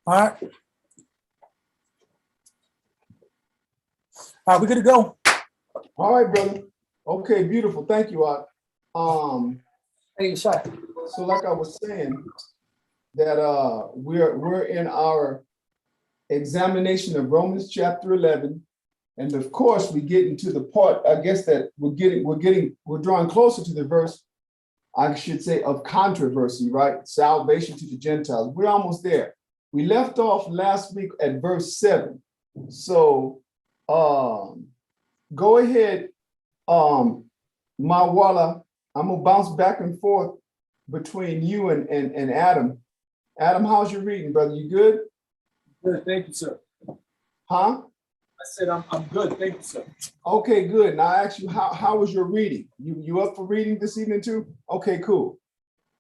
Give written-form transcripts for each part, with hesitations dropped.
All right. All right, we're good to go. All right, brother. Okay, beautiful. Thank you, Art. Hey, shot. So like I was saying, that we're in our examination of Romans chapter 11. And of course, we get into the part, I guess, that we're drawing closer to the verse, I should say, of controversy, right? Salvation to the Gentiles. We're almost there. We left off last week at verse 7. So go ahead, Mawala. I'm gonna bounce back and forth between you and Adam. Adam, how's your reading, brother? You good? Good, thank you, sir. Huh? I said I'm good, thank you, sir. Okay, good. Now I ask you, how was your reading? You up for reading this evening too? Okay, cool.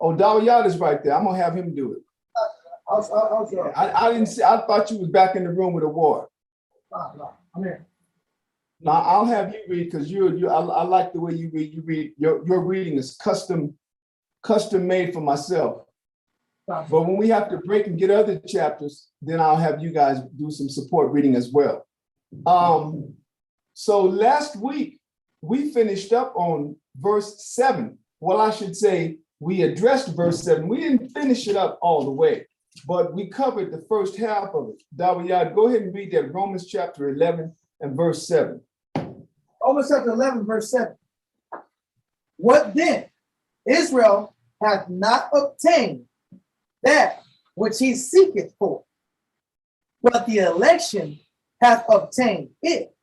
Oh, Dawiyad is right there. I'm gonna have him do it. I didn't see. I thought you was back in the room with a war. No, I'm here. Now I'll have you read because I like the way you read. You read your reading is custom made for myself. But when we have to break and get other chapters, then I'll have you guys do some support reading as well. So last week we finished up on verse 7. Well, I should say we addressed verse 7. We didn't finish it up all the way, but we covered the first half of it. Dawiyad, go ahead and read that Romans chapter 11 and verse 7. Romans chapter 11, verse 7. What then? Israel hath not obtained that which he seeketh for, but the election hath obtained it,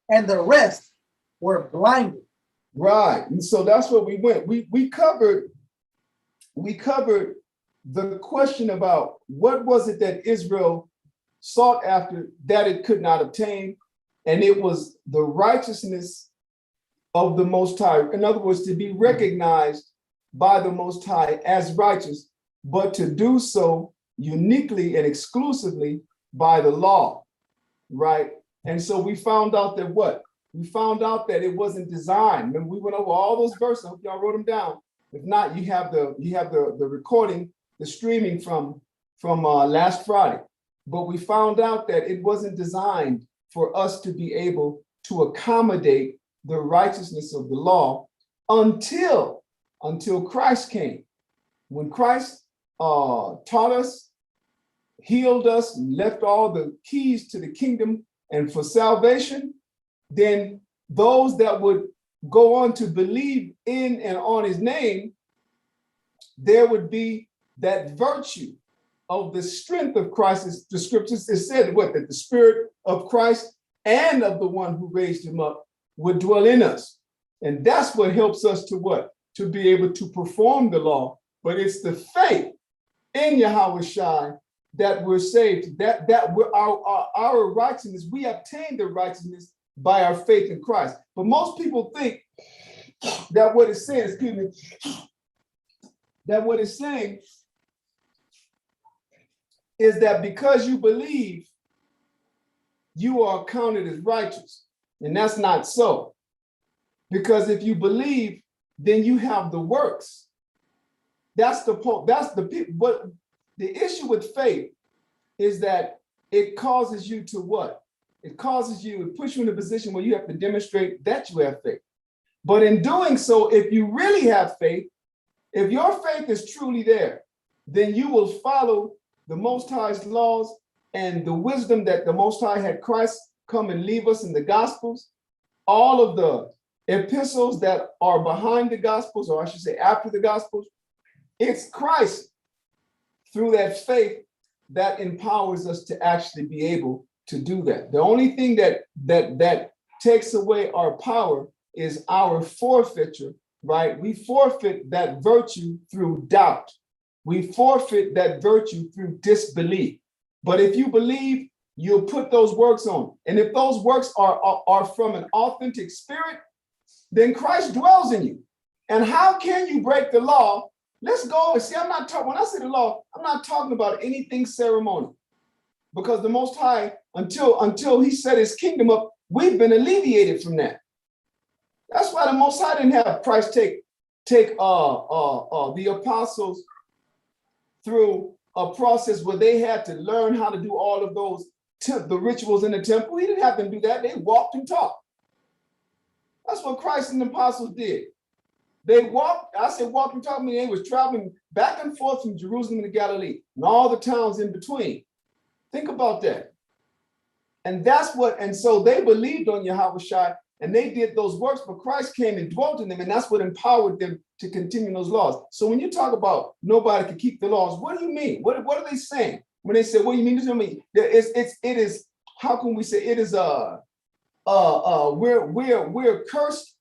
and the rest were blinded. Right. And so that's what we went. We covered the question about what was it that Israel sought after that it could not obtain. And it was the righteousness of the Most High. In other words, to be recognized by the Most High as righteous, but to do so uniquely and exclusively by the law, right? And so we found out that what? We found out that it wasn't designed. Remember, we went over all those verses. I hope y'all wrote them down. If not, you have the recording, the streaming from last Friday. But we found out that it wasn't designed for us to be able to accommodate the righteousness of the law until Christ came. When Christ taught us, healed us, and left all the keys to the kingdom and for salvation, then those that would go on to believe in and on his name, there would be that virtue of the strength of Christ. The scriptures, it said what? That the spirit of Christ and of the one who raised him up would dwell in us. And that's what helps us to what? To be able to perform the law. But it's the faith in Yahweh Shai that we're saved, that we're our righteousness. We obtain the righteousness by our faith in Christ. But most people think that what it's saying, excuse me, that what it's saying is that because you believe, you are counted as righteous. And that's not so. Because if you believe, then you have the works. That's the point. But the issue with faith is that it causes you to what? It puts you in a position where you have to demonstrate that you have faith. But in doing so, if you really have faith, if your faith is truly there, then you will follow the Most High's laws and the wisdom that the Most High had Christ come and leave us in the Gospels. All of the epistles that are behind the Gospels, or I should say after the Gospels, it's Christ through that faith that empowers us to actually be able to do that. The only thing that takes away our power is our forfeiture, right? We forfeit that virtue through doubt. We forfeit that virtue through disbelief. But if you believe, you'll put those works on. And if those works are from an authentic spirit, then Christ dwells in you. And how can you break the law? Let's go and see, I'm not talking, when I say the law, I'm not talking about anything ceremonial. Because the Most High, until he set his kingdom up, we've been alleviated from that. That's why the Most High didn't have Christ take the apostles through a process where they had to learn how to do all of those the rituals in the temple. He didn't have them do that. They walked and talked. That's what Christ and the apostles did. They walked, I said walked and talked, meaning they was traveling back and forth from Jerusalem to Galilee and all the towns in between. Think about that. And that's what, and so they believed on Yahushua and they did those works, but Christ came and dwelt in them, and that's what empowered them to continue those laws. So when you talk about nobody can keep the laws, what do you mean? What are they saying? When they say, what do you mean? It is, how can we say it is we're cursed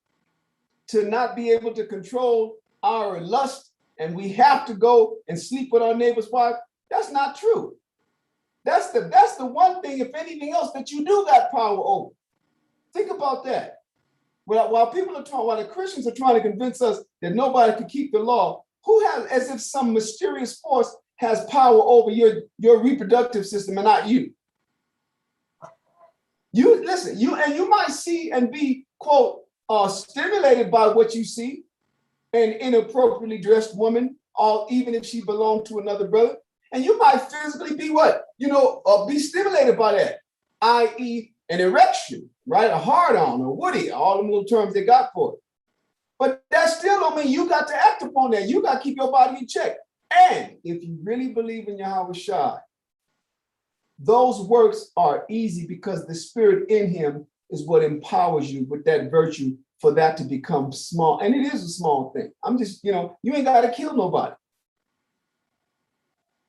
to not be able to control our lust, and we have to go and sleep with our neighbor's wife. That's not true. That's the one thing, if anything else, that you do got power over. Think about that. While people are trying, while the Christians are trying to convince us that nobody can keep the law, who has, as if some mysterious force has power over your reproductive system and not you? You listen, you might see and be, quote, stimulated by what you see, an inappropriately dressed woman, even if she belonged to another brother. And you might physically be what? Be stimulated by that, i.e. an erection, right? A hard-on or woody, all them little terms they got for it. But that still don't mean you got to act upon that. You got to keep your body in check. And if you really believe in Yahushua, those works are easy because the spirit in him is what empowers you with that virtue for that to become small. And it is a small thing. I'm just, you ain't got to kill nobody.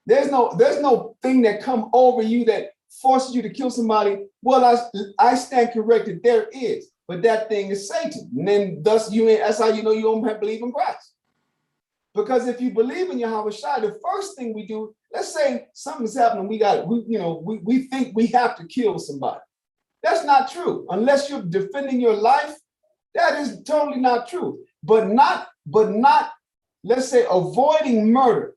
There's no thing that come over you that forces you to kill somebody. Well, I stand corrected. There is, but that thing is Satan. And then thus that's how you know you don't believe in Christ. Because if you believe in Yahushua, the first thing we do, let's say something's happening, we think we have to kill somebody. That's not true. Unless you're defending your life, that is totally not true. But not, let's say, avoiding murder.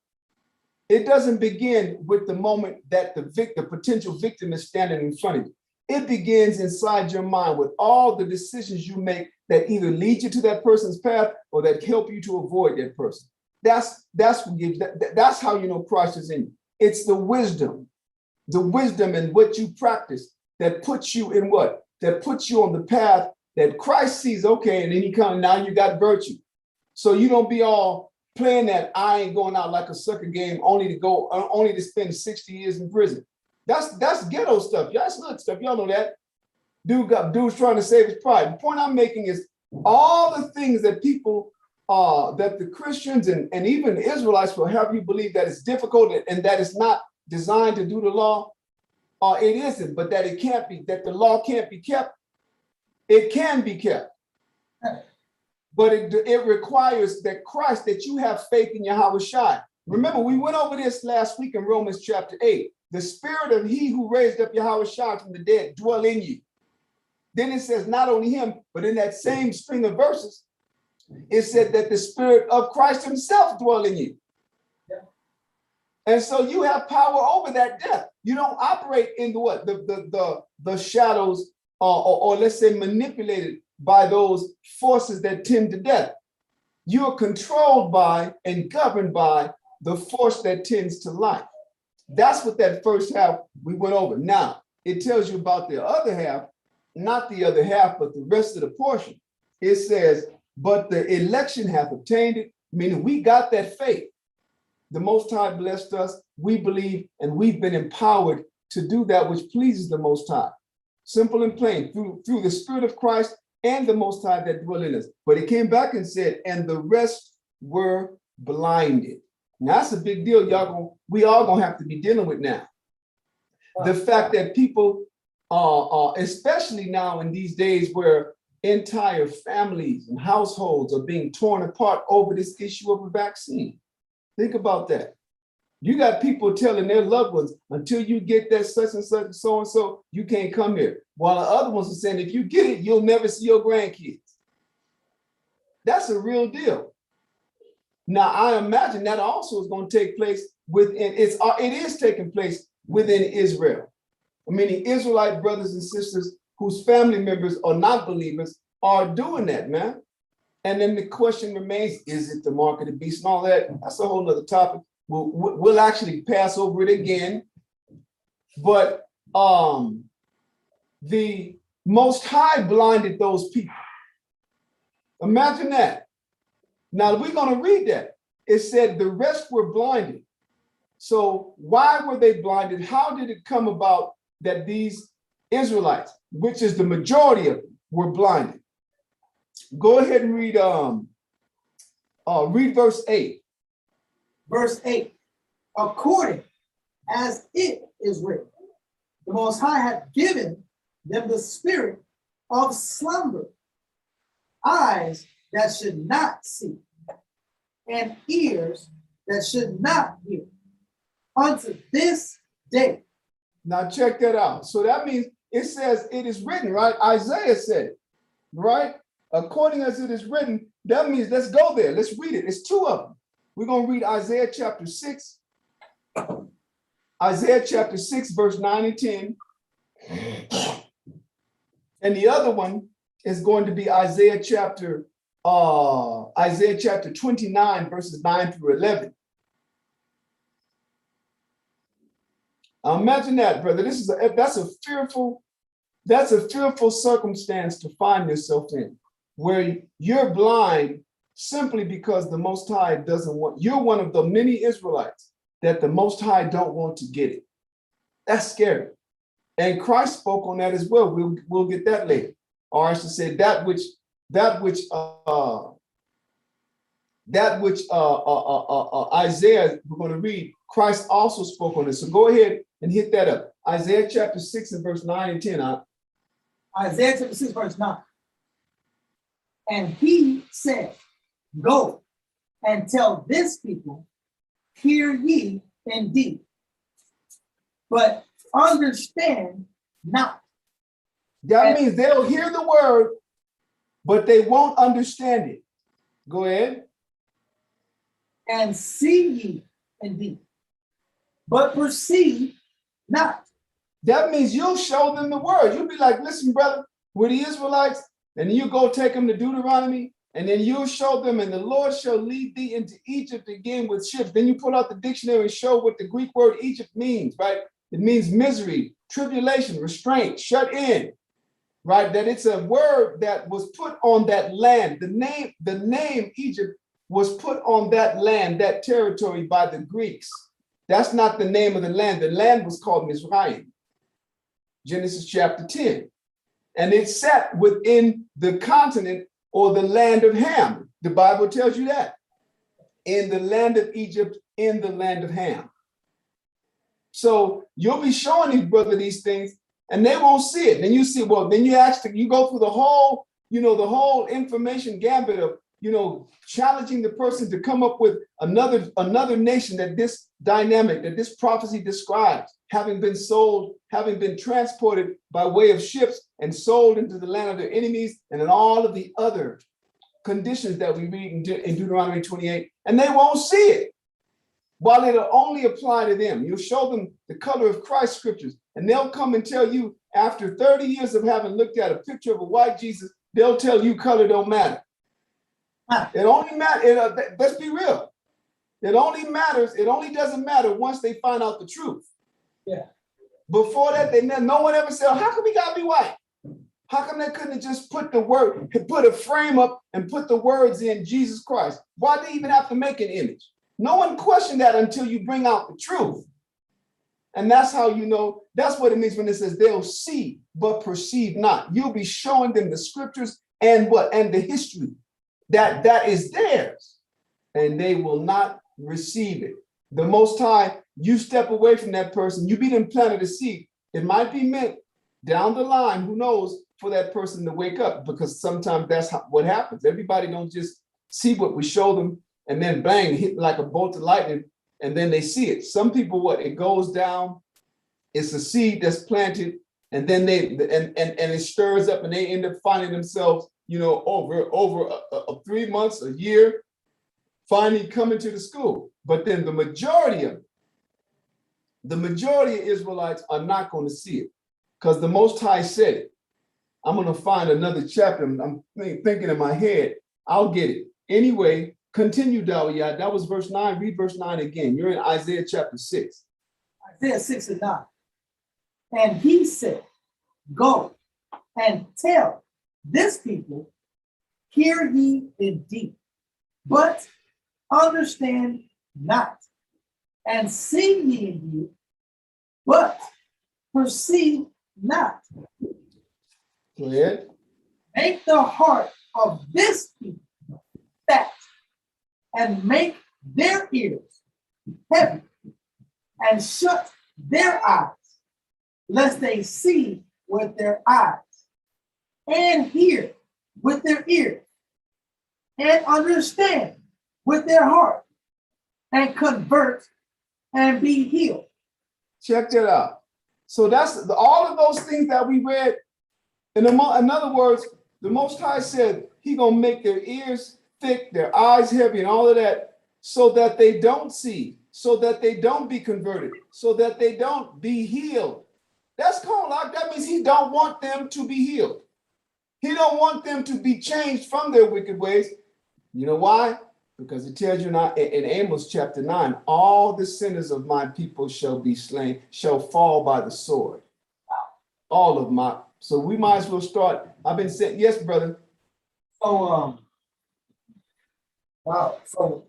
It doesn't begin with the moment that the potential victim is standing in front of you. It begins inside your mind with all the decisions you make that either lead you to that person's path or that help you to avoid that person. That's how you know Christ is in you. It's the wisdom and what you practice that puts you in what? That puts you on the path that Christ sees, okay, and then he comes, now you got virtue. So you don't be all playing that I ain't going out like a sucker game only to spend 60 years in prison. That's ghetto stuff. That's hood stuff. Y'all know that. Dude's trying to save his pride. The point I'm making is all the things that people that the Christians and even the Israelites will have you believe that it's difficult and that it's not designed to do the law. It isn't, but that it can't be, that the law can't be kept. It can be kept. But it requires that Christ, that you have faith in Yahushua. Remember, we went over this last week in Romans chapter 8. The spirit of he who raised up Yahushua from the dead dwell in you. Then it says not only him, but in that same string of verses, it said that the spirit of Christ himself dwell in you. Yeah. And so you have power over that death. You don't operate in the shadows or let's say manipulated by those forces that tend to death. You're controlled by and governed by the force that tends to life. That's what that first half we went over. Now, it tells you about the other half, not the other half, but the rest of the portion. It says, but the election hath obtained it, meaning we got that faith. The Most High blessed us, we believe, and we've been empowered to do that which pleases the Most High. Simple and plain, through the Spirit of Christ and the Most High that dwell in us. But it came back and said, and the rest were blinded. Now that's a big deal, we all gonna have to be dealing with now. The fact that people, especially now in these days where entire families and households are being torn apart over this issue of a vaccine. Think about that. You got people telling their loved ones, until you get that such and such and so, you can't come here. While the other ones are saying, if you get it, you'll never see your grandkids. That's a real deal. Now, I imagine that also is going to take place it is taking place within Israel. Meaning Israelite brothers and sisters whose family members are not believers are doing that, man. And then the question remains, is it the mark of the beast and all that? That's a whole nother topic. we'll actually pass over it again. But the Most High blinded those people. Imagine that. Now we're going to read that. It said the rest were blinded. So why were they blinded? How did it come about that these Israelites, which is the majority of them, were blinded? Go ahead and read verse 8. Verse 8. According as it is written, the Most High hath given them the spirit of slumber, eyes that should not see, and ears that should not hear, unto this day. Now check that out. So that means it says it is written, right? Isaiah said it, right? According as it is written, that means let's go there. Let's read it. It's two of them. We're going to read Isaiah chapter 6. Isaiah chapter 6, verse 9 and 10. And the other one is going to be Isaiah chapter 29, verses 9 through 11. Imagine that, brother. That's a fearful circumstance to find yourself in, where you're blind simply because the Most High doesn't want. You're one of the many Israelites that the Most High don't want to get it. That's scary. And Christ spoke on that as well. We'll get that later. Or I should say that which Isaiah we're going to read, Christ also spoke on it. So go ahead and hit that up. Isaiah chapter 6 and verse 9 and 10. Isaiah chapter 6, verse 9. And he said, go and tell this people, hear ye indeed, but understand not. That means they'll hear the word, but they won't understand it. Go ahead. And see ye indeed, but perceive not. That means you'll show them the word. You'll be like, listen, brother, we're the Israelites, and you go take them to Deuteronomy, and then you'll show them, and the Lord shall lead thee into Egypt again with ships. Then you pull out the dictionary and show what the Greek word Egypt means, right? It means misery, tribulation, restraint, shut in, right? That it's a word that was put on that land. The name Egypt was put on that land, that territory by the Greeks. That's not the name of the land. The land was called Mizraim. Genesis chapter 10. And it sat within the continent or the land of Ham. The Bible tells you that. In the land of Egypt, in the land of Ham. So you'll be showing these brothers these things and they won't see it. Then you see, well, then you go through the whole, the whole information gambit of, challenging the person to come up with another nation that this dynamic, that this prophecy describes, having been sold, having been transported by way of ships and sold into the land of their enemies, and then all of the other conditions that we read in Deuteronomy 28, and they won't see it. While it'll only apply to them. You'll show them the color of Christ scriptures, and they'll come and tell you, after 30 years of having looked at a picture of a white Jesus, they'll tell you color don't matter. It only matters, let's be real. It only doesn't matter once they find out the truth. Yeah. Before that, no one ever said, how come we gotta be white? How come they couldn't just put a frame up and put the words in Jesus Christ? Why do they even have to make an image? No one questioned that until you bring out the truth. And that's how that's what it means when it says they'll see but perceive not. You'll be showing them the scriptures and the history that is theirs, and they will not receive it. The Most High, you step away from that person, you be them planted a seed. It might be meant down the line, who knows, for that person to wake up, because sometimes that's what happens. Everybody don't just see what we show them and then bang, hit like a bolt of lightning, and then they see it. Some people, it goes down, it's a seed that's planted, and then it stirs up, and they end up finding themselves, over 3 months, a year, finally coming to the school. But then the majority of Israelites are not going to see it, because the Most High said it. I'm going to find another chapter. I'm thinking in my head, I'll get it. Anyway, Continue, Dawiyah. That was verse 9. Read verse 9 again. You're in Isaiah chapter 6. Isaiah 6 and 9. And he said, go and tell this people, hear ye indeed, but understand not, and see ye indeed, but perceive not. Go ahead. Make the heart of this people fat, and make their ears heavy, and shut their eyes, lest they see with their eyes, and hear with their ears, and understand with their heart, and convert and be healed. Check that out. So that's all of those things that we read. In other words, the Most High said he gonna make their ears thick, their eyes heavy, and all of that, so that they don't see, so that they don't be converted, so that they don't be healed. That's called like that means he don't want them to be healed. He don't want them to be changed from their wicked ways. You know why? Because it tells you now in Amos chapter 9, all the sinners of my people shall be slain, shall fall by the sword. All of my, so we might as well start. I've been saying, yes, brother. So, wow. So,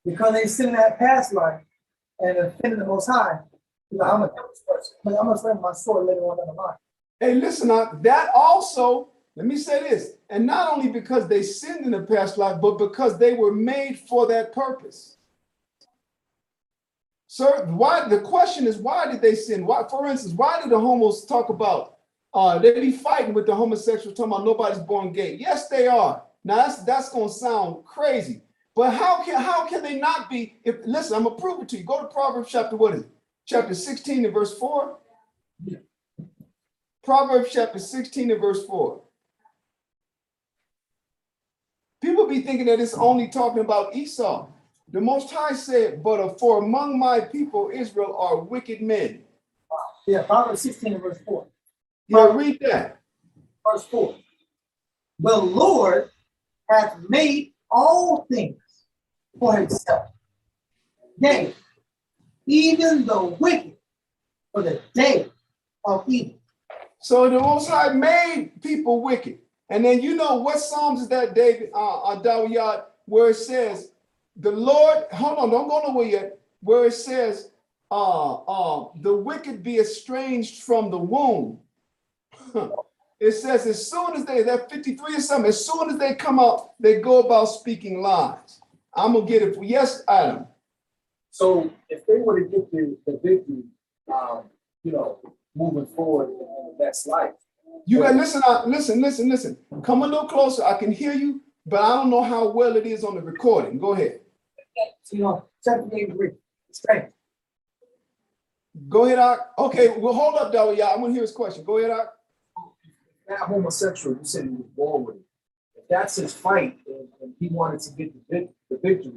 because they sin in that past life and offended the Most High, you know, I'm a person. I'm gonna slay my sword later on down the line. Hey, listen, that also, let me say this, and not only because they sinned in the past life, but because they were made for that purpose. Sir, why? The question is, why did they sin? Why, for instance, why did the homos talk about they be fighting with the homosexuals, talking about nobody's born gay? Yes, they are. Now that's gonna sound crazy, but how can they not be? If listen, I'm gonna prove it to you. Go to Proverbs chapter, what is it? Chapter 16 and verse 4. Yeah. Proverbs chapter 16 and verse 4. People be thinking that it's only talking about Esau. The Most High said, but for among my people Israel are wicked men. Yeah, Proverbs 16 and verse 4. Yeah, read that. Verse 4. The Lord hath made all things for himself. Yea, even the wicked for the day of evil. So the Most High made people wicked. And then you know what Psalms is that, David, Dawiyah, where it says, the Lord, hold on, don't go nowhere yet, where it says, the wicked be estranged from the womb. It says as soon as that 53 or something, as soon as they come out, they go about speaking lies. I'm going to get it for, yes, Adam. So if they were to get the victory, you know, moving forward in the next life. You got listen. Come a little closer. I can hear you, but I don't know how well it is on the recording. Go ahead. You know, 78 strength. Go ahead, Ak. Okay, well, hold up, Dawiyah. I'm gonna hear his question. Go ahead, Ak. That homosexual, you said he was born with it. If that's his fight and he wanted to get the victory,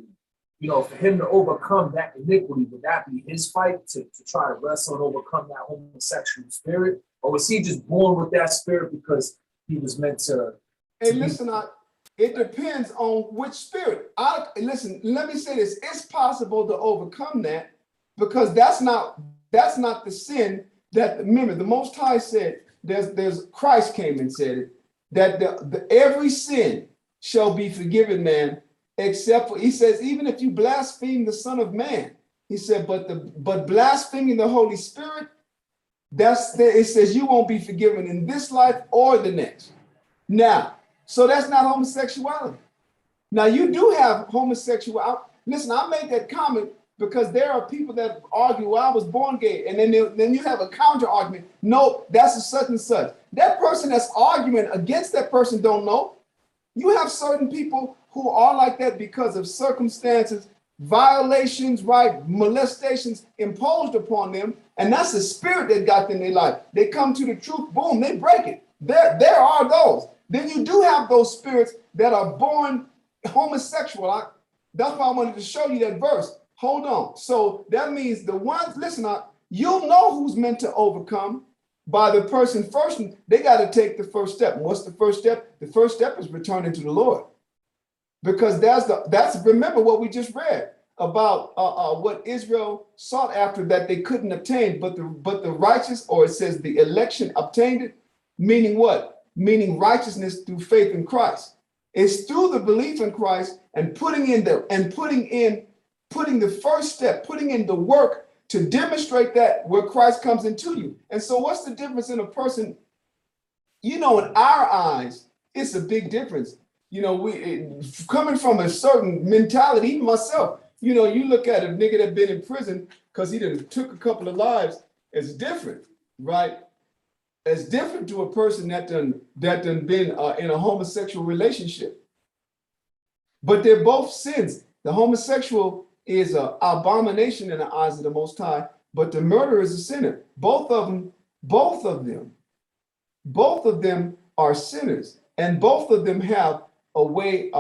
you know, for him to overcome that iniquity, would that be his fight to try to wrestle and overcome that homosexual spirit? Or was he just born with that spirit because he was meant to? Hey, listen, Ak. It depends on which spirit. Listen, let me say this. It's possible to overcome that because that's not the sin that, remember, the Most High said, there's Christ came and said it, that every sin shall be forgiven, man, except for, he says, even if you blaspheme the Son of Man, he said, but blaspheming the Holy Spirit, it says you won't be forgiven in this life or the next. Now, so that's not homosexuality. Now you do have homosexuality. Listen, I made that comment because there are people that argue, well, I was born gay. And then you have a counter argument. No, that's a such and such. That person that's arguing against that person don't know. You have certain people who are like that because of circumstances, violations, right, molestations imposed upon them. And that's the spirit that got them in their life. They come to the truth, boom, they break it. There are those. Then you do have those spirits that are born homosexual. That's why I wanted to show you that verse. Hold on. So that means the ones, listen, you'll know who's meant to overcome by the person first. They got to take the first step. And what's the first step? The first step is returning to the Lord. because that's remember what we just read about what Israel sought after that they couldn't obtain, but the righteous, or it says the election obtained it, meaning what? Meaning righteousness through faith in Christ. It's through the belief in Christ and putting the first step, putting in the work to demonstrate that where Christ comes into you. And so what's the difference in a person? In our eyes, it's a big difference. Coming from a certain mentality, even myself, you look at a nigga that been in prison because he done took a couple of lives, it's different, right? It's different to a person that done been in a homosexual relationship. But they're both sins. The homosexual is an abomination in the eyes of the Most High, but the murderer is a sinner. Both of them are sinners, and both of them have a way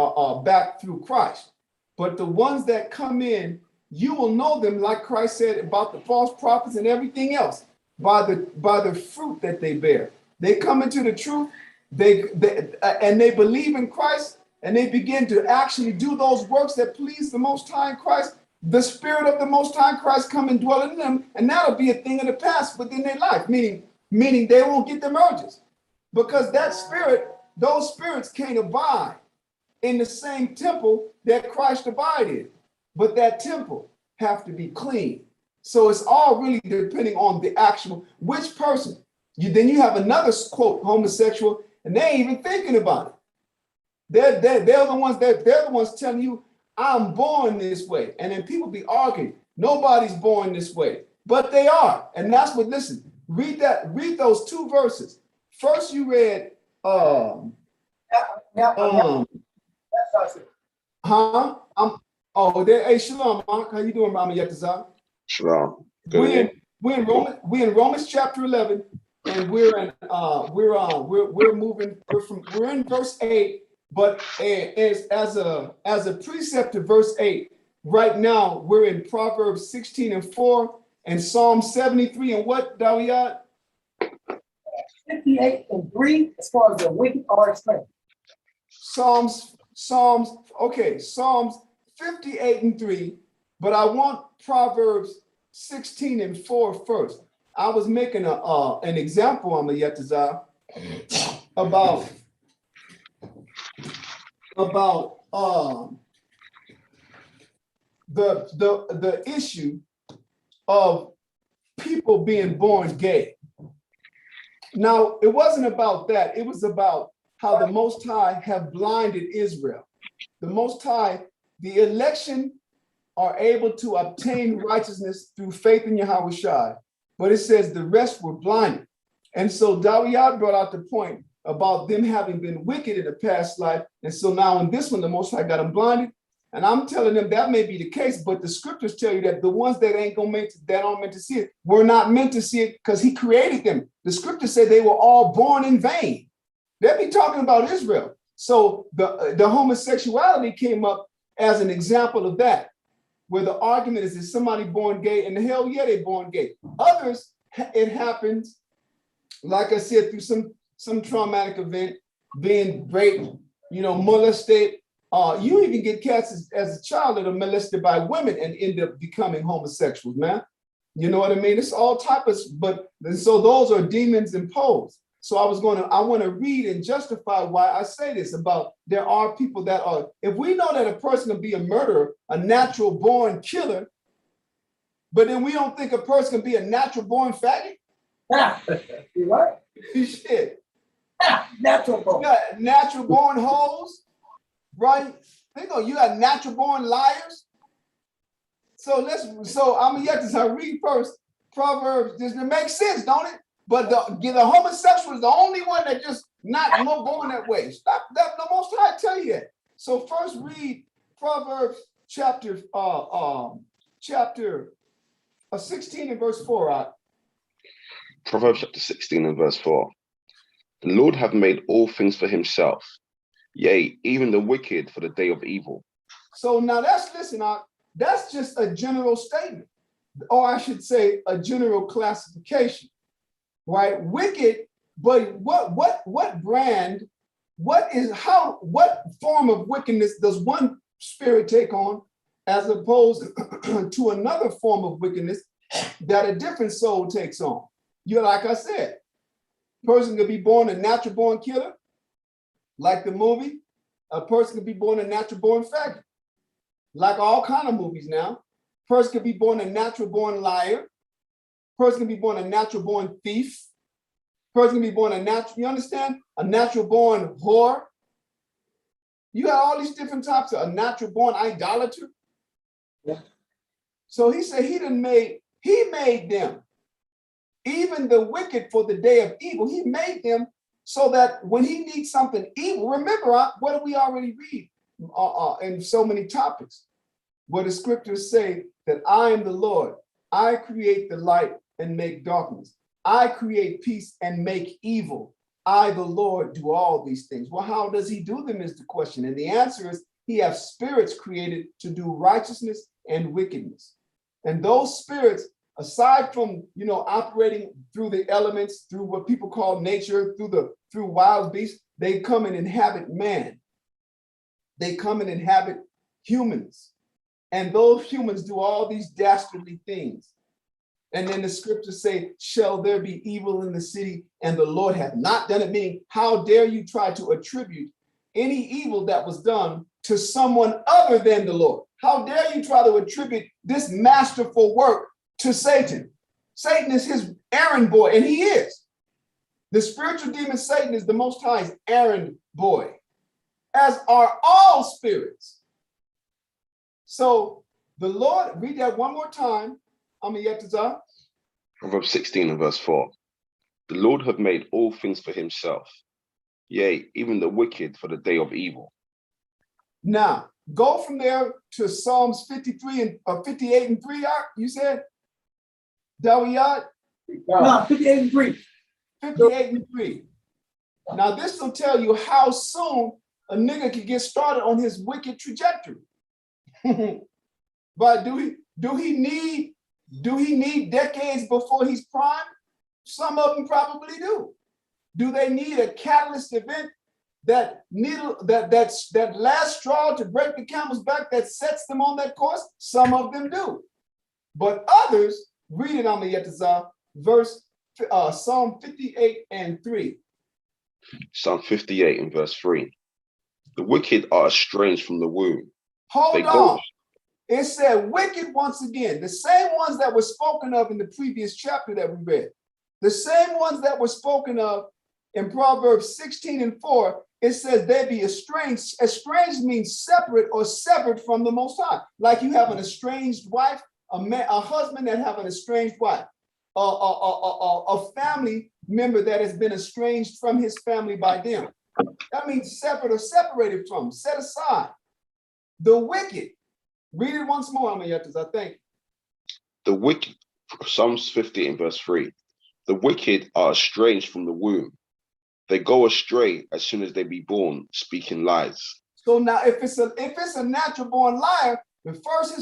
back through Christ. But the ones that come in, you will know them, like Christ said about the false prophets and everything else, by the fruit that they bear. They come into the truth, and they believe in Christ, and they begin to actually do those works that please the Most High in Christ. The Spirit of the Most High in Christ come and dwell in them, and that'll be a thing of the past within their life, meaning they won't get them urges, because those spirits can't abide in the same temple that Christ abided, but that temple have to be clean. So it's all really depending on the actual, which person. Then you have another, quote, homosexual, and they ain't even thinking about it. They're the ones telling you, I'm born this way. And then people be arguing, nobody's born this way, but they are. And that's what, listen, read those two verses. First you read, hey, Shalom, Mark. How you doing, Mama Yetazah? Shalom. We're in Romans chapter 11, and we're in verse 8, but as a precept to verse 8. Right now we're in Proverbs 16:4 and Psalm 73 and what, Dawiyat? 58:3, as far as the wicked are explained. Psalms 58:3, but I want Proverbs 16:4 first. I was making an example on the Yetazah about the issue of people being born gay. Now, it wasn't about that. It was about how the Most High have blinded Israel. The Most High, the election are able to obtain righteousness through faith in Yahweh Shai, but it says the rest were blinded. And so Dawiyad brought out the point about them having been wicked in the past life. And so now in this one, the Most High got them blinded. And I'm telling them that may be the case, but the scriptures tell you that the ones that aren't meant to see it were not meant to see it because he created them. The scriptures say they were all born in vain. They'll be talking about Israel. So the homosexuality came up as an example of that, where the argument is somebody born gay? And hell yeah, they're born gay. Others, it happens, like I said, through some traumatic event, being raped, molested. You even get cats as a child that are molested by women and end up becoming homosexuals, man. You know what I mean? It's all types, so those are demons imposed. So I want to read and justify why I say this about there are people that are, if we know that a person can be a murderer, a natural born killer, but then we don't think a person can be a natural born faggot. You what? Shit. Natural born. You got natural born hoes, right? You got natural born liars. So I'm yet to read first Proverbs. Does it make sense, don't it? But the homosexual is the only one that just not born that way. Stop that. The Most High tell you that. So first read Proverbs chapter 16 and verse 4. Proverbs chapter 16 and verse 4. The Lord hath made all things for himself, yea, even the wicked for the day of evil. So now that's just a general statement, or I should say a general classification, right? Wicked, but what brand what form of wickedness does one spirit take on as opposed to another form of wickedness that a different soul takes on? You're like I said, person could be born a natural born killer, like the movie. A person could be born a natural born faggot, like all kind of movies now. Person could be born a natural born liar. Person can be born a natural born thief. Person can be born a natural, you understand? A natural born whore. You got all these different types of a natural born idolater. Yeah. So he said he made them, even the wicked for the day of evil. He made them so that when he needs something evil, remember what do we already read in so many topics, where the scriptures say that I am the Lord. I create the light and make darkness. I create peace and make evil. I, the Lord, do all these things. Well, how does he do them is the question. And the answer is he has spirits created to do righteousness and wickedness. And those spirits, aside from, operating through the elements, through what people call nature, through wild beasts, they come and inhabit man. They come and inhabit humans. And those humans do all these dastardly things. And then the scriptures say, shall there be evil in the city and the Lord hath not done it? Meaning, how dare you try to attribute any evil that was done to someone other than the Lord? How dare you try to attribute this masterful work to Satan? Satan is his errand boy, and he is. The spiritual demon Satan is the Most High's errand boy, as are all spirits. So the Lord, read that one more time. Proverbs 16 and verse 4. The Lord hath made all things for himself, yea, even the wicked for the day of evil. Now, go from there to Psalms 58 and 3, you said? Dawiyat? No, 58 and 3. 58 and 3. Now, this will tell you how soon a nigga can get started on his wicked trajectory. But do he need decades before he's prime? Some of them probably do. Do they need a catalyst event, that last straw to break the camel's back that sets them on that course? Some of them do. But others, read it on the Yetazah, Psalm 58 and 3. Psalm 58 and verse 3. The wicked are estranged from the womb. Hold on. It said wicked once again, the same ones that were spoken of in the previous chapter that we read, the same ones that were spoken of in Proverbs 16 and 4, it says they be estranged. Estranged means separate or severed from the Most High. Like you have an estranged wife, a husband that have an estranged wife, a family member that has been estranged from his family by them. That means separate or separated from, set aside. The wicked. Read it once more, Amayatas, I think. The wicked, Psalms 50 and verse 3. The wicked are estranged from the womb. They go astray as soon as they be born, speaking lies. So now, if it's a natural born liar, the first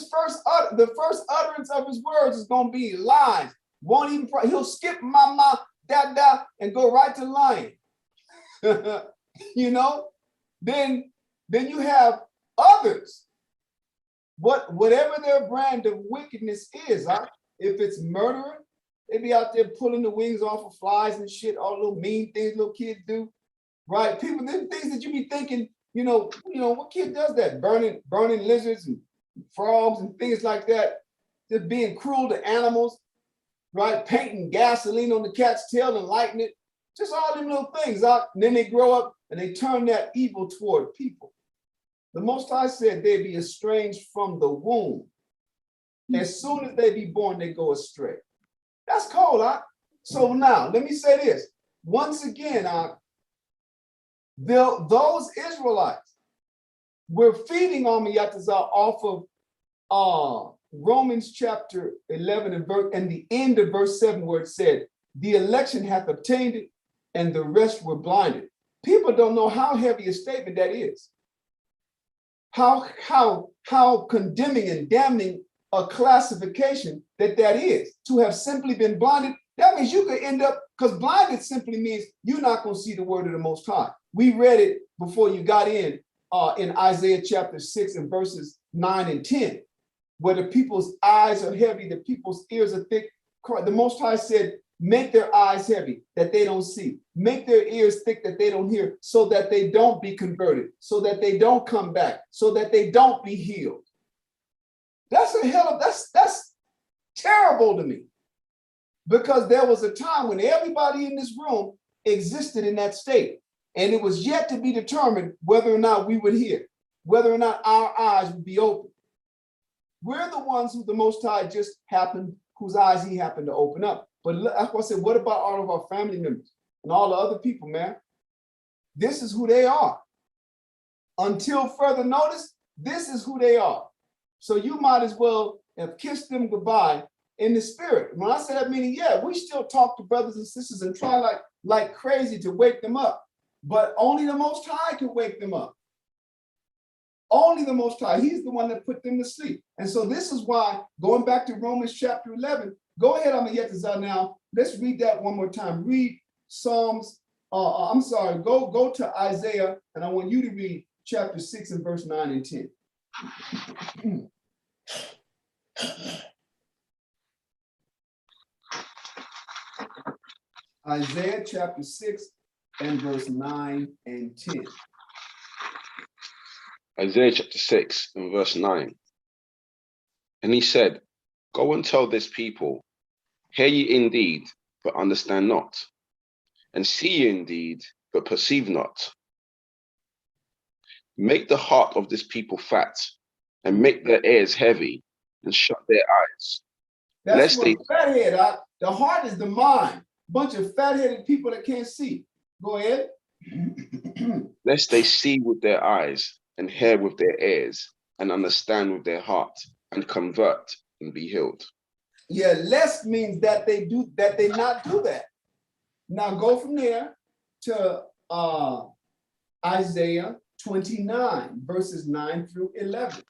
utterance of his words is going to be lies. Won't even he'll skip mama, dada, and go right to lying. Then you have others. Whatever their brand of wickedness is, if it's murder, they be out there pulling the wings off of flies and shit, all little mean things little kids do, right? People, them things that you be thinking, what kid does that? Burning lizards and frogs and things like that, just being cruel to animals, right? Painting gasoline on the cat's tail and lighting it, just all them little things. And then they grow up and they turn that evil toward people. The Most High said they be estranged from the womb. As soon as they be born, they go astray. That's cold, So now, let me say this. Once again, those Israelites were feeding on Yatazah off of Romans chapter 11 and the end of verse 7, where it said, the election hath obtained it, and the rest were blinded. People don't know how heavy a statement that is. How condemning and damning a classification that is. To have simply been blinded, that means you could end up, because blinded simply means you're not going to see the word of the Most High. We read it before you got in Isaiah chapter 6 and verses 9 and 10, where the people's eyes are heavy, the people's ears are thick. The Most High said, make their eyes heavy that they don't see, make their ears thick that they don't hear, so that they don't be converted, so that they don't come back, so that they don't be healed. That's terrible to me, because there was a time when everybody in this room existed in that state, and it was yet to be determined whether or not we would hear, whether or not our eyes would be open. We're the ones who the Most High just happened, whose eyes he happened to open up. But that's why I said, what about all of our family members and all the other people, man? This is who they are. Until further notice, this is who they are. So you might as well have kissed them goodbye in the spirit. When I say that, meaning, yeah, we still talk to brothers and sisters and try like crazy to wake them up, but only the Most High can wake them up. Only the Most High. He's the one that put them to sleep. And so this is why, going back to Romans chapter 11, go ahead, Amayetazah now. Let's read that one more time. Read Psalms, go to Isaiah, and I want you to read chapter 6 and verse 9 and 10. Isaiah chapter 6 and verse 9 and 10. Isaiah chapter 6 and verse 9. And he said, go and tell this people, hear ye indeed, but understand not, and see ye indeed, but perceive not. Make the heart of this people fat, and make their ears heavy, and shut their eyes. That's what fathead. The heart is the mind. Bunch of fat-headed people that can't see. Go ahead. Lest they see with their eyes, and hear with their ears, and understand with their heart, and convert and be healed. Yeah, lest means that they not do that. Now go from there to Isaiah 29, verses 9 through 11.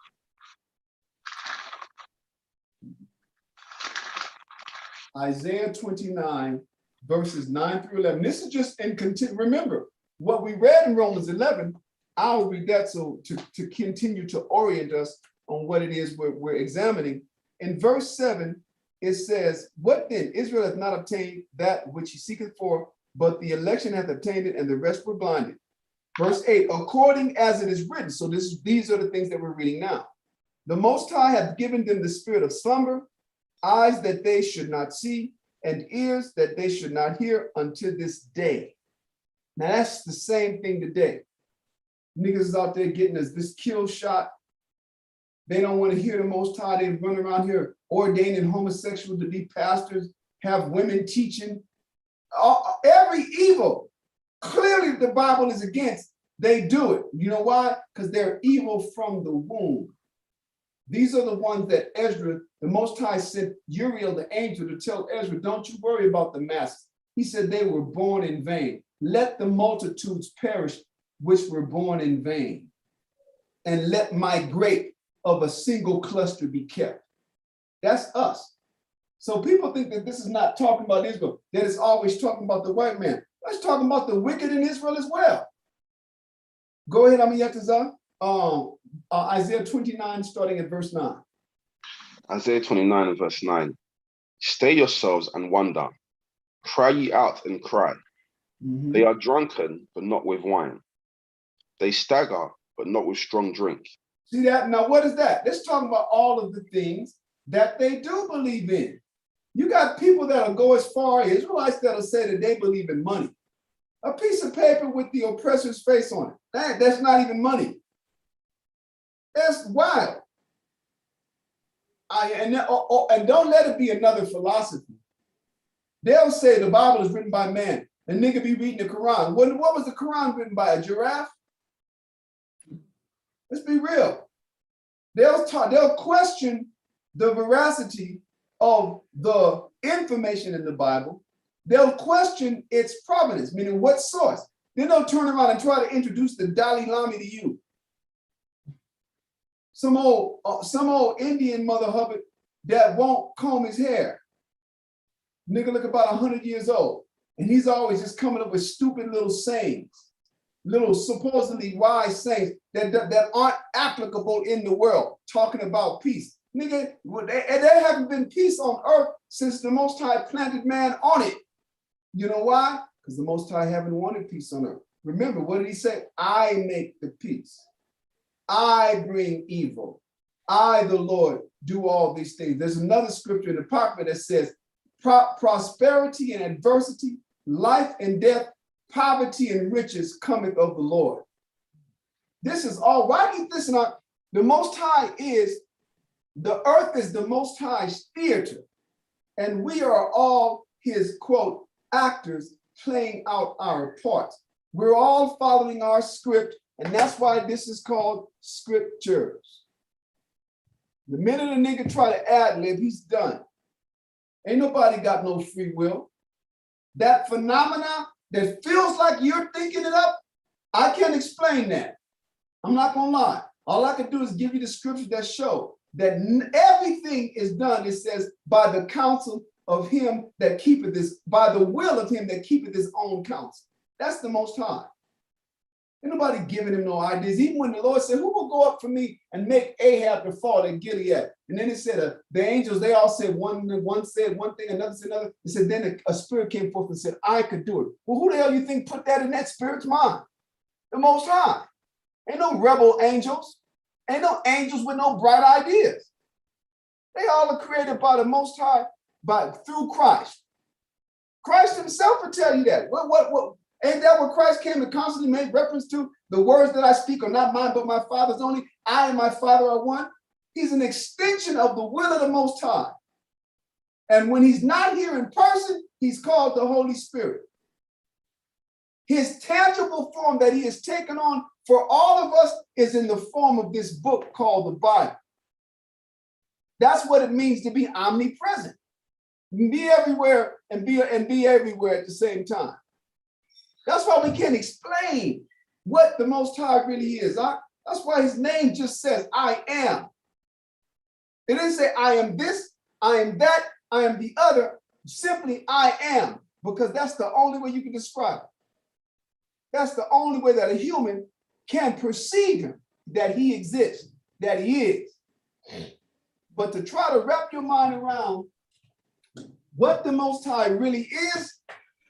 Isaiah 29, verses 9 through 11. This is just in continue. Remember what we read in Romans 11. I'll read that so to continue to orient us on what it is we're examining. In verse 7, it says, what then? Israel hath not obtained that which he seeketh for, but the election hath obtained it, and the rest were blinded. Verse 8, according as it is written. So these are the things that we're reading now. The Most High hath given them the spirit of slumber, eyes that they should not see, and ears that they should not hear unto this day. Now that's the same thing today. Niggas is out there getting us this kill shot. They don't want to hear the Most High. They run around here ordaining homosexuals to be pastors, have women teaching. Every evil, clearly the Bible is against, they do it. You know why? Because they're evil from the womb. These are the ones that Ezra, the Most High, sent Uriel the angel to tell Ezra, don't you worry about the masses. He said they were born in vain. Let the multitudes perish which were born in vain, and let my grape of a single cluster be kept. That's us. So people think that this is not talking about Israel, that it's always talking about the white man. Let's talk about the wicked in Israel as well. Go ahead, Amayetazah. Isaiah 29, starting at verse 9. Isaiah 29 and verse 9. Stay yourselves and wonder. Cry ye out and cry. Mm-hmm. They are drunken, but not with wine. They stagger, but not with strong drink. See that? Now, what is that? Let's talk about all of the things that they do believe in. You got people that'll go as far, Israelites that'll say that they believe in money. A piece of paper with the oppressor's face on it. That's not even money. That's wild. And don't let it be another philosophy. They'll say the Bible is written by man. And nigga be reading the Quran. What was the Quran written by? A giraffe? Let's be real. They'll question the veracity of the information in the Bible. They'll question its provenance, meaning what source. Then they'll turn around and try to introduce the Dalai Lama to you. Some old Indian mother hubbard that won't comb his hair. Nigga look about 100 years old. And he's always just coming up with stupid little sayings. little supposedly wise sayings that aren't applicable in the world, talking about peace. Nigga, there haven't been peace on earth since the Most High planted man on it. You know why? Because the Most High haven't wanted peace on earth. Remember, what did he say? I make the peace. I bring evil. I, the Lord, do all these things. There's another scripture in the Apocrypha that says, prosperity and adversity, life and death, poverty and riches cometh of the Lord. This is all. Why do you listen? The Most High is, the earth is the Most High's theater, and we are all his, quote, actors playing out our parts. We're all following our script, and that's why this is called scriptures. The minute a nigga try to ad-lib, he's done. Ain't nobody got no free will. That phenomena that feels like you're thinking it up, I can't explain that. I'm not gonna lie. All I can do is give you the scriptures that show that everything is done, it says, by the counsel of him that keepeth this, by the will of him that keepeth his own counsel. That's the Most High. Ain't nobody giving him no ideas. Even when the Lord said, who will go up for me and make Ahab to fall at Gilead? And then it said, the angels, they all said one said one thing, another said another. It said, then a spirit came forth and said, I could do it. Well, who the hell you think put that in that spirit's mind? The Most High. Ain't no rebel angels. Ain't no angels with no bright ideas. They all are created by the Most High through Christ. Christ himself will tell you that. What? Ain't that what Christ came to constantly make reference to? The words that I speak are not mine, but my Father's only. I and my Father are one. He's an extension of the will of the Most High. And when he's not here in person, he's called the Holy Spirit. His tangible form that he has taken on for all of us is in the form of this book called the Bible. That's what it means to be omnipresent. Be everywhere and be everywhere at the same time. That's why we can't explain what the Most High really is. That's why his name just says, I am. It didn't say, I am this, I am that, I am the other. Simply, I am, because that's the only way you can describe it. That's the only way that a human can perceive him, that he exists, that he is. But to try to wrap your mind around what the Most High really is,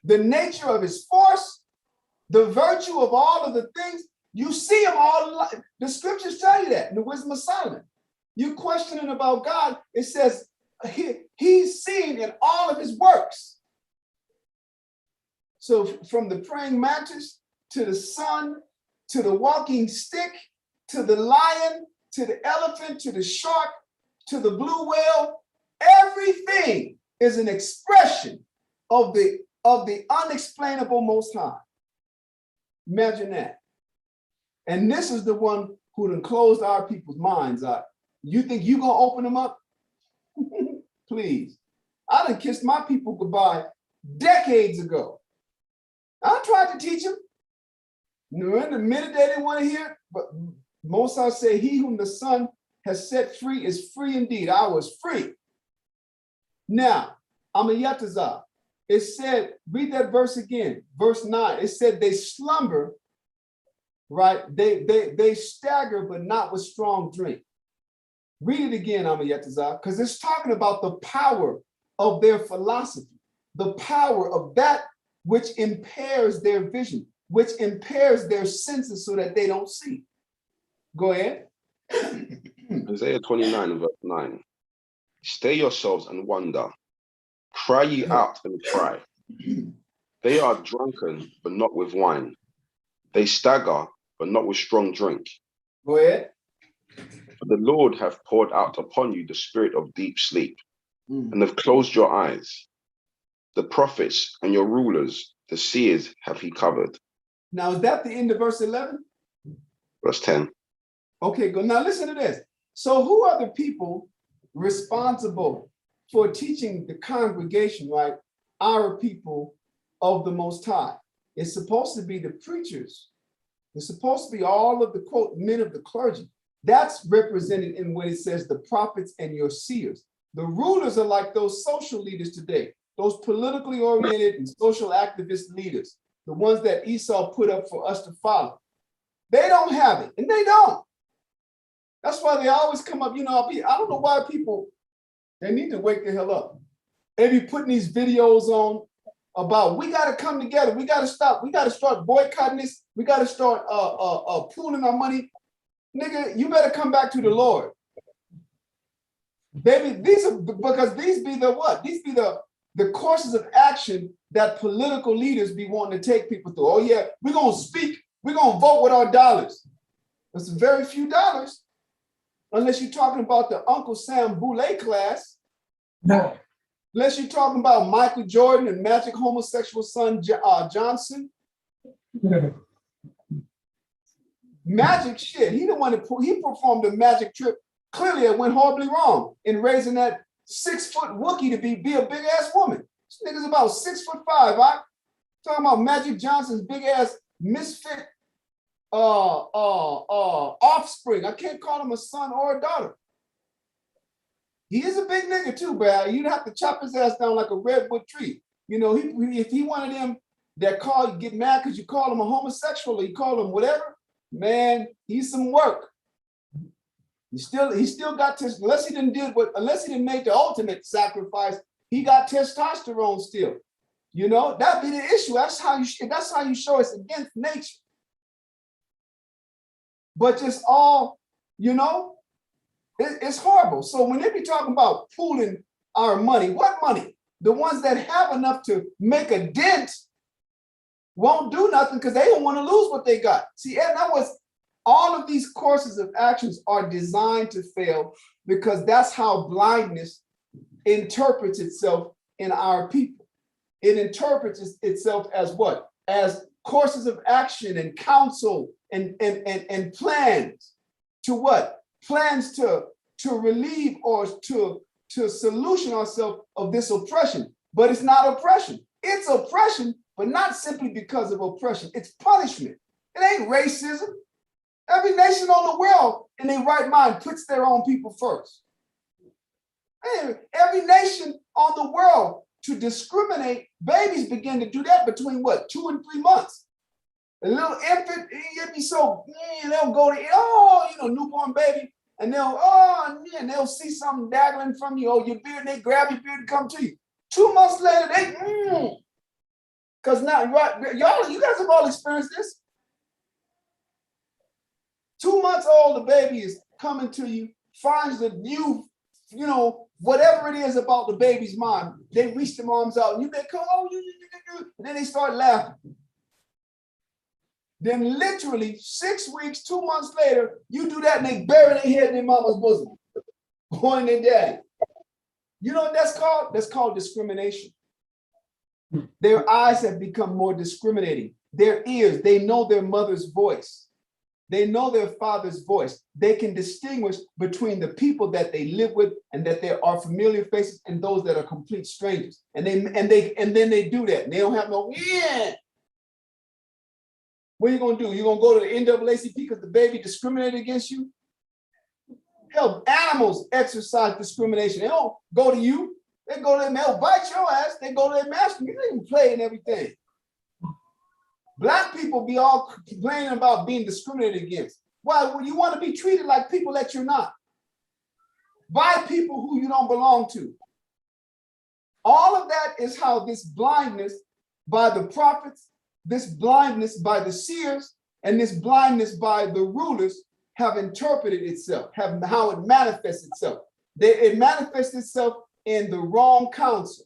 the nature of his force, the virtue of all of the things, you see him all. The scriptures tell you that in the Wisdom of Solomon. You're questioning about God, it says he's seen in all of his works. So from the praying mantis to the sun, to the walking stick, to the lion, to the elephant, to the shark, to the blue whale, everything is an expression of the unexplainable Most High. Imagine that. And this is the one who done closed our people's minds out. You think you gonna open them up? Please. I done kissed my people goodbye decades ago. I tried to teach them. In the minute they didn't want to hear it, but Moses said, he whom the Son has set free is free indeed. I was free. Now, Amayatazah, it said, read that verse again, verse 9. It said they slumber, right? They stagger, but not with strong drink. Read it again, Amayatazah, because it's talking about the power of their philosophy, the power of that which impairs their vision, which impairs their senses so that they don't see. Go ahead. Isaiah 29 and verse 9. Stay yourselves and wonder. Cry ye out and cry. They are drunken, but not with wine. They stagger, but not with strong drink. Go ahead. For the Lord hath poured out upon you the spirit of deep sleep, and have closed your eyes. The prophets and your rulers, the seers, have he covered. Now, is that the end of verse 11? Verse 10. Okay, good. Now listen to this. So who are the people responsible for teaching the congregation, right? Our people of the Most High. It's supposed to be the preachers. It's supposed to be all of the, quote, men of the clergy. That's represented in when it says the prophets and your seers. The rulers are like those social leaders today, those politically oriented and social activist leaders. the ones that Esau put up for us to follow. They don't have it, and they don't. That's why they always come up, I don't know why people, they need to wake the hell up. They be putting these videos on about, we got to come together. We got to stop. We got to start boycotting this. We got to start pooling our money. Nigga, you better come back to the Lord. Baby, because these be the what? These be the courses of action that political leaders be wanting to take people through. Oh yeah, we're going to speak. We're going to vote with our dollars. It's very few dollars. Unless you're talking about the Uncle Sam Boule class. No. Unless you're talking about Michael Jordan and Magic homosexual son Johnson. Magic shit. He the one that he performed a magic trip. Clearly, it went horribly wrong in raising that 6-foot Wookiee to be a big ass woman. This nigga's about 6'5". Right? Talking about Magic Johnson's big ass misfit offspring. I can't call him a son or a daughter. He is a big nigga too, bro. You'd have to chop his ass down like a redwood tree. If he wanted them that get mad because you call him a homosexual or you call him whatever, man, he's some work. He still got unless he didn't make the ultimate sacrifice, he got testosterone still. That'd be the issue. That's how you show it's against nature. But just all, it's horrible. So when they be talking about pooling our money, what money? The ones that have enough to make a dent won't do nothing because they don't want to lose what they got. See, and all of these courses of actions are designed to fail because that's how blindness interprets itself in our people. It interprets itself as what? As courses of action and counsel and plans to what? Plans to relieve or to solution ourselves of this oppression. But it's not oppression. It's oppression, but not simply because of oppression. It's punishment. It ain't racism. Every nation on the world in their right mind puts their own people first. Every nation on the world to discriminate, babies begin to do that between what, 2 and 3 months. A little infant, it'd be so, they'll go to, newborn baby, and they'll see something daggling from you, your beard, and they grab your beard and come to you. 2 months later, because now, y'all, you guys have all experienced this. 2 months old, the baby is coming to you, finds the new, whatever it is about the baby's mind. They reach their arms out, and you may come, and then they start laughing. Then literally 6 weeks, 2 months later, you do that, and they bury their head in their mama's bosom, going their daddy. You know what that's called? That's called discrimination. Their eyes have become more discriminating. Their ears, they know their mother's voice. They know their father's voice. They can distinguish between the people that they live with and that there are familiar faces and those that are complete strangers. And then they do that. And they don't have no, What are you gonna do? You're gonna go to the NAACP because the baby discriminated against you? Hell, animals exercise discrimination. They don't go to you. They go to them, they'll bite your ass. They go to their master. You didn't even play and everything. Black people be all complaining about being discriminated against. Why? Well, you want to be treated like people that you're not. By people who you don't belong to. All of that is how this blindness by the prophets, this blindness by the seers, and this blindness by the rulers have interpreted itself, how it manifests itself. It manifests itself in the wrong counsel.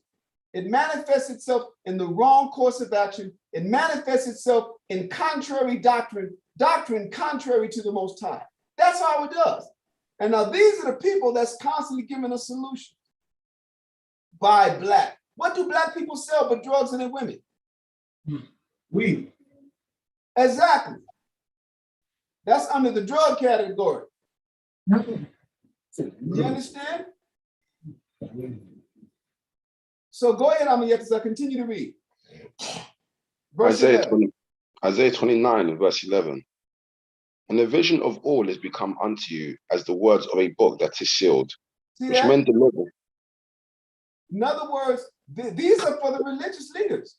It manifests itself in the wrong course of action. It manifests itself in contrary doctrine contrary to the Most High. That's how it does. And now these are the people that's constantly giving us solutions. Buy black. What do black people sell but drugs and their women? Weed. Exactly. That's under the drug category. You understand? So go ahead, Amiyah, continue to read. Verse Isaiah 29 and verse 11. And the vision of all is become unto you as the words of a book that is sealed, See which that? men deliver. In other words, these are for the religious leaders.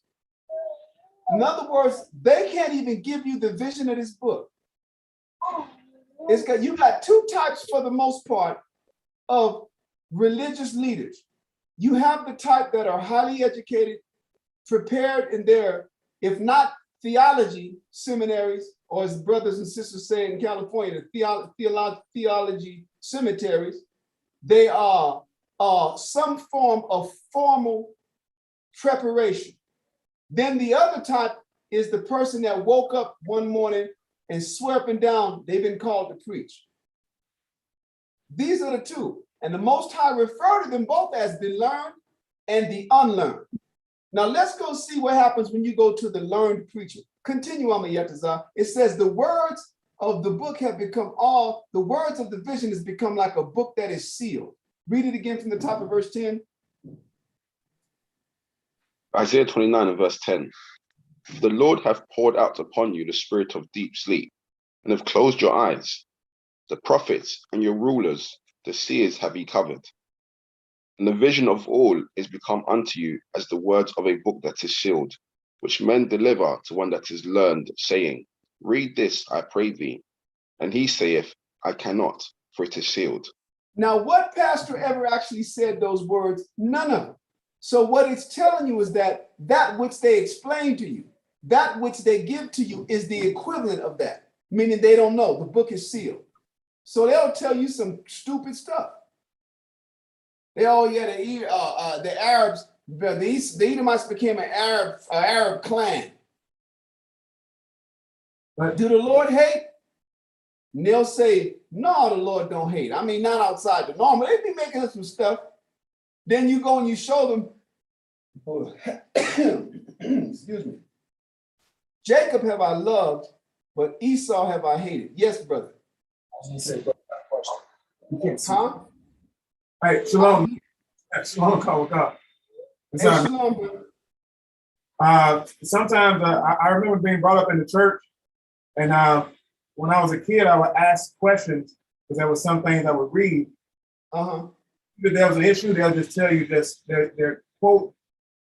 In other words, they can't even give you the vision of this book. You got two types for the most part of religious leaders. You have the type that are highly educated, prepared in their, if not theology seminaries, or as brothers and sisters say in California, theology cemeteries, they are some form of formal preparation. Then the other type is the person that woke up one morning and swear up and down they've been called to preach. These are the two. And the Most High refer to them both as the learned and the unlearned. Now let's go see what happens when you go to the learned preacher. Continue on the Yatazah. It says the words of the book have become the words of the vision has become like a book that is sealed. Read it again from the top of verse 10. Isaiah 29 and verse 10. The Lord hath poured out upon you the spirit of deep sleep, and have closed your eyes. The prophets and your rulers, the seers have he covered. And the vision of all is become unto you as the words of a book that is sealed, which men deliver to one that is learned, saying, Read this, I pray thee. And he saith, I cannot, for it is sealed. Now, what pastor ever actually said those words? None of them. So what it's telling you is that which they explain to you, that which they give to you is the equivalent of that, meaning they don't know. The book is sealed. So they'll tell you some stupid stuff. The Arabs, the Edomites became an Arab clan. But Do the Lord hate? And they'll say, no, the Lord don't hate. I mean, not outside the norm. They be making up some stuff. Then you go and you show them, excuse me. Jacob have I loved, but Esau have I hated. Yes, brother. I was gonna say, but that question. You can't see. Huh? Hey, shalom. Shalom, Kawaka. Hey, shalom, brother. Sometimes I remember being brought up in the church, and when I was a kid, I would ask questions because there was some things I would read. Uh-huh. If there was an issue, they'll just tell you just their quote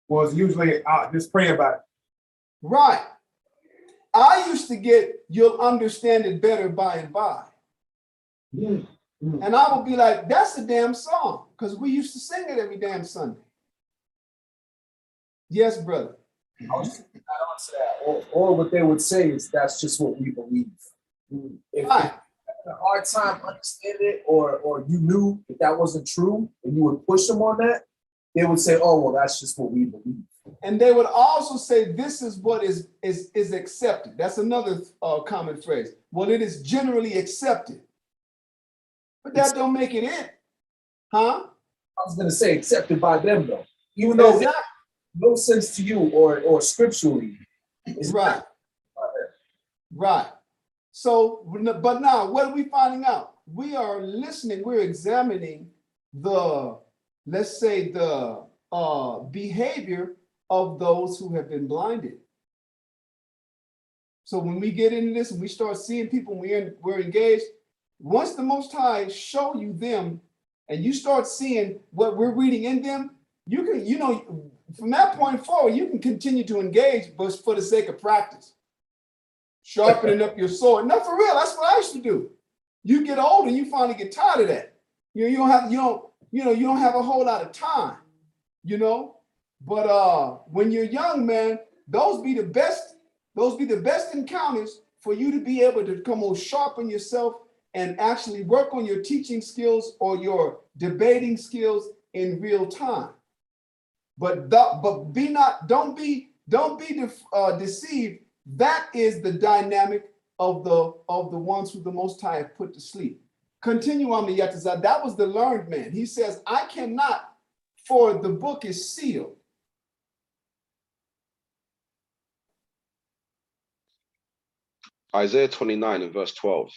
was usually just pray about it. Right. I used to get, you'll understand it better by and by. And I would be like, that's a damn song, because we used to sing it every damn Sunday. Yes, brother. I was just add on to that. Or what they would say is that's just what we believe. If Right. you had a hard time understanding it, or you knew that wasn't true, and you would push them on that, they would say, "Oh, well, that's just what we believe." And they would also say, this is what is accepted. That's another common phrase. Well, it is generally accepted. But that don't make it it. Huh? I was going to say accepted by them, though, even though it Exactly. makes no sense to you or scripturally. It's Right. not by them. Right. So, but now what are we finding out? We are listening, we're examining the, let's say, the behavior of those who have been blinded. So when we get into this and we start seeing people, we're engaged, once the Most High show you them and you start seeing what we're reading in them, you can, from that point forward, you can continue to engage, but for the sake of practice. Sharpening up your sword. No, for real, that's what I used to do. You get older, you finally get tired of that. You don't have a whole lot of time, But when you're young, man, those be the best encounters for you to be able to come on, sharpen yourself and actually work on your teaching skills or your debating skills in real time. But don't be deceived. That is the dynamic of the ones who the Most High have put to sleep. Continue on the Yatazah. That was the learned man. He says, I cannot, for the book is sealed. Isaiah 29 and verse 12.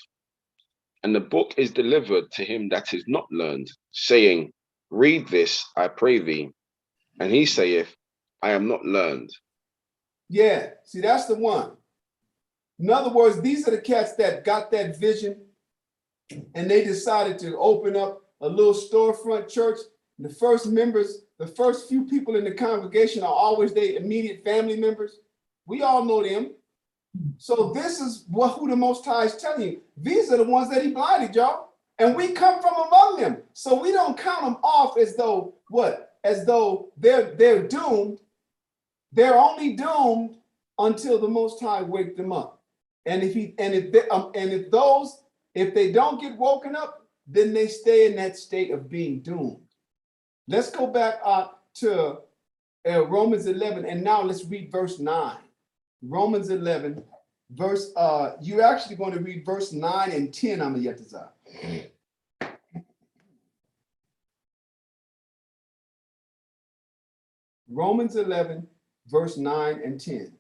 And the book is delivered to him that is not learned, saying, Read this, I pray thee. And he saith, I am not learned. Yeah, see, that's the one. In other words, these are the cats that got that vision and they decided to open up a little storefront church. The first few people in the congregation are always their immediate family members. We all know them. So this is who the Most High is telling you. These are the ones that he blinded, y'all. And we come from among them. So we don't count them off as though what? As though they're doomed. They're only doomed until the Most High wake them up. And if they don't get woken up, then they stay in that state of being doomed. Let's go back to Romans 11, and now let's read verse 9. Romans 11, verse, you're actually going to read verse 9 and 10, Amayatazah. Romans 11, verse 9 and 10.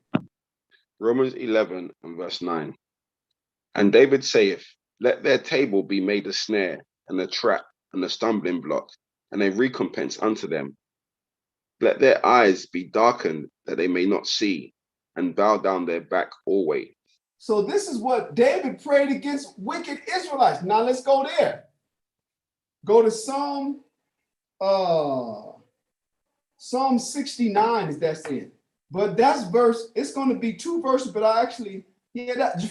Romans 11 and verse 9. And David saith, let their table be made a snare, and a trap, and a stumbling block, and a recompense unto them. Let their eyes be darkened, that they may not see, and bow down their back always. So this is what David prayed against wicked Israelites. Now let's go there. Go to Psalm 69 is that's in. But that's verse, it's going to be 2 verses, but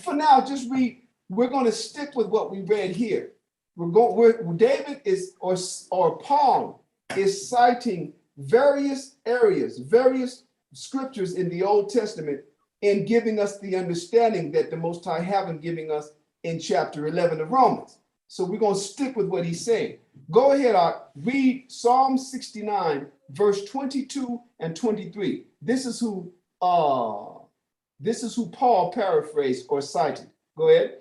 for now, just read. We're going to stick with what we read here. David is, or Paul is citing various areas, various scriptures in the Old Testament in giving us the understanding that the Most High haven't given us in chapter 11 of Romans. So we're going to stick with what he's saying. Go ahead, read Psalm 69, verse 22 and 23. This is who Paul paraphrased or cited. Go ahead.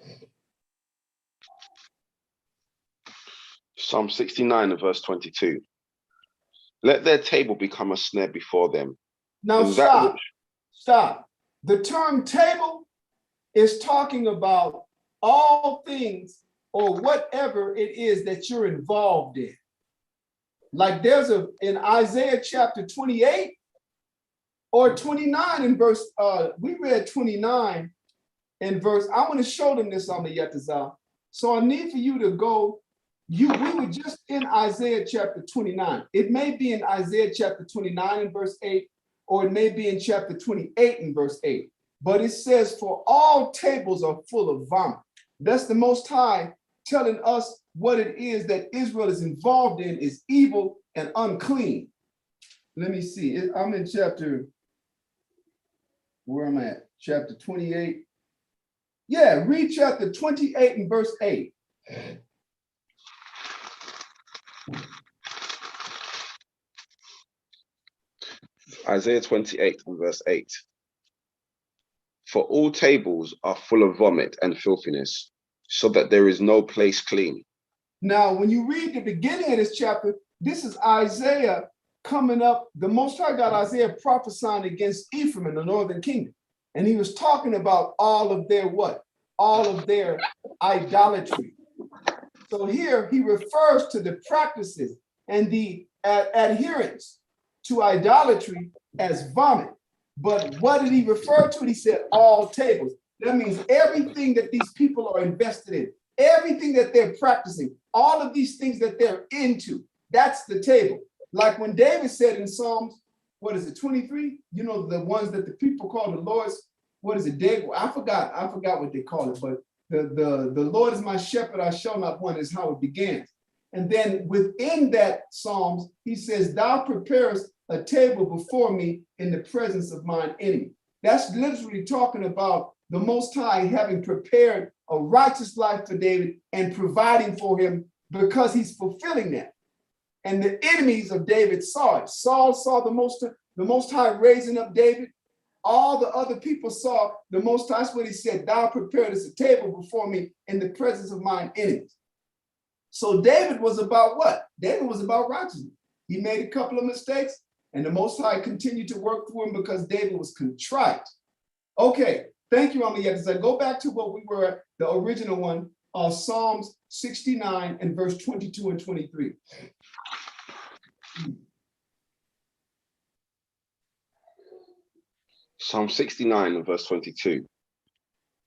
Psalm 69 and verse 22. Let their table become a snare before them. Now stop. The term table is talking about all things or whatever it is that you're involved in. Like in Isaiah chapter 28 or 29 in verse, we read 29 in verse, I want to show them this on the Yetazah. So I need for you to go, we were just in Isaiah chapter 29. It may be in Isaiah chapter 29 and verse 8, or it may be in chapter 28 and verse 8. But it says, for all tables are full of vomit. That's the Most High telling us what it is that Israel is involved in is evil and unclean. Let me see. I'm in where am I at? Chapter 28. Yeah, read chapter 28 and verse 8. Isaiah 28 and verse 8. For all tables are full of vomit and filthiness, so that there is no place clean. Now, when you read the beginning of this chapter, this is Isaiah coming up. The Most High got Isaiah prophesying against Ephraim in the northern kingdom. And he was talking about all of their what? All of their idolatry. So here he refers to the practices and the adherence to idolatry as vomit. But what did he refer to? He said all tables. That means everything that these people are invested in, everything that they're practicing, all of these things that they're into, that's the table. Like when David said in Psalms, 23? You know, the ones that the people call the Lord's, David? I forgot what they call it, but the Lord is my shepherd, I shall not want is how it begins. And then within that Psalms, he says, thou preparest a table before me in the presence of mine enemy. That's literally talking about the Most High having prepared a righteous life for David and providing for him because he's fulfilling that. And the enemies of David saw it. Saul saw the Most High raising up David. All the other people saw the Most High. That's what he said, thou preparedest a table before me in the presence of mine enemies. So David was about what? David was about righteousness. He made a couple of mistakes, and the Most High continued to work through him because David was contrite. Okay, thank you, Amayetazah. Go back to what we were at, the original one, Psalms 69 and verse 22 and 23. Psalm 69 and verse 22.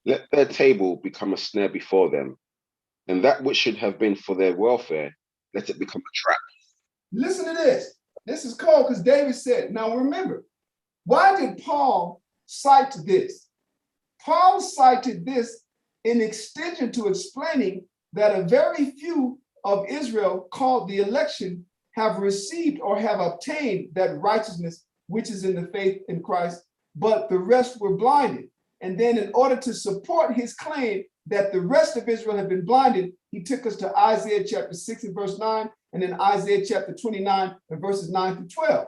Let their table become a snare before them, and that which should have been for their welfare, let it become a trap. Listen to this. This is called because David said, now remember, why did Paul cite this? Paul cited this in extension to explaining that a very few of Israel called the election have received or have obtained that righteousness which is in the faith in Christ, but the rest were blinded. And then in order to support his claim that the rest of Israel had been blinded, he took us to Isaiah chapter 6 and verse 9, and then Isaiah chapter 29 and verses 9 through 12.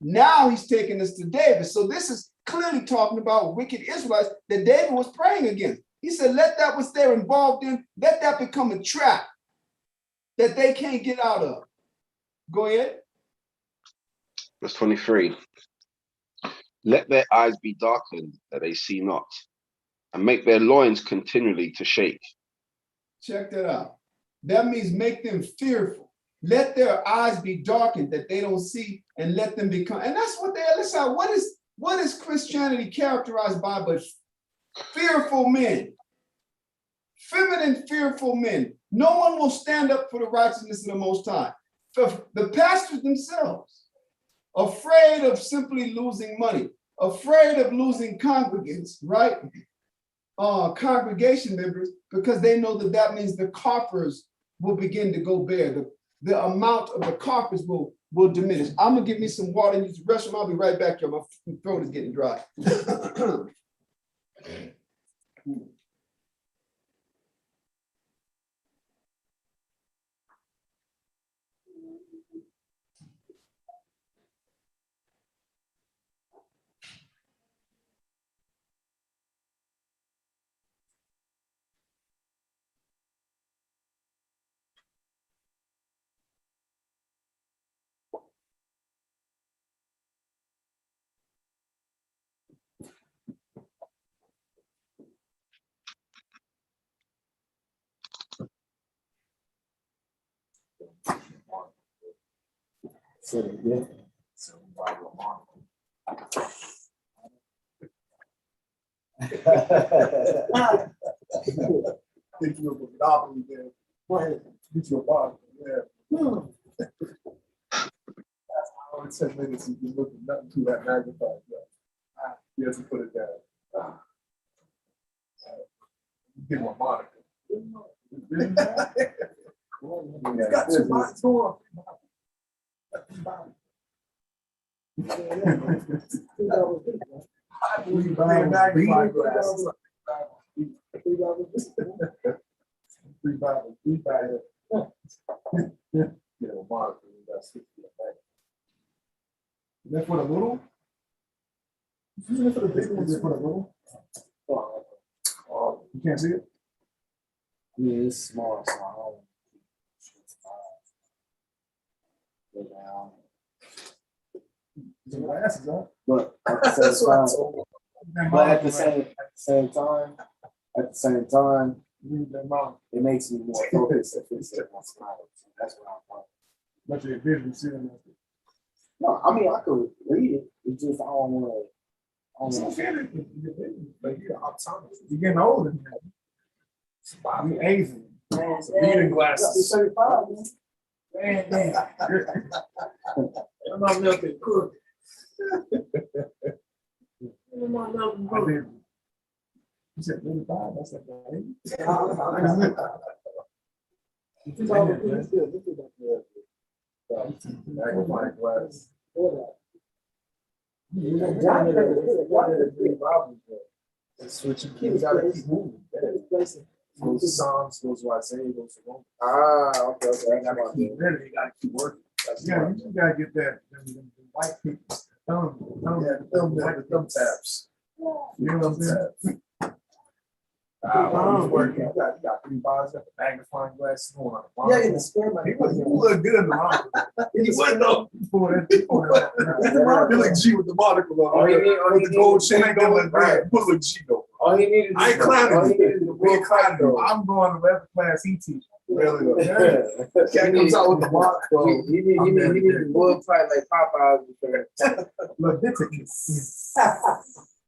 Now he's taking us to David. So this is clearly talking about wicked Israelites that David was praying against. He said, let that which they're involved in, let that become a trap that they can't get out of. Go ahead. Verse 23. Let their eyes be darkened that they see not, and make their loins continually to shake. Check that out. That means make them fearful. Let their eyes be darkened that they don't see, and let them become. And that's what they are. Listen, what is Christianity characterized by but fearful men? Feminine, fearful men. No one will stand up for the righteousness of the Most High. The pastors themselves, afraid of simply losing money, afraid of losing congregants, right? Congregation members, because they know that that means the coffers will begin to go bare. The amount of the coffers will diminish. I'm gonna get me some water and use the restroom. I'll be right back here. My throat is getting dry. Think you have a monopoly there. Go ahead. Get you a bottle. Yeah. That's only 10 minutes. You can look at nothing to that magnified. Yeah. You have to put it down. Give him a moniker. He's got two monitors on. I believe magnifying glasses. You know, monitor. That's it. Is that for the little? Is it for the big one? Is it for the little? Oh, you can't see it? Yeah, it's small, so I don't. Go down. The glasses, huh? But at That's what I the told him. but at the same time, Read that mouth. it makes me more focused if it's in my smile. So that's what I want. Let your vision see them. No, I mean I could read it. It's just I don't want to. It's not fair that your vision, but you're optometrist. You're getting older. You're aging. Reading glasses. 35, man. I'm not milking cook. I'm not milking cook. You said 35, that's like magnifying glass. That's what you gotta keep moving. Goes to Psalms, goes to Isaiah, goes to Romans. Okay. You gotta keep working. Yeah, you gotta get that. Them white people. Thumb taps. You know what I'm saying? Working. You got 3 bars, got the magnifying glass on. Yeah, in the spare money. He look good in the monocle. He wouldn't know. You look G with the monocle on. With the gold chain going, right? Put look G though. All he needed. I ain't clowning you. We ain't clowning you. I'm going to whatever class he teaches. Really though. Cat comes out with the monocle. He needed wood fight like Popeyes. Leviticus.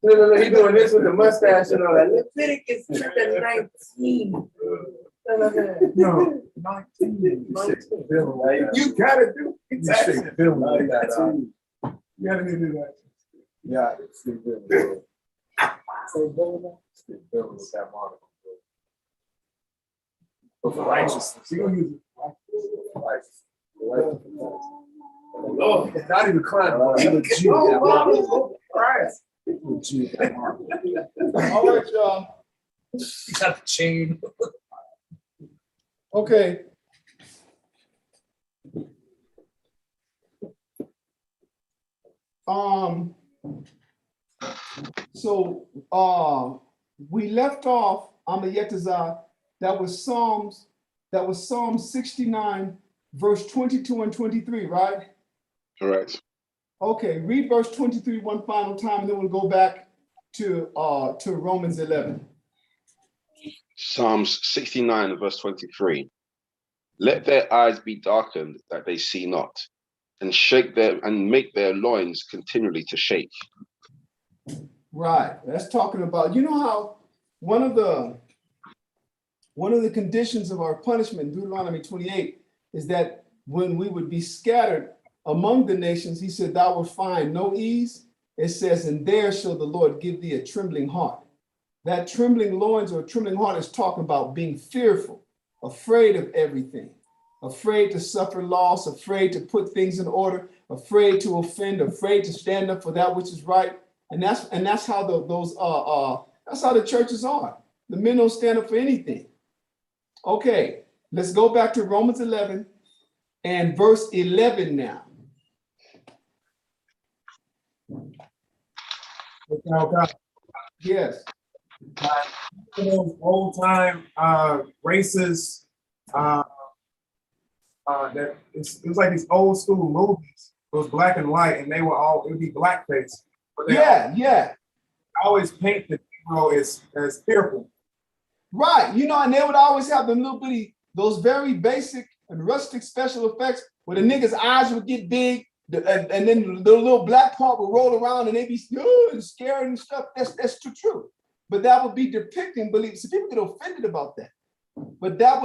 No, he doing this with the mustache and all that. Leviticus chapter 19. No, 19. You gotta do it. You gotta do that. Yeah, it's been good. It's been good with that model. But for righteousness, you gonna use it for righteousness. Oh, it's not even climbing. It's legit. Christ. Legit. All right, y'all. You got the chain. Okay. So we left off on the Yetazah. That was Psalm 69, verse 22 and 23, right? Correct. Okay, read verse 23 one final time, and then we'll go back to Romans 11. Psalms 69, verse 23. Let their eyes be darkened that they see not, and make their loins continually to shake. Right. That's talking about, you know how one of the conditions of our punishment in Deuteronomy 28 is that when we would be scattered among the nations, he said, thou wilt find no ease. It says, and there shall the Lord give thee a trembling heart. That trembling loins or trembling heart is talking about being fearful, afraid of everything, afraid to suffer loss, afraid to put things in order, afraid to offend, afraid to stand up for that which is right. And that's how that's how the churches are. The men don't stand up for anything. Okay, let's go back to Romans 11 and verse 11 now. Yes. Those old time races that it was like these old school movies, those black and white, and it would be blackface. But they always paint the Negro as fearful. Right. You know, and they would always have them little bitty, those very basic and rustic special effects where the niggas' eyes would get big, and then the little black part would roll around and they'd be scared and stuff. That's true. But that would be depicting beliefs. So people get offended about that. But that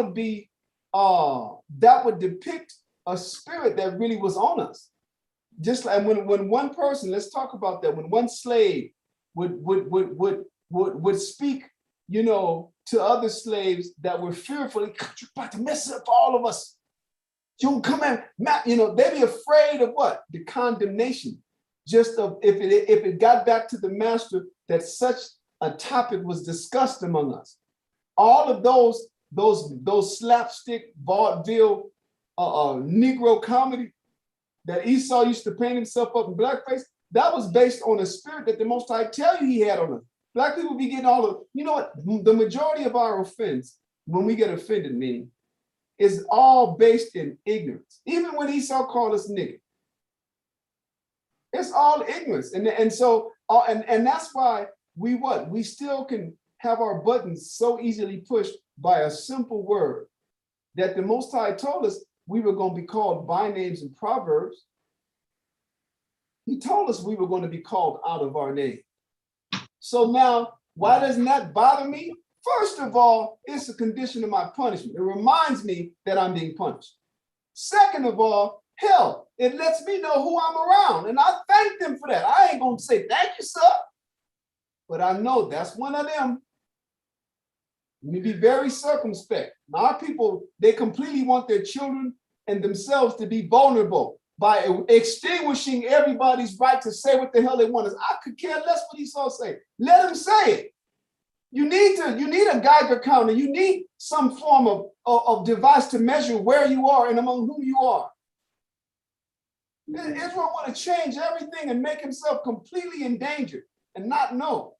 would depict a spirit that really was on us. Just like when one person, let's talk about that, when one slave would speak, you know, to other slaves that were fearful, you're about to mess up for all of us. You don't come in, you know, they'd be afraid of what? The condemnation. Just of if it got back to the master that such a topic was discussed among us. All of those slapstick vaudeville Negro comedy that Esau used to paint himself up in blackface, that was based on a spirit that the Most High tell you he had on us. Black people be getting all of, you know what, the majority of our offense, when we get offended, meaning, is all based in ignorance. Even when Esau called us nigger. It's all ignorance. And so that's why we still can have our buttons so easily pushed by a simple word that the Most High told us we were going to be called by names in Proverbs. He told us we were going to be called out of our name. So now, why doesn't that bother me? First of all, it's a condition of my punishment. It reminds me that I'm being punished. Second of all, hell, it lets me know who I'm around. And I thank them for that. I ain't going to say thank you, sir. But I know that's one of them. Let me be very circumspect. Our people, they completely want their children and themselves to be vulnerable by extinguishing everybody's right to say what the hell they want. I could care less what Esau say. Let him say it. You need a Geiger counter. You need some form of device to measure where you are and among whom you are. Israel want to change everything and make himself completely endangered and not know.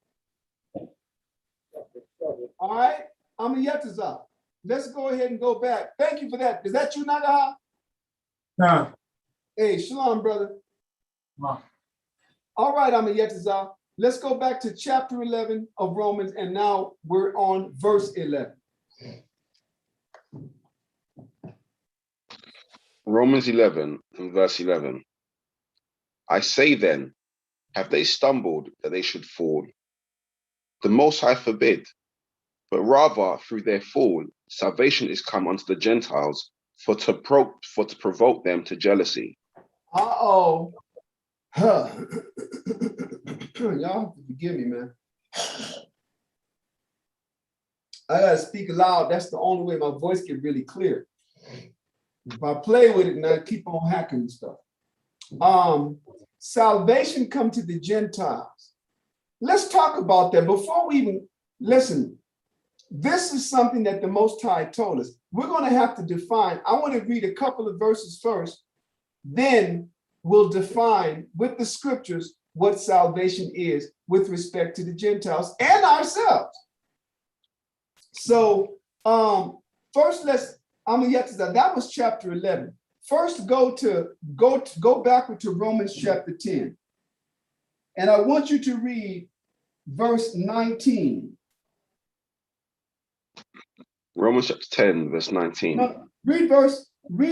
All right, I'm a Yetazah. Let's go ahead and go back. Thank you for that. Is that you, Nagaha? No. Hey, shalom, brother. No. All right, I'm a Yetazah. Let's go back to chapter 11 of Romans, and now we're on verse 11. Romans 11 and verse 11. I say then, have they stumbled that they should fall? The Most High forbid, but rather through their fall, salvation is come unto the Gentiles for to provoke them to jealousy. Uh-oh. Huh. Y'all have to forgive me, man. I gotta speak loud. That's the only way my voice get really clear. If I play with it and I keep on hacking and stuff. Salvation come to the Gentiles. Let's talk about that before we even listen. This is something that the Most High told us. We're going to have to define. I want to read a couple of verses first, then we'll define with the scriptures what salvation is with respect to the Gentiles and ourselves. So first that was chapter 11. First go backward to Romans chapter 10. And I want you to read verse 19. Romans chapter 10, verse 19. No, read verse, go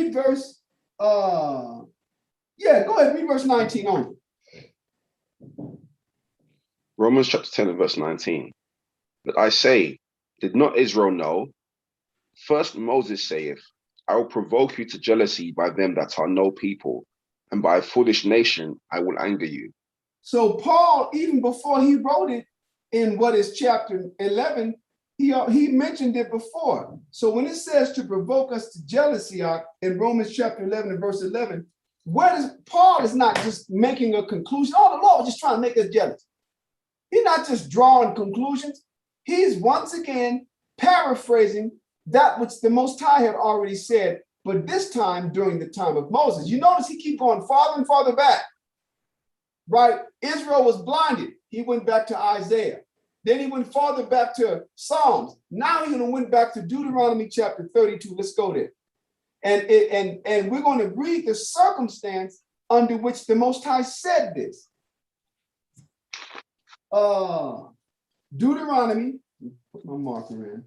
ahead, read verse 19 on. Romans chapter 10 and verse 19. But I say, did not Israel know? First Moses saith, I will provoke you to jealousy by them that are no people, and by a foolish nation I will anger you. So Paul, even before he wrote it in what is chapter 11, he mentioned it before. So when it says to provoke us to jealousy in Romans chapter 11 and verse 11, Paul is not just making a conclusion. Oh, the Lord was just trying to make us jealous. He's not just drawing conclusions. He's once again paraphrasing that which the Most High had already said, but this time during the time of Moses. You notice he keeps going farther and farther back, right? Israel was blinded. He went back to Isaiah. Then he went farther back to Psalms. Now he went back to Deuteronomy chapter 32. Let's go there. And we're going to read the circumstance under which the Most High said this. Deuteronomy, put my marker in.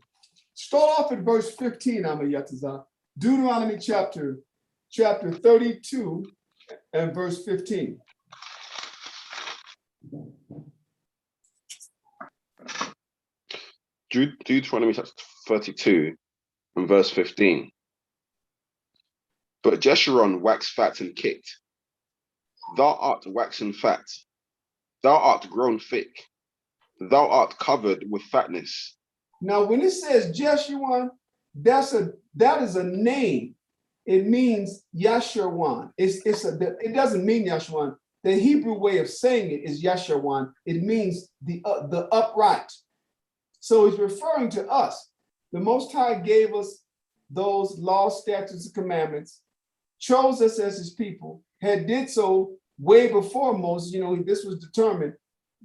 Start off at verse 15, Amayatazah. Deuteronomy chapter 32 and verse 15. Deuteronomy chapter 32 and verse 15. But Jeshurun waxed fat and kicked. Thou art waxen fat. Thou art grown thick. Thou art covered with fatness. Now, when it says Jeshurun, that is a name. It means Yashurwan. It doesn't mean Yashurwan. The Hebrew way of saying it is Yashurwan. It means the upright. So he's referring to us. The Most High gave us those laws, statutes, and commandments, chose us as his people, had did so way before Moses. This was determined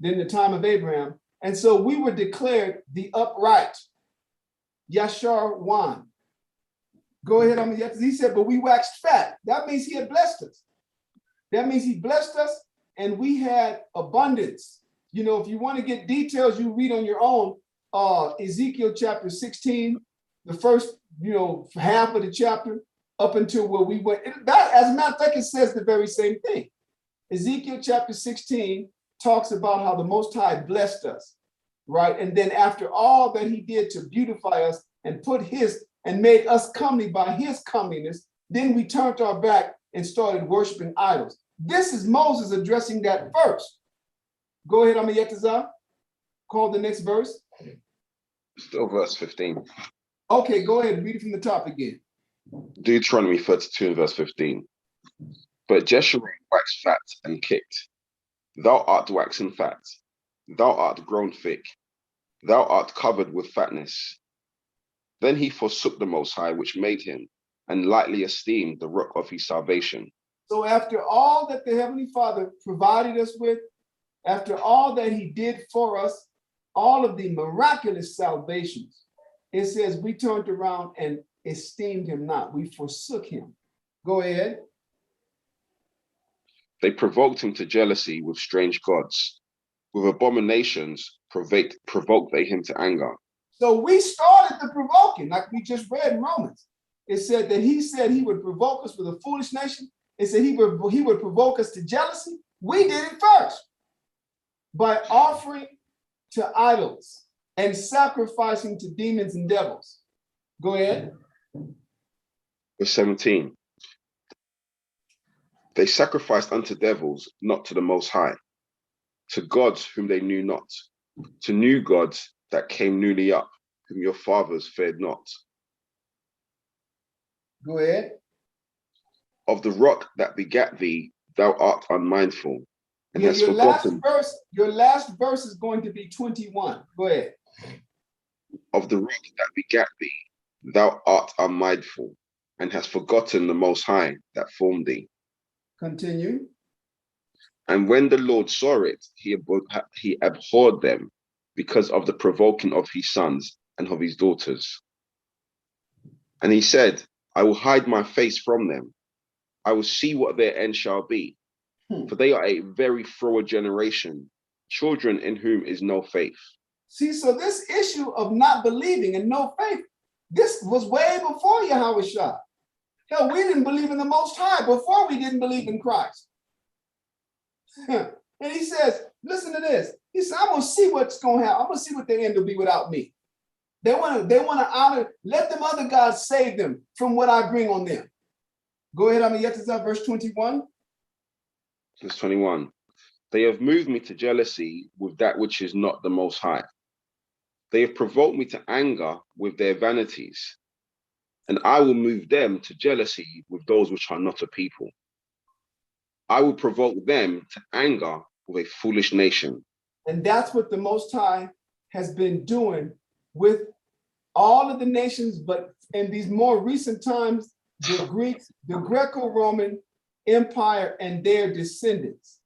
in the time of Abraham. And so we were declared the upright, Yashar Wan. Go ahead, he said, but we waxed fat. That means he had blessed us. That means he blessed us and we had abundance. If you want to get details, you read on your own, Ezekiel chapter 16, the first, half of the chapter up until where we went. That, as a matter of fact, it says the very same thing. Ezekiel chapter 16 talks about how the Most High blessed us, right? And then after all that he did to beautify us and and made us comely by his comeliness, then we turned our back and started worshiping idols. This is Moses addressing that first. Go ahead, Amayetazah. Call the next verse. Still verse 15. Okay, go ahead, read it from the top again. Deuteronomy 32 and verse 15. But Jeshurun waxed fat and kicked. Thou art waxen fat. Thou art grown thick. Thou art covered with fatness. Then he forsook the Most High, which made him, and lightly esteemed the rock of his salvation. So after all that the Heavenly Father provided us with, after all that he did for us, all of the miraculous salvations, it says we turned around and esteemed him not. We forsook him. Go ahead. They provoked him to jealousy with strange gods. With abominations provoked they him to anger. So we started the provoking, like we just read in Romans. It said that he said he would provoke us with a foolish nation. It said he would provoke us to jealousy. We did it first by offering to idols and sacrificing to demons and devils. Go ahead. Verse 17. They sacrificed unto devils, not to the Most High, to gods whom they knew not, to new gods that came newly up, whom your fathers feared not. Go ahead. Of the rock that begat thee, thou art unmindful, and Yeah, hast forgotten. your last verse is going to be 21. Go ahead. Of the rock that begat thee, thou art unmindful, and hast forgotten the Most High that formed thee. Continue. And when the Lord saw it, he abhorred them because of the provoking of his sons and of his daughters. And he said, I will hide my face from them. I will see what their end shall be. For they are a very froward generation, children in whom is no faith. See, so this issue of not believing and no faith, this was way before Yahweh Shah. Hell, we didn't believe in the Most High before we didn't believe in Christ. And he says, listen to this. He said, I'm going to see what's going to happen. I'm going to see what their end will be without me. They want to honor, let them other gods save them from what I bring on them. Go ahead, Yetizah, verse 21. Verse 21. They have moved me to jealousy with that which is not the Most High. They have provoked me to anger with their vanities, and I will move them to jealousy with those which are not a people. I will provoke them to anger with a foolish nation. And that's what the Most High has been doing with all of the nations, but in these more recent times, the Greeks, the Greco-Roman Empire and their descendants.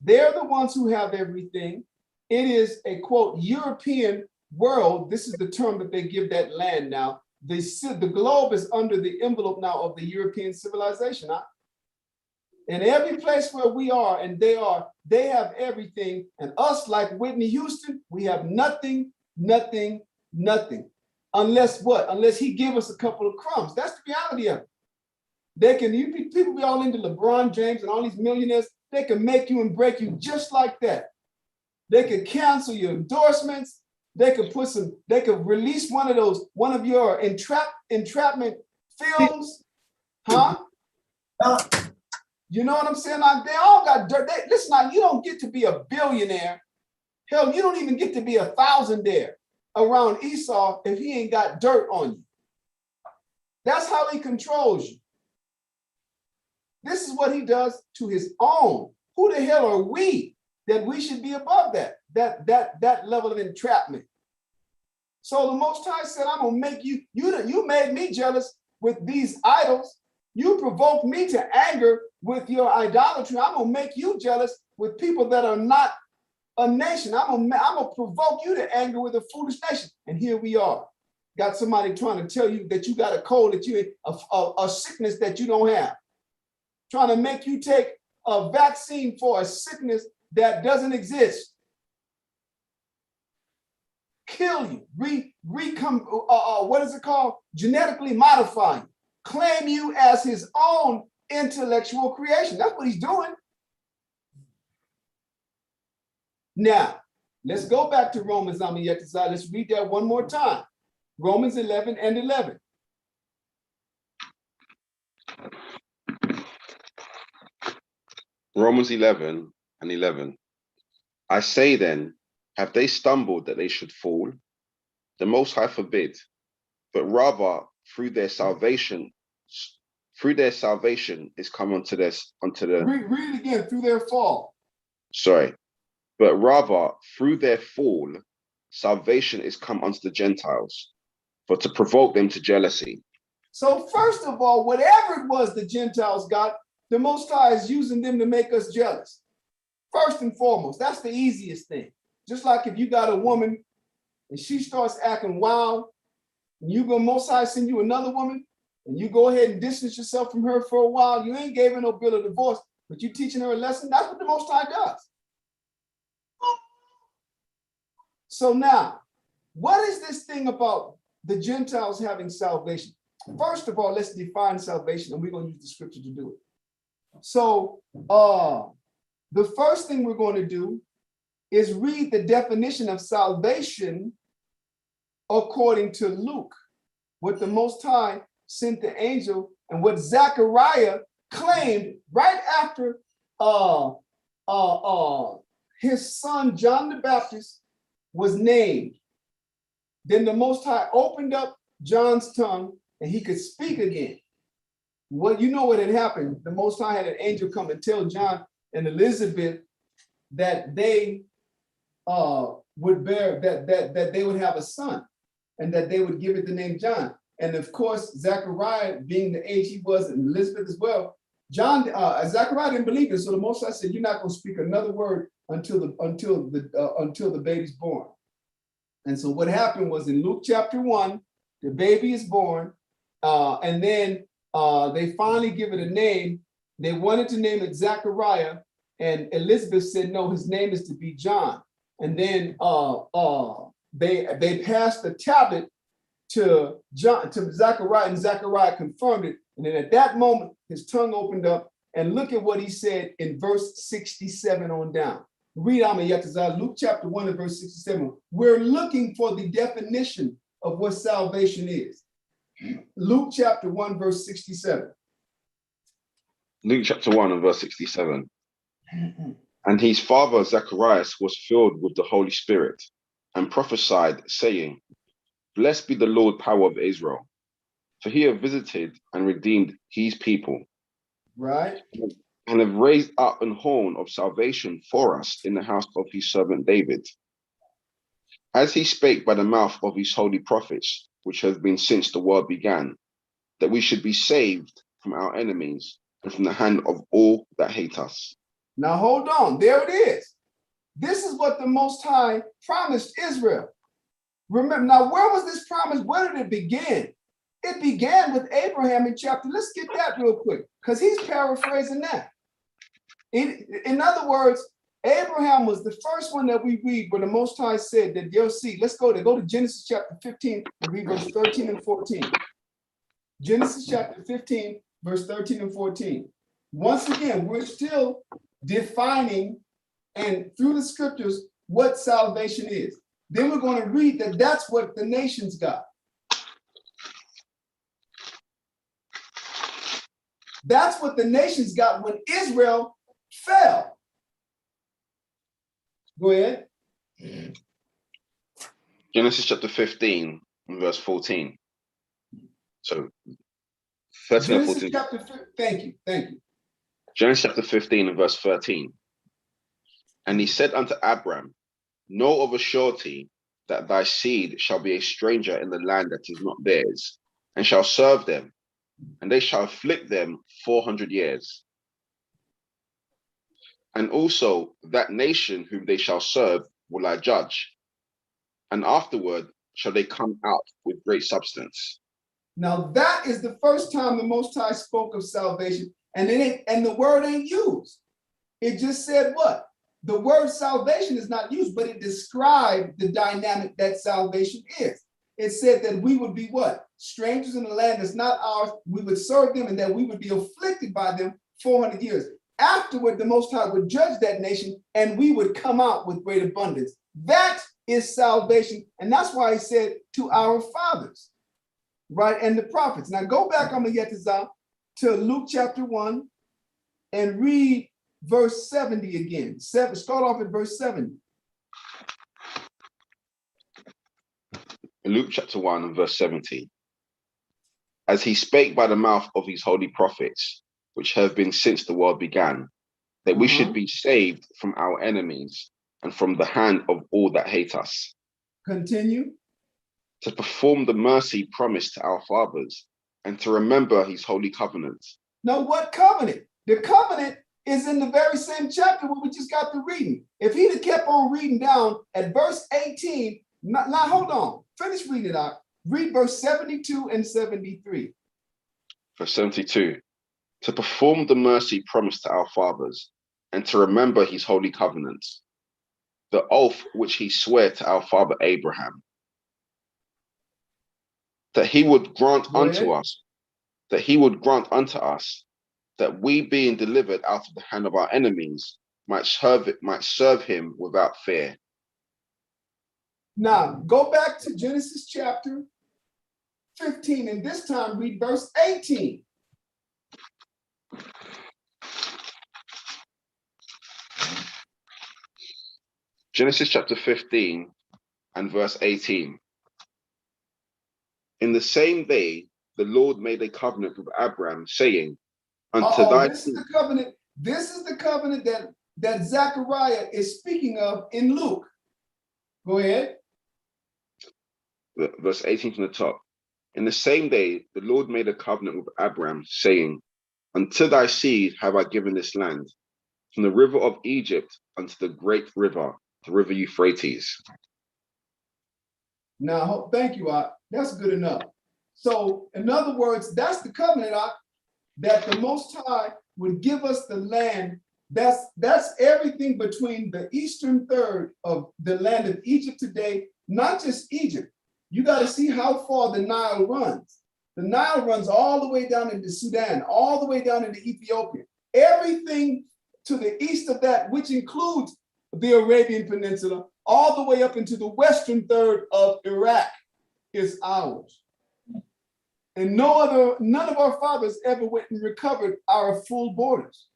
They're the ones who have everything. It is a, quote, European world. This is the term that they give that land now. The globe is under the envelope now of the European civilization. And every place where we are and they have everything. And us, like Whitney Houston, we have nothing, nothing, nothing. Unless what? Unless he give us a couple of crumbs. That's the reality of it. People be all into LeBron James and all these millionaires. They can make you and break you just like that. They could cancel your endorsements. They could release one of your entrapment films. Huh? You know what I'm saying? They all got dirt. Listen, now, you don't get to be a billionaire. Hell, you don't even get to be a thousandaire around Esau if he ain't got dirt on you. That's how he controls you. This is what he does to his own. Who the hell are we that we should be above that level of entrapment? So the Most High said, I'm gonna make you made me jealous with these idols. You provoked me to anger with your idolatry. I'm gonna make you jealous with people that are not a nation. I'm gonna provoke you to anger with a foolish nation. And here we are. Got somebody trying to tell you that you got a cold, that you a sickness that you don't have. Trying to make you take a vaccine for a sickness that doesn't exist. Kill you, what is it called? Genetically modify you. Claim you as his own intellectual creation. That's what he's doing. Now, let's go back to Romans. Let's read that one more time. Romans 11 and 11. Romans 11 and 11. I say then, have they stumbled that they should fall? The Most High forbid, but rather through their salvation is come unto the Read it again, through their fall. Sorry, but rather through their fall, salvation is come unto the Gentiles, for to provoke them to jealousy. So first of all, whatever it was the Gentiles got, the Most High is using them to make us jealous. First and foremost, that's the easiest thing. Just like if you got a woman and she starts acting wild, and Most High send you another woman, and you go ahead and distance yourself from her for a while, you ain't gave her no bill of divorce, but you teaching her a lesson. That's what the Most High does. So now, what is this thing about the Gentiles having salvation? First of all, let's define salvation, and we're going to use the scripture to do it. So the first thing we're going to do is read the definition of salvation according to Luke, what the Most High sent the angel and what Zechariah claimed right after his son John the Baptist was named. Then the Most High opened up John's tongue and he could speak again. Well, you know what had happened. The Most High had an angel come and tell John and Elizabeth that they would bear, that they would have a son and that they would give it the name John. And of course, Zechariah, being the age he was, and Elizabeth as well, Zechariah didn't believe it. So the Most High said, "You're not going to speak another word until the baby's born." And so what happened was in Luke chapter 1, the baby is born, and then they finally give it a name. They wanted to name it Zechariah, and Elizabeth said, "No, his name is to be John." And then they passed the tablet to Zechariah, and Zechariah confirmed it. And then at that moment, his tongue opened up, and look at what he said in verse 67 on down. Read Amayatazah, Luke chapter 1 and verse 67. We're looking for the definition of what salvation is. Luke chapter 1, verse 67. Luke chapter 1 and verse 67. And his father Zacharias was filled with the Holy Spirit and prophesied, saying, "Blessed be the Lord, power of Israel, for he hath visited and redeemed his people, Right? and have raised up an horn of salvation for us in the house of his servant David, as he spake by the mouth of his holy prophets, which have been since the world began, that we should be saved from our enemies and from the hand of all that hate us." Now hold on, there it is. This is what the Most High promised Israel. Remember, now where was this promise? Where did it begin? It began with Abraham in chapter. Let's get that real quick, because he's paraphrasing that. In other words, Abraham was the first one that we read where the Most High said that you'll see. Let's go to Genesis chapter 15 and read verse 13 and 14. Genesis chapter 15, verse 13 and 14. Once again, we're still defining and through the scriptures what salvation is. Then we're going to read that that's what the nations got. That's what the nations got when Israel fell. Go ahead. Genesis chapter 15 and verse 14. So 13 and 14. Thank you. Genesis chapter 15 and verse 13. And he said unto Abram, "Know of a surety that thy seed shall be a stranger in the land that is not theirs, and shall serve them, and they shall afflict them 400 years. And also that nation whom they shall serve will I judge, and afterward shall they come out with great substance." Now that is the first time the Most High spoke of salvation, and the word ain't used. It just said what? The word salvation is not used, but it described the dynamic that salvation is. It said that we would be what? Strangers in the land that's not ours. We would serve them, and that we would be afflicted by them 400 years. Afterward, the Most High would judge that nation, and we would come out with great abundance. That is salvation, and that's why he said to our fathers, right, and the prophets. Now go back on the Yetizah to Luke chapter 1 and read verse 70 again. Start off at verse 70. Luke chapter 1 and verse 70. As he spake by the mouth of his holy prophets, which have been since the world began, that we should be saved from our enemies and from the hand of all that hate us. Continue. To perform the mercy promised to our fathers, and to remember his holy covenant. Now what covenant? The covenant is in the very same chapter where we just got to reading. If he'd have kept on reading down at verse 18, now hold on, finish reading it out. Read verse 72 and 73. Verse 72. To perform the mercy promised to our fathers, and to remember his holy covenant, the oath which he sware to our father Abraham, that he would grant unto us, that we, being delivered out of the hand of our enemies, might serve him without fear. Now go back to Genesis chapter 15, and this time read verse 18. Genesis chapter 15 and verse 18. In the same day, the Lord made a covenant with Abraham, saying, unto thy This is the covenant. This is the covenant that Zechariah is speaking of in Luke. Go ahead. verse 18 from the top. In the same day, the Lord made a covenant with Abraham, saying, unto thy seed have I given this land, from the river of Egypt unto the great river, the river Euphrates. Now, thank you, Ak. That's good enough. So, in other words, that's the covenant, Ak, that the Most High would give us the land. That's everything between the eastern third of the land of Egypt today, not just Egypt. You got to see how far the Nile runs. The Nile runs all the way down into Sudan, all the way down into Ethiopia. Everything to the east of that, which includes the Arabian Peninsula, all the way up into the western third of Iraq, is ours. And none of our fathers ever went and recovered our full borders.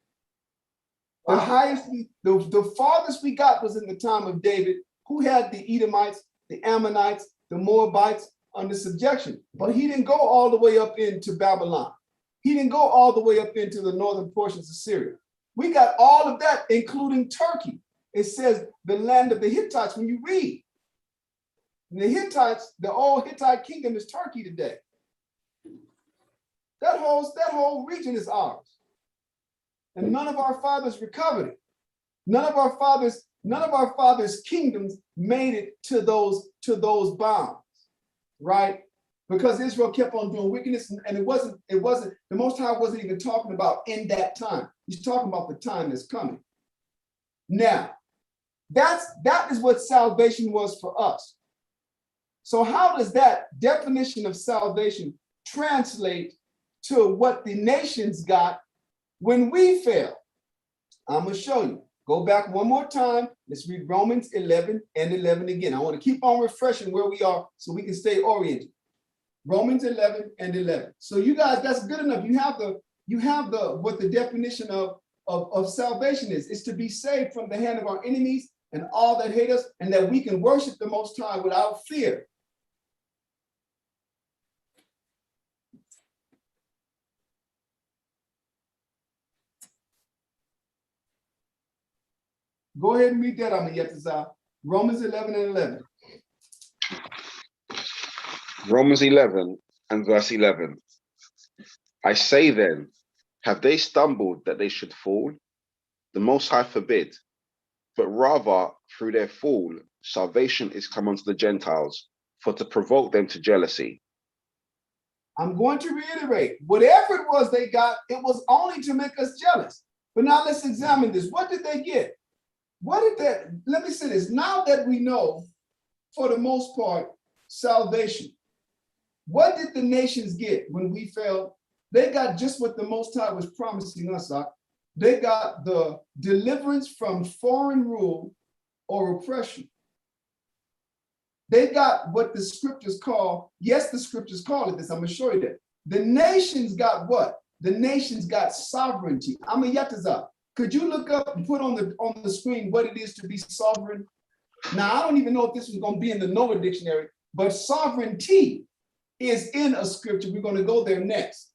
The highest, the farthest we got was in the time of David, who had the Edomites, the Ammonites, the Moabites under subjection. But he didn't go all the way up into Babylon. He didn't go all the way up into the northern portions of Syria. We got all of that, including Turkey. It says the land of the Hittites when you read. And the Hittites, the old Hittite kingdom is Turkey today. That whole region is ours. And none of our fathers recovered it. None of our fathers' kingdoms made it to those bounds, right? Because Israel kept on doing wickedness, and it wasn't, the Most High wasn't even talking about in that time. He's talking about the time that's coming. Now, that is what salvation was for us. So how does that definition of salvation translate to what the nations got when we fell? I'm going to show you. Go back one more time. Let's read Romans 11 and 11 again. I want to keep on refreshing where we are so we can stay oriented. Romans 11 and 11. So you guys, that's good enough. You have what the definition of salvation is. It's to be saved from the hand of our enemies and all that hate us, and that we can worship the Most High without fear. Go ahead and read that on the Yetzirah. Romans 11 and 11. Romans 11 and verse 11. I say then, have they stumbled that they should fall? The Most High forbid. But rather, through their fall, salvation is come unto the Gentiles, for to provoke them to jealousy. I'm going to reiterate, whatever it was they got, it was only to make us jealous. But now let's examine this. What did they get? Let me say this. Now that we know, for the most part, salvation, what did the nations get when we fell? They got just what the Most High was promising us. They got the deliverance from foreign rule or oppression. They got what the scriptures call, yes, the scriptures call it this, I'm going to show you that. The nations got what? The nations got sovereignty. I'm a Yatazah. Could you look up and put on the screen what it is to be sovereign? Now, I don't even know if this was going to be in the Noah dictionary, but sovereignty is in a scripture. We're going to go there next.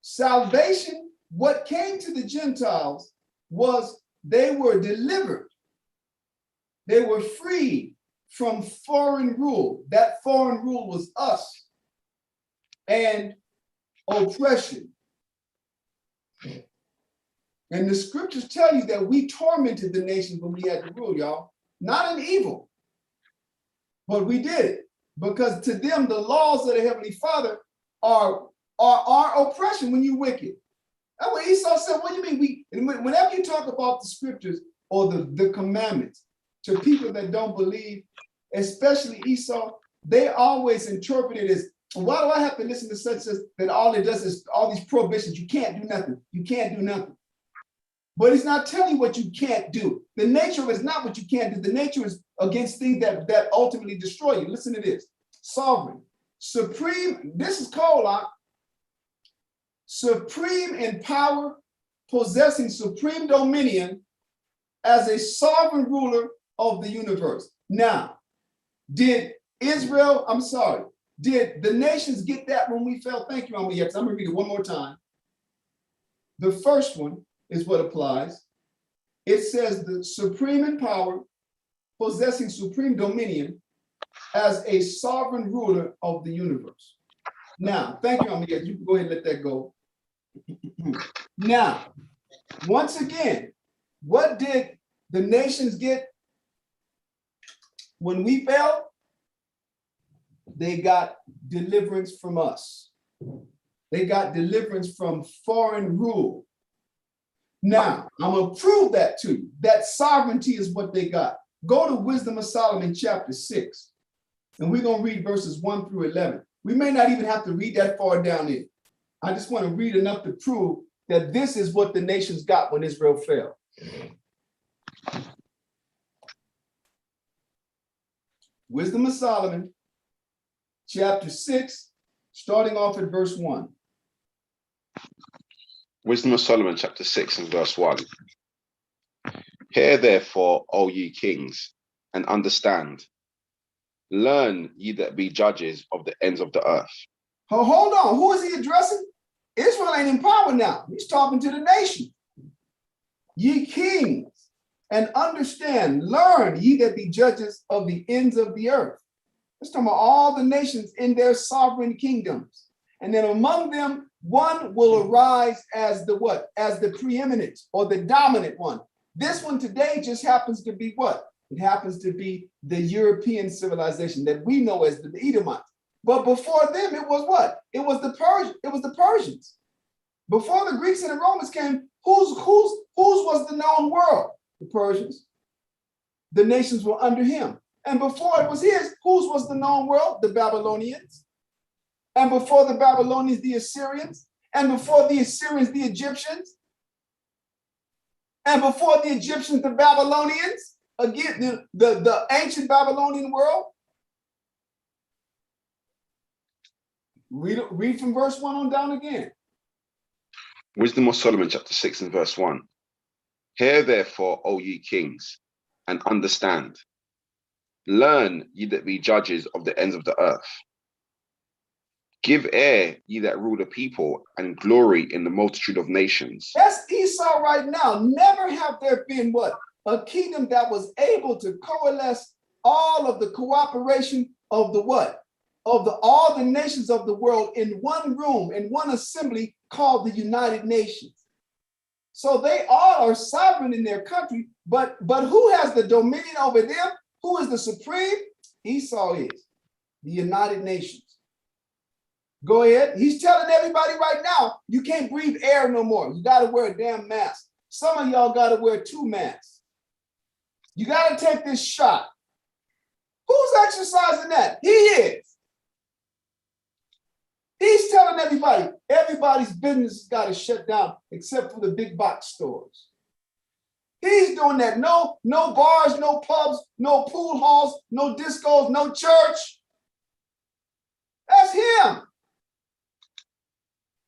Salvation, what came to the Gentiles was they were delivered. They were freed from foreign rule. That foreign rule was us and oppression. And the scriptures tell you that we tormented the nations when we had to rule, y'all. Not in evil, but we did it. Because to them, the laws of the Heavenly Father are oppression when you're wicked. That's what Esau said. What do you mean? Whenever you talk about the scriptures or the commandments to people that don't believe, especially Esau, they always interpret it as, why do I have to listen to such as that? All it does is all these prohibitions. You can't do nothing. You can't do nothing. But it's not telling you what you can't do. The nature is not what you can't do. The nature is against things that ultimately destroy you. Listen to this. Sovereign, supreme, this is called supreme in power possessing supreme dominion as a sovereign ruler of the universe. Now, did the nations get that when we fell? Thank you, Mama. Yes, I'm gonna read it one more time. The first one is what applies. It says the supreme in power, possessing supreme dominion as a sovereign ruler of the universe. Now, thank you, Mama. Yes, you can go ahead and let that go. Now, once again, what did the nations get when we fell? They got deliverance from us. They got deliverance from foreign rule. Now, I'm going to prove that to you. That sovereignty is what they got. Go to Wisdom of Solomon chapter 6, and we're going to read verses 1 through 11. We may not even have to read that far down in. I just want to read enough to prove that this is what the nations got when Israel fell. Wisdom of Solomon, chapter 6, starting off at verse 1. Wisdom of Solomon, chapter 6 and verse 1. Hear therefore, O ye kings, and understand. Learn, ye that be judges of the ends of the earth. Oh, hold on, who is he addressing? Israel ain't in power now. He's talking to the nation. Ye kings, and understand, learn, ye that be judges of the ends of the earth. Let's talk about all the nations in their sovereign kingdoms. And then among them, one will arise as the what? As the preeminent or the dominant one. This one today just happens to be what? It happens to be the European civilization that we know as the Edomites. But before them, it was what? It was the Persians. Before the Greeks and the Romans came, whose was the known world? The Persians. The nations were under him. And before it was his, whose was the known world? The Babylonians. And before the Babylonians, the Assyrians. And before the Assyrians, the Egyptians. And before the Egyptians, the Babylonians. Again, the ancient Babylonian world. Read from verse 1 on down again. Wisdom of Solomon, chapter 6 and verse 1. Hear therefore, O ye kings, and understand. Learn, ye that be judges of the ends of the earth. Give ear, ye that rule the people, and glory in the multitude of nations. That's Esau right now. Never have there been what? A kingdom that was able to coalesce all of the cooperation of the what? Of all the nations of the world in one room, in one assembly called the United Nations. So they all are sovereign in their country, but who has the dominion over them? Who is the supreme? Esau is. The United Nations. Go ahead. He's telling everybody right now, you can't breathe air no more. You got to wear a damn mask. Some of y'all got to wear 2 masks. You got to take this shot. Who's exercising that? He is. He's telling everybody, everybody's business has got to shut down except for the big box stores. He's doing that. No bars, no pubs, no pool halls, no discos, no church. That's him.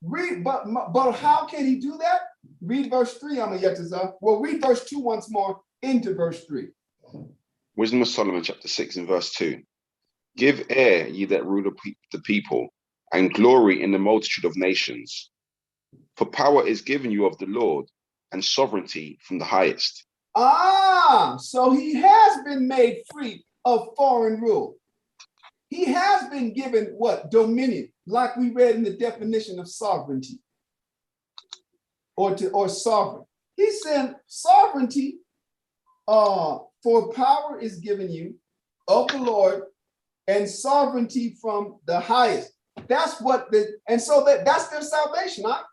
Read, but how can he do that? Read verse 3, Amayetazah. Well, read verse 2 once more into verse 3. Wisdom of Solomon, chapter 6 and verse 2. Give ear, ye that rule the people, and glory in the multitude of nations. For power is given you of the Lord, and sovereignty from the highest. So he has been made free of foreign rule. He has been given what? Dominion, like we read in the definition of sovereignty or sovereign. He said sovereignty for power is given you of the Lord and sovereignty from the highest. That's what that's their salvation, huh?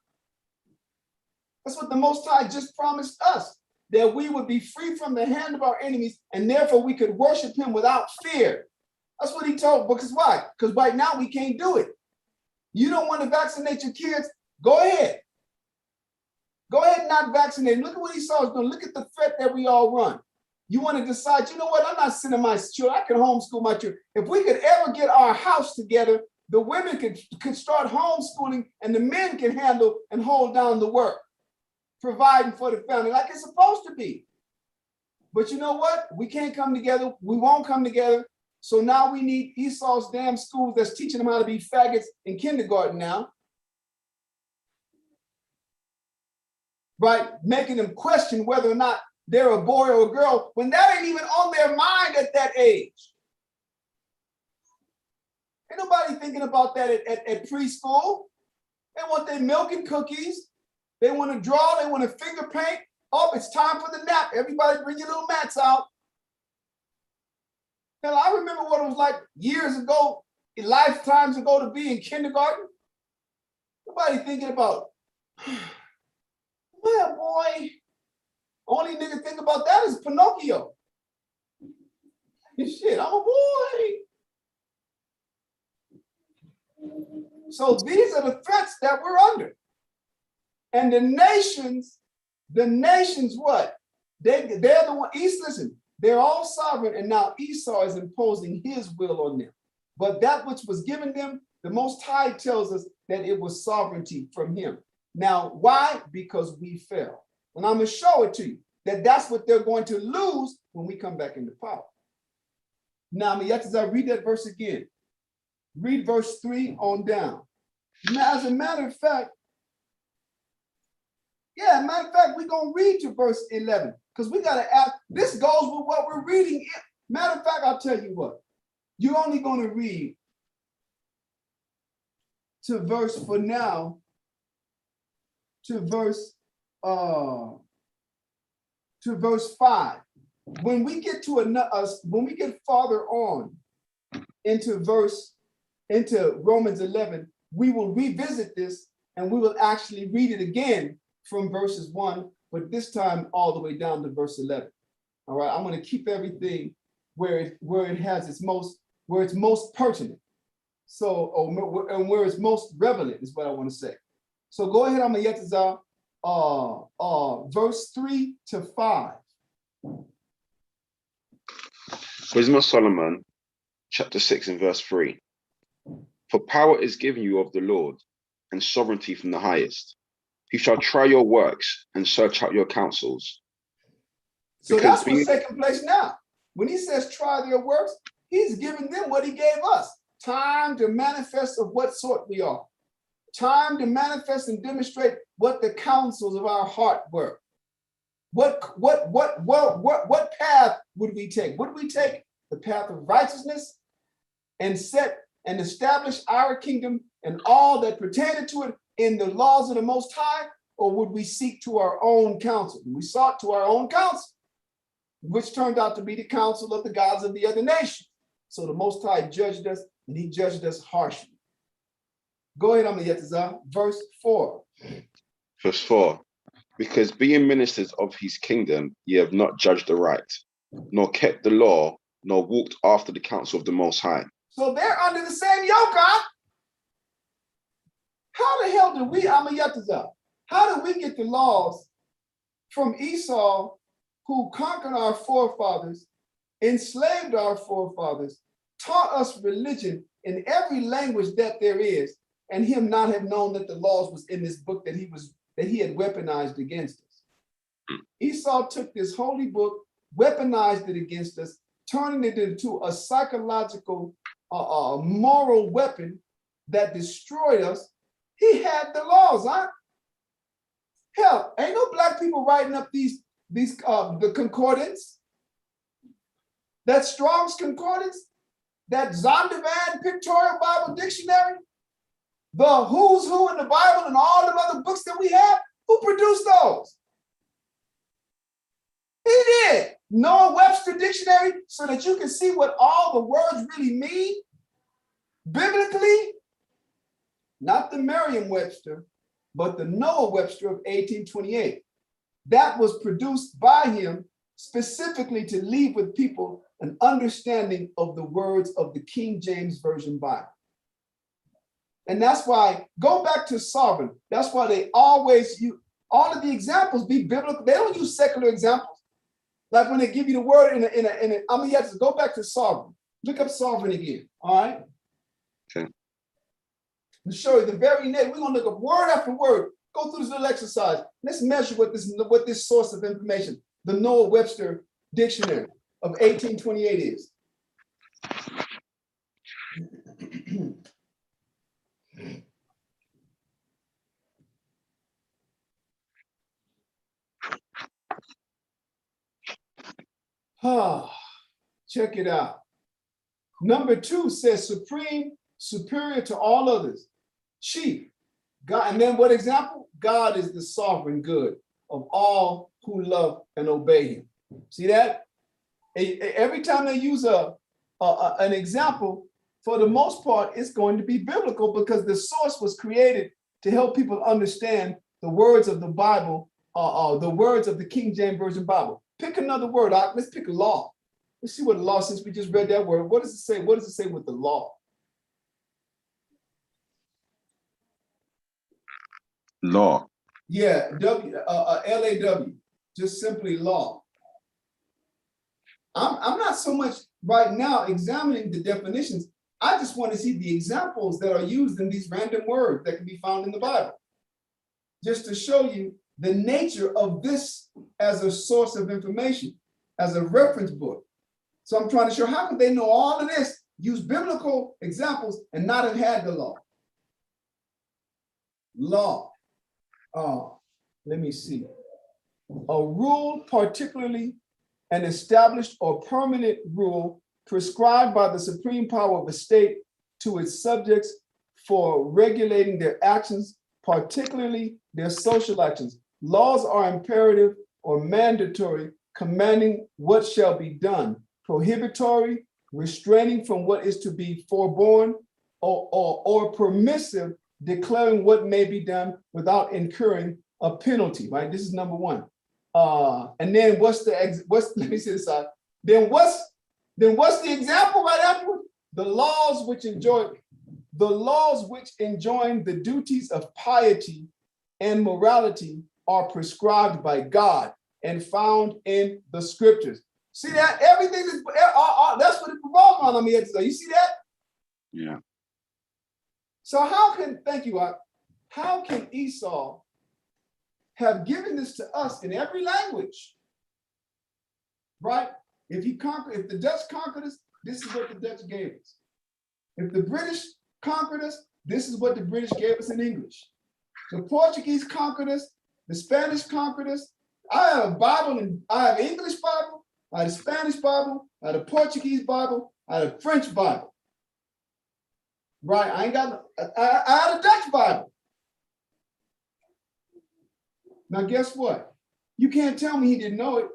That's what the Most High just promised us, that we would be free from the hand of our enemies and therefore we could worship him without fear. That's what he told, because why? Because right now we can't do it. You don't want to vaccinate your kids? Go ahead. Go ahead and not vaccinate. Look at what Esau is doing. Look at the threat that we all run. You want to decide, you know what? I'm not sending my children. I can homeschool my children. If we could ever get our house together, the women could start homeschooling and the men can handle and hold down the work. providing for the family like it's supposed to be. But you know what? We can't come together. We won't come together. So now we need Esau's damn schools that's teaching them how to be faggots in kindergarten now. Right? Making them question whether or not they're a boy or a girl when that ain't even on their mind at that age. Ain't nobody thinking about that at preschool. They want their milk and cookies. They want to draw. They want to finger paint. Oh, it's time for the nap. Everybody bring your little mats out. Hell, I remember what it was like years ago, lifetimes ago to be in kindergarten. Nobody thinking about, well, boy, only nigga think about that is Pinocchio. Shit, I'm a boy. So these are the threats that we're under. And the nations what? They're the one, listen, they're all sovereign, and now Esau is imposing his will on them. But that which was given them, the Most High tells us that it was sovereignty from him. Now, why? Because we fell. And I'm going to show it to you, that that's what they're going to lose when we come back into power. Now, as I read that verse again, read verse 3 on down. Now, as a matter of fact, we're going to read to verse 11 because we got to ask. This goes with what we're reading. Matter of fact, I'll tell you what. You're only going to read to verse, for now, to verse 5. When we get to when we get farther on into Romans 11, we will revisit this and we will actually read it again from verses 1, but this time all the way down to verse 11. All right, I'm going to keep everything where it's most pertinent. So, and where it's most relevant is what I want to say. So go ahead, Amayetazar, verse 3 to 5. Wisdom of Solomon, chapter 6 and verse 3. For power is given you of the Lord, and sovereignty from the highest. He shall try your works and search out your counsels. So that's what's taking place now. When he says try their works, he's giving them what he gave us. Time to manifest of what sort we are. Time to manifest and demonstrate what the counsels of our heart were. What path would we take? Would we take the path of righteousness and set and establish our kingdom and all that pertained to it in the laws of the Most High, or would we seek to our own counsel? We sought to our own counsel, which turned out to be the counsel of the gods of the other nations. So the Most High judged us, and he judged us harshly. Go ahead, Amayetazar, verse 4. Verse 4. Because being ministers of his kingdom, ye have not judged aright, nor kept the law, nor walked after the counsel of the Most High. So they're under the same yoke, huh? How the hell did we, Amayetazar, how did we get the laws from Esau, who conquered our forefathers, enslaved our forefathers, taught us religion in every language that there is, and him not have known that the laws was in this book that he had weaponized against us? Esau took this holy book, weaponized it against us, turning it into a psychological, moral weapon that destroyed us. He had the laws, huh? Hell, ain't no black people writing up the concordance, that Strong's Concordance, that Zondervan Pictorial Bible Dictionary, the who's who in the Bible and all the other books that we have. Who produced those? He did. Noah Webster Dictionary, so that you can see what all the words really mean biblically. Not the Merriam-Webster, but the Noah Webster of 1828. That was produced by him specifically to leave with people an understanding of the words of the King James Version Bible. And that's why, go back to sovereign. That's why they always use, all of the examples be biblical. They don't use secular examples. Like when they give you the word in a I mean, you have to go back to sovereign. Look up sovereign again, all right? Okay. To show you the very name, we're gonna look up word after word. Go through this little exercise. Let's measure what this source of information, the Noah Webster Dictionary of 1828 is. Check it out. Number 2 says supreme, superior to all others, chief. God, and then what example? God is the sovereign good of all who love and obey him. See that? Every time they use an example, for the most part, it's going to be biblical because the source was created to help people understand the words of the Bible, the words of the King James Version Bible. Pick another word. Let's pick law. Let's see what law, since we just read that word. What does it say? What does it say with the law? Law. Yeah, LAW, just simply law. I'm not so much right now examining the definitions. I just want to see the examples that are used in these random words that can be found in the Bible, just to show you the nature of this as a source of information, as a reference book. So I'm trying to show how could they know all of this, use biblical examples, and not have had the law. Law. Let me see. A rule, particularly an established or permanent rule prescribed by the supreme power of a state to its subjects for regulating their actions, particularly their social actions. Laws are imperative or mandatory, commanding what shall be done, prohibitory, restraining from what is to be forborne, or permissive, declaring what may be done without incurring a penalty, right? This is number 1. And then let me see this side. Then what's the example right afterward? The laws which enjoin the duties of piety and morality are prescribed by God and found in the scriptures. See that? Everything is that's what it revolves on. I mean, you see that? Yeah. So thank you, how can Esau have given this to us in every language, right? If the Dutch conquered us, this is what the Dutch gave us. If the British conquered us, this is what the British gave us in English. The Portuguese conquered us, the Spanish conquered us. I have a Bible, and I have an English Bible, I had a Spanish Bible, I had a Portuguese Bible, I had a French Bible. Right, I had a Dutch Bible. Now, guess what? You can't tell me he didn't know it,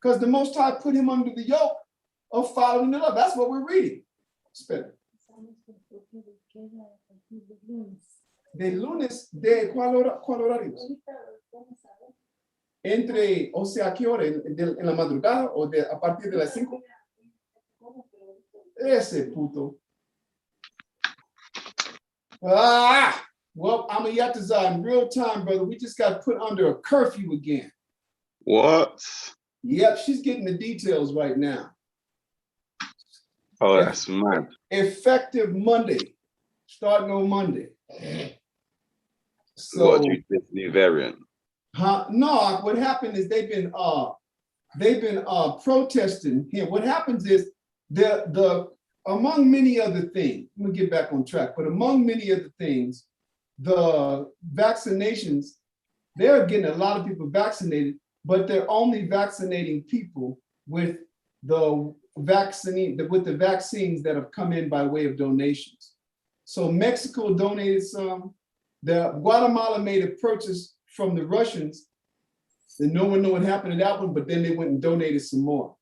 because the Most High put him under the yoke of following the law. That's what we're reading. De lunes, ¿de cuál horario? Entre, o sea, ¿qué hora? ¿En la madrugada o a partir de las 5? Ese puto. Well, I'm a Yatazar in real time, brother. We just got put under a curfew again. What? Yep, she's getting the details right now. Oh, that's mad. Effective Monday, starting on Monday. So what, you did new variant? No, what happened is they've been protesting here. What happens is among many other things, let me get back on track, but among many other things, the vaccinations, they're getting a lot of people vaccinated, but they're only vaccinating people with the vaccines that have come in by way of donations. So Mexico donated some. Guatemala made a purchase from the Russians, and no one knew what happened to that one, but then they went and donated some more.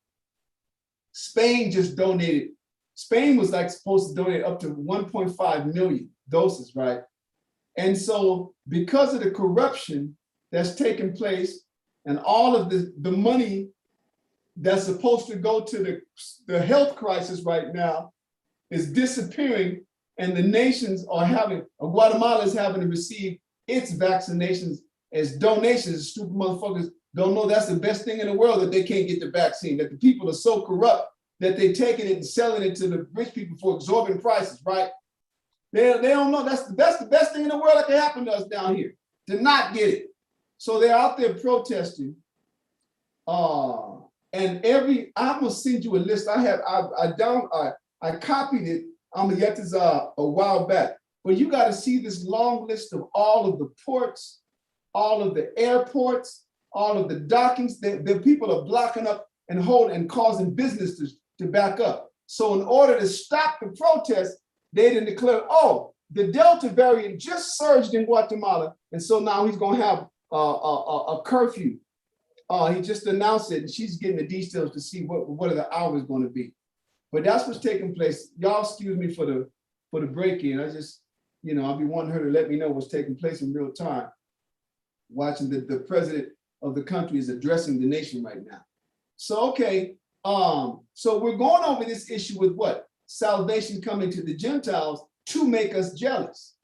Spain just donated. Spain was like supposed to donate up to 1.5 million doses, right? And so because of the corruption that's taken place and all of the money that's supposed to go to the health crisis right now is disappearing, and the nations are Guatemala is having to receive its vaccinations as donations. Stupid motherfuckers don't know that's the best thing in the world, that they can't get the vaccine, that the people are so corrupt that they're taking it and selling it to the rich people for exorbitant prices, right? They don't know. That's the best thing in the world that can happen to us down here, to not get it. So they're out there protesting. And I'm gonna send you a list. I copied it a while back. But you got to see this long list of all of the ports, all of the airports, all of the dockings. The people are blocking up and causing business to back up. So in order to stop the protest, they didn't declare, oh, the Delta variant just surged in Guatemala, and so now he's going to have a curfew. He just announced it, and she's getting the details to see what are the hours going to be. But that's what's taking place. Y'all excuse me for the break-in. I just, I'll be wanting her to let me know what's taking place in real time. Watching the president of the country is addressing the nation right now. So, okay, so we're going over this issue with what? Salvation coming to the Gentiles to make us jealous.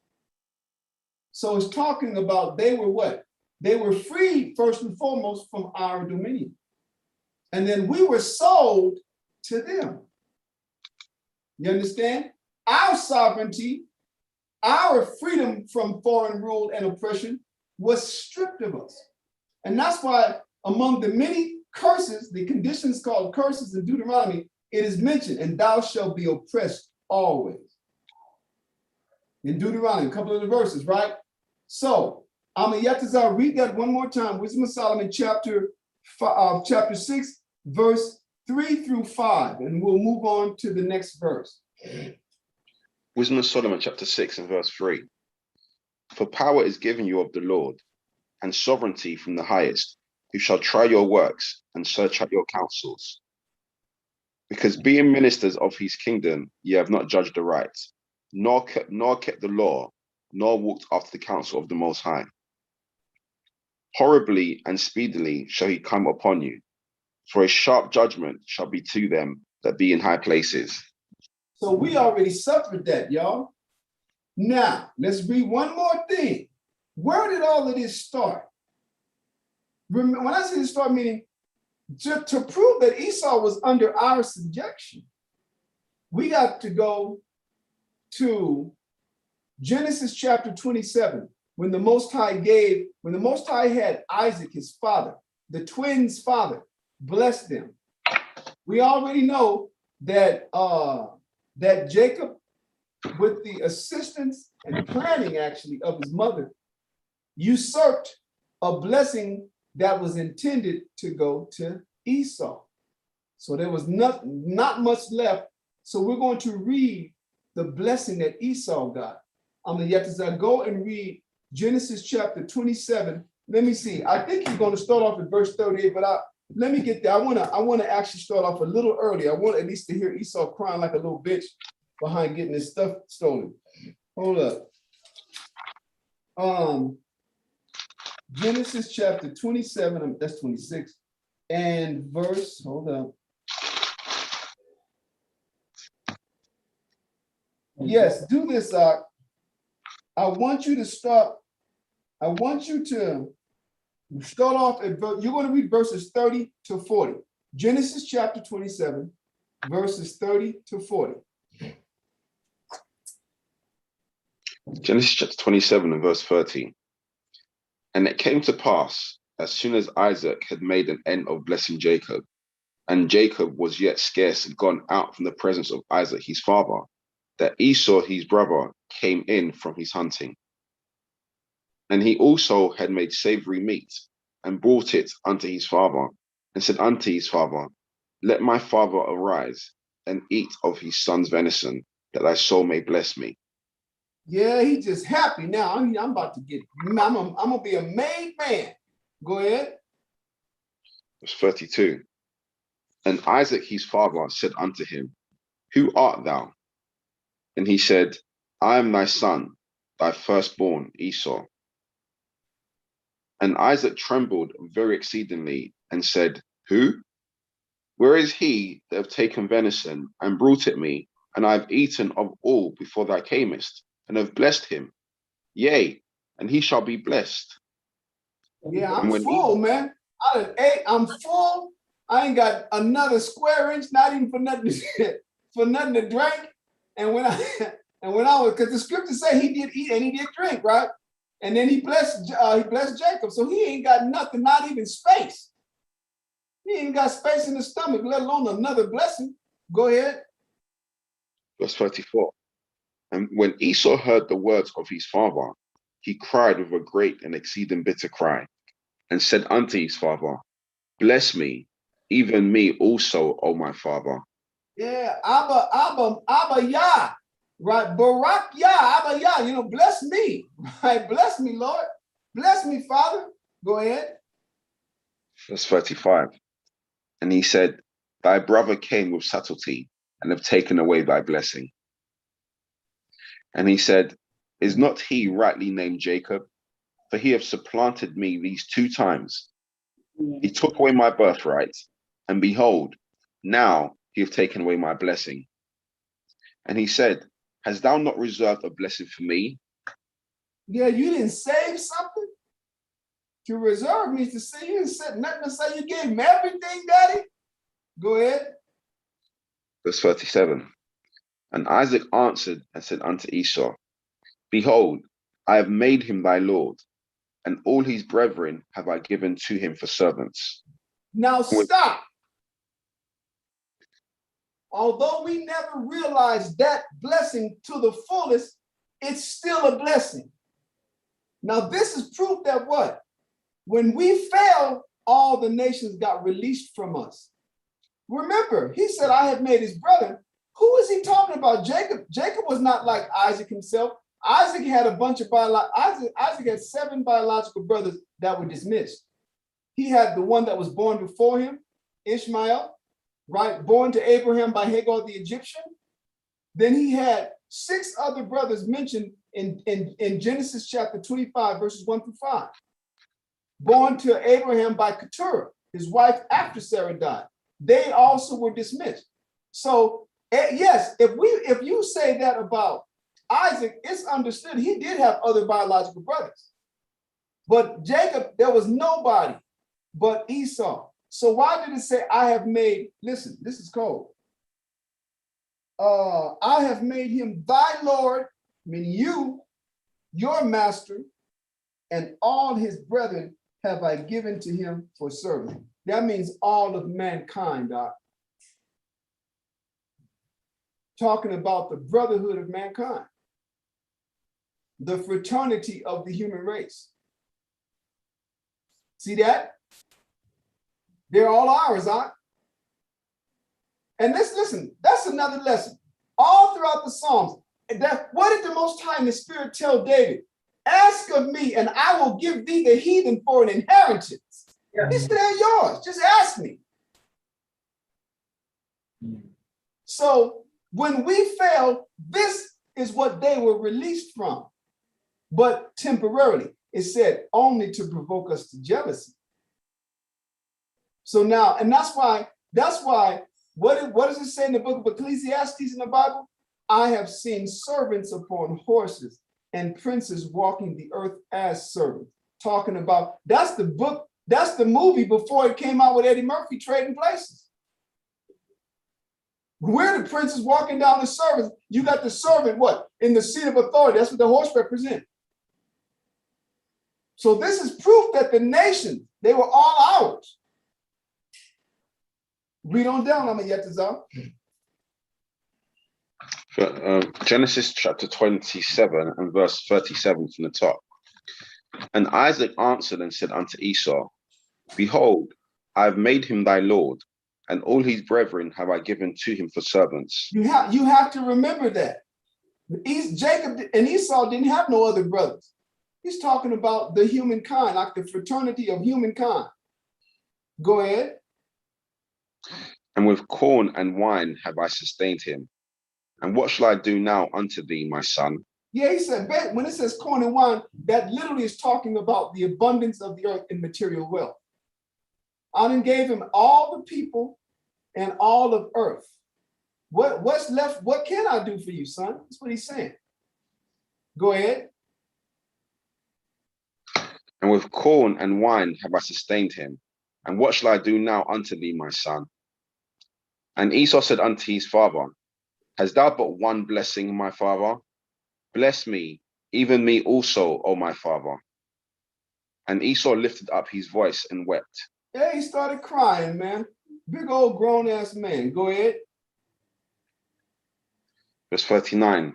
So it's talking about they were what? They were freed first and foremost from our dominion. And then we were sold to them. You understand? Our sovereignty, our freedom from foreign rule and oppression was stripped of us. And that's why among the many curses, the conditions called curses in Deuteronomy, it is mentioned, and thou shalt be oppressed always. In Deuteronomy, a couple of the verses, right? So, Yetazar, read that one more time. Wisdom of Solomon, chapter 6, verse 3 through 5, and we'll move on to the next verse. Wisdom of Solomon, chapter 6 and verse 3. For power is given you of the Lord, and sovereignty from the highest, who shall try your works and search out your counsels. Because being ministers of his kingdom, ye have not judged aright, nor kept the law, nor walked after the counsel of the Most High. Horribly and speedily shall he come upon you, for a sharp judgment shall be to them that be in high places. So we already suffered that, y'all. Now, let's read one more thing. Where did all of this start? When I say this start, meaning to prove that Esau was under our subjection, we got to go to Genesis chapter 27, when the Most High had Isaac, his father, the twins' father, blessed them. We already know that that Jacob, with the assistance and planning actually of his mother, usurped a blessing that was intended to go to Esau. So there was not much left. So we're going to read the blessing that Esau got. Go and read Genesis chapter 27. Let me see. I think you're going to start off at verse 38, but let me get there. I want to actually start off a little early. I want at least to hear Esau crying like a little bitch behind getting his stuff stolen. Hold up. Genesis chapter 27, that's 26, and verse, hold up. Yes, do this, I want you to start off at, you're going to read verses 30 to 40. Genesis chapter 27, verses 30 to 40. Genesis chapter 27 and verse 30. And it came to pass, as soon as Isaac had made an end of blessing Jacob, and Jacob was yet scarce gone out from the presence of Isaac his father, that Esau his brother came in from his hunting. And he also had made savory meat, and brought it unto his father, and said unto his father, Let my father arise, and eat of his son's venison, that thy soul may bless me. Yeah, he's just happy now. I'm about to get, I'm gonna be a made man. Go ahead. Verse 32. And Isaac his father said unto him, Who art thou? And he said, I am thy son, thy firstborn Esau. And Isaac trembled very exceedingly, and said, Who? Where is he that have taken venison, and brought it me, and I have eaten of all before thou camest, and have blessed him? Yea, and he shall be blessed. Yeah, I'm full, man. I done ate, I'm full. I ain't got another square inch, not even for nothing to drink. And when And when I was, because the scripture say he did eat and he did drink, right? And then he blessed Jacob. So he ain't got nothing, not even space. He ain't got space in the stomach, let alone another blessing. Go ahead. Verse 34. And when Esau heard the words of his father, he cried with a great and exceeding bitter cry, and said unto his father, bless me, even me also, O my father. Yeah, Abba, Yah, right? Barak Yah, Abba Yah, bless me, right? Bless me, Lord. Bless me, Father. Go ahead. Verse 35. And he said, thy brother came with subtlety and have taken away thy blessing. And he said, is not he rightly named Jacob? For he hath supplanted me these 2 times. He took away my birthright, and behold, now he hath taken away my blessing. And he said, hast thou not reserved a blessing for me? Yeah, you didn't save something? To reserve means to say you didn't say nothing to say you gave him everything, Daddy. Go ahead. Verse 37. And Isaac answered and said unto Esau, behold, I have made him thy lord, and all his brethren have I given to him for servants. Now stop. Although we never realized that blessing to the fullest, it's still a blessing. Now this is proof that what? When we fell, all the nations got released from us. Remember, he said, I have made his brother. Who is he talking about? Jacob. Jacob was not like Isaac himself. Isaac had a bunch of Isaac had 7 biological brothers that were dismissed. He had the one that was born before him, Ishmael, right? Born to Abraham by Hagar the Egyptian. Then he had 6 other brothers mentioned in Genesis chapter 25, verses 1 through 5. Born to Abraham by Keturah, his wife after Sarah died. They also were dismissed. So yes, if you say that about Isaac, it's understood he did have other biological brothers. But Jacob, there was nobody but Esau. So why did it say, I have made, listen, this is cold. I have made him thy Lord, meaning you, your master, and all his brethren have I given to him for serving. That means all of mankind, Doc. Talking about the brotherhood of mankind, the fraternity of the human race. See that? They're all ours, Doc. And listen, that's another lesson. All throughout the Psalms, what did the Most High in the Spirit tell David? Ask of me, and I will give thee the heathen for an inheritance. Yeah. He said, they're yours. Just ask me. So when we fail, this is what they were released from, but temporarily. It said only to provoke us to jealousy. So now, and that's why, what does it say in the book of Ecclesiastes in the Bible? I have seen servants upon horses and princes walking the earth as servants. Talking about, that's the book, that's the movie before it came out with Eddie Murphy, Trading Places. We're the princes walking down the servants. You got the servant, what? In the seat of authority. That's what the horse represents. So this is proof that the nations, they were all ours. Read on down, Yetazah. Genesis chapter 27 and verse 37 from the top. And Isaac answered and said unto Esau, behold, I have made him thy lord, and all his brethren have I given to him for servants. You have to remember that. Jacob and Esau didn't have no other brothers. He's talking about the humankind, like the fraternity of humankind. Go ahead. And with corn and wine have I sustained him. And what shall I do now unto thee, my son? Yeah, he said, when it says corn and wine, that literally is talking about the abundance of the earth in material wealth. I done gave him all the people and all of earth. What's left? What can I do for you, son? That's what he's saying. Go ahead. And with corn and wine have I sustained him. And what shall I do now unto thee, my son? And Esau said unto his father, hast thou but one blessing, my father? Bless me, even me also, O my father. And Esau lifted up his voice and wept. Yeah, he started crying, man. Big old grown ass man. Go ahead. Verse 39.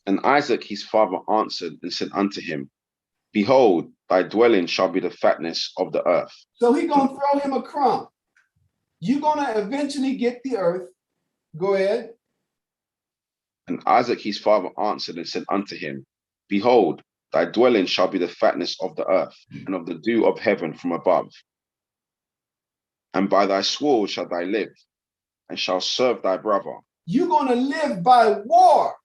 And Isaac his father answered and said unto him, Behold, thy dwelling shall be the fatness of the earth. So he gonna throw him a crumb. You're gonna eventually get the earth. Go ahead. And Isaac his father answered and said unto him, Behold, thy dwelling shall be the fatness of the earth, and of the dew of heaven from above. And by thy sword shalt thou live, and shall serve thy brother. You're gonna live by war,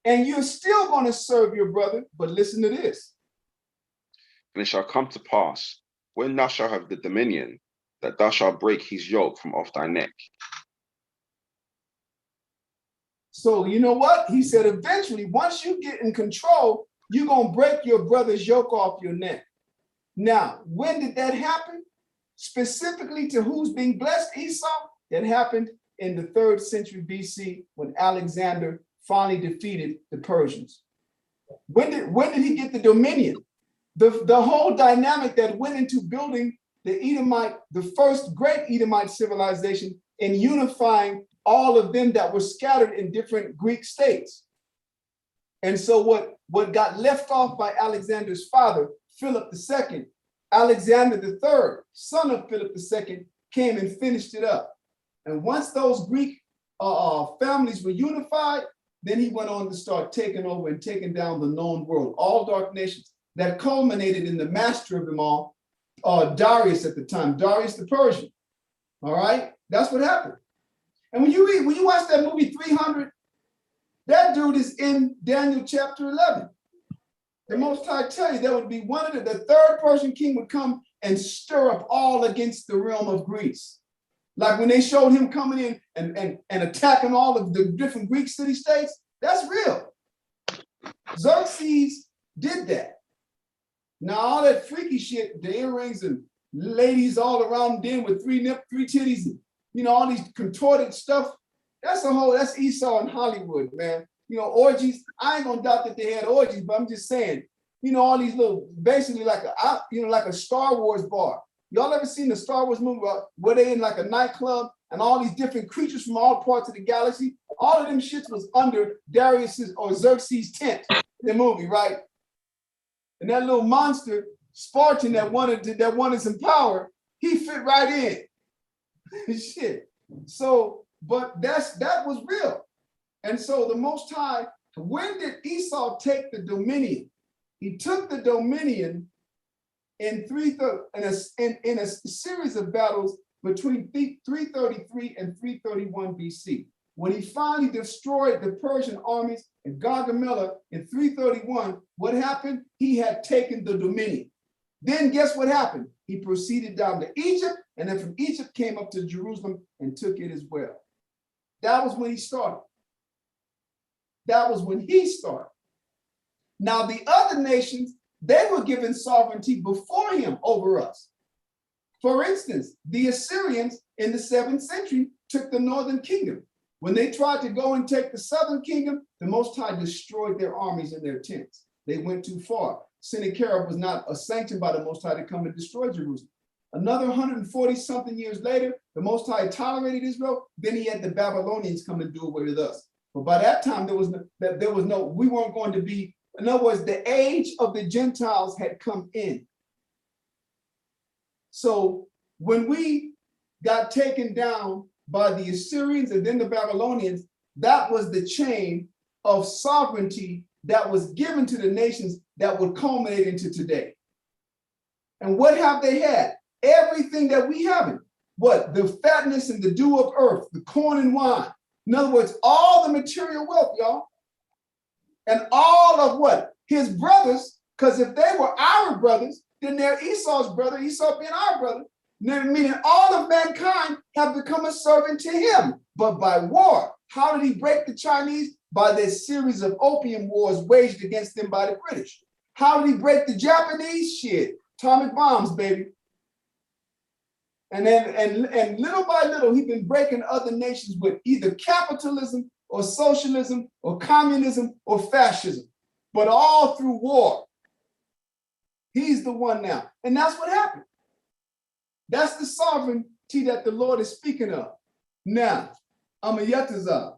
and you're still gonna serve your brother. But listen to this. And it shall come to pass, when thou shalt have the dominion, that thou shalt break his yoke from off thy neck. So you know what? He said eventually, once you get in control, you're gonna break your brother's yoke off your neck. Now, when did that happen? Specifically to who's being blessed, Esau? That happened in the 3rd century BC when Alexander finally defeated the Persians. When did he get the dominion? The whole dynamic that went into building the first great Edomite civilization and unifying all of them that were scattered in different Greek states. And so what got left off by Alexander's father, Philip II, Alexander III, son of Philip II, came and finished it up. And once those Greek families were unified, then he went on to start taking over and taking down the known world, all dark nations, that culminated in the master of them all, Darius at the time, Darius the Persian. All right, that's what happened. And when you watch that movie 300, that dude is in Daniel chapter 11. The Most High tell you there would be one of the third Persian king would come and stir up all against the realm of Greece. Like when they showed him coming in and attacking all of the different Greek city-states, that's real. Xerxes did that. Now all that freaky shit, the earrings and ladies all around them with three titties and all these contorted stuff, that's Esau in Hollywood, man. Orgies. I ain't gonna doubt that they had orgies, but I'm just saying, all these little, basically like a Star Wars bar. Y'all ever seen the Star Wars movie where they in like a nightclub and all these different creatures from all parts of the galaxy? All of them shits was under Darius's or Xerxes' tent in the movie, right? And that little monster, Spartan, that wanted some power, he fit right in. Shit. So, but that was real. And so the Most High, when did Esau take the dominion? He took the dominion in a series of battles between 333 and 331 BC. When he finally destroyed the Persian armies in Gaugamela in 331, what happened? He had taken the dominion. Then guess what happened? He proceeded down to Egypt, and then from Egypt came up to Jerusalem and took it as well. That was when he started. That was when he started. Now, the other nations, they were given sovereignty before him over us. For instance, the Assyrians in the 7th century took the northern kingdom. When they tried to go and take the southern kingdom, the Most High destroyed their armies and their tents. They went too far. Sennacherib was not sanctioned by the Most High to come and destroy Jerusalem. Another 140-something years later, the Most High tolerated Israel. Then he had the Babylonians come and do away with us. But by that time, we weren't going to be, in other words, the age of the Gentiles had come in. So when we got taken down by the Assyrians and then the Babylonians, that was the chain of sovereignty that was given to the nations that would culminate into today. And what have they had? Everything that we haven't. What? The fatness and the dew of earth, the corn and wine. In other words, all the material wealth, y'all. And all of what? His brothers, because if they were our brothers, then they're Esau's brother, Esau being our brother, meaning all of mankind have become a servant to him, but by war. How did he break the Chinese? By this series of opium wars waged against them by the British. How did he break the Japanese? Shit, atomic bombs, baby. And then little by little, he's been breaking other nations with either capitalism or socialism or communism or fascism. but all through war. He's the one now. And that's what happened. That's the sovereignty that the Lord is speaking of. Now, Amayatazar,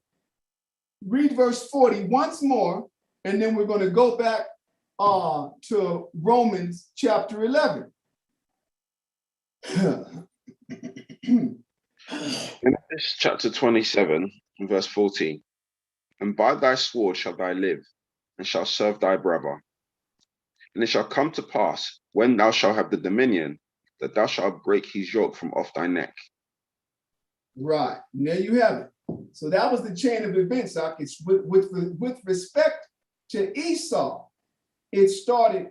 read verse 40 once more, and then we're going to go back to Romans chapter 11. Genesis chapter 27, verse 14. And by thy sword shall thou live, and shall serve thy brother. And it shall come to pass, when thou shalt have the dominion, that thou shalt break his yoke from off thy neck. Right, and there you have it. So that was the chain of events. It's with respect to Esau, it started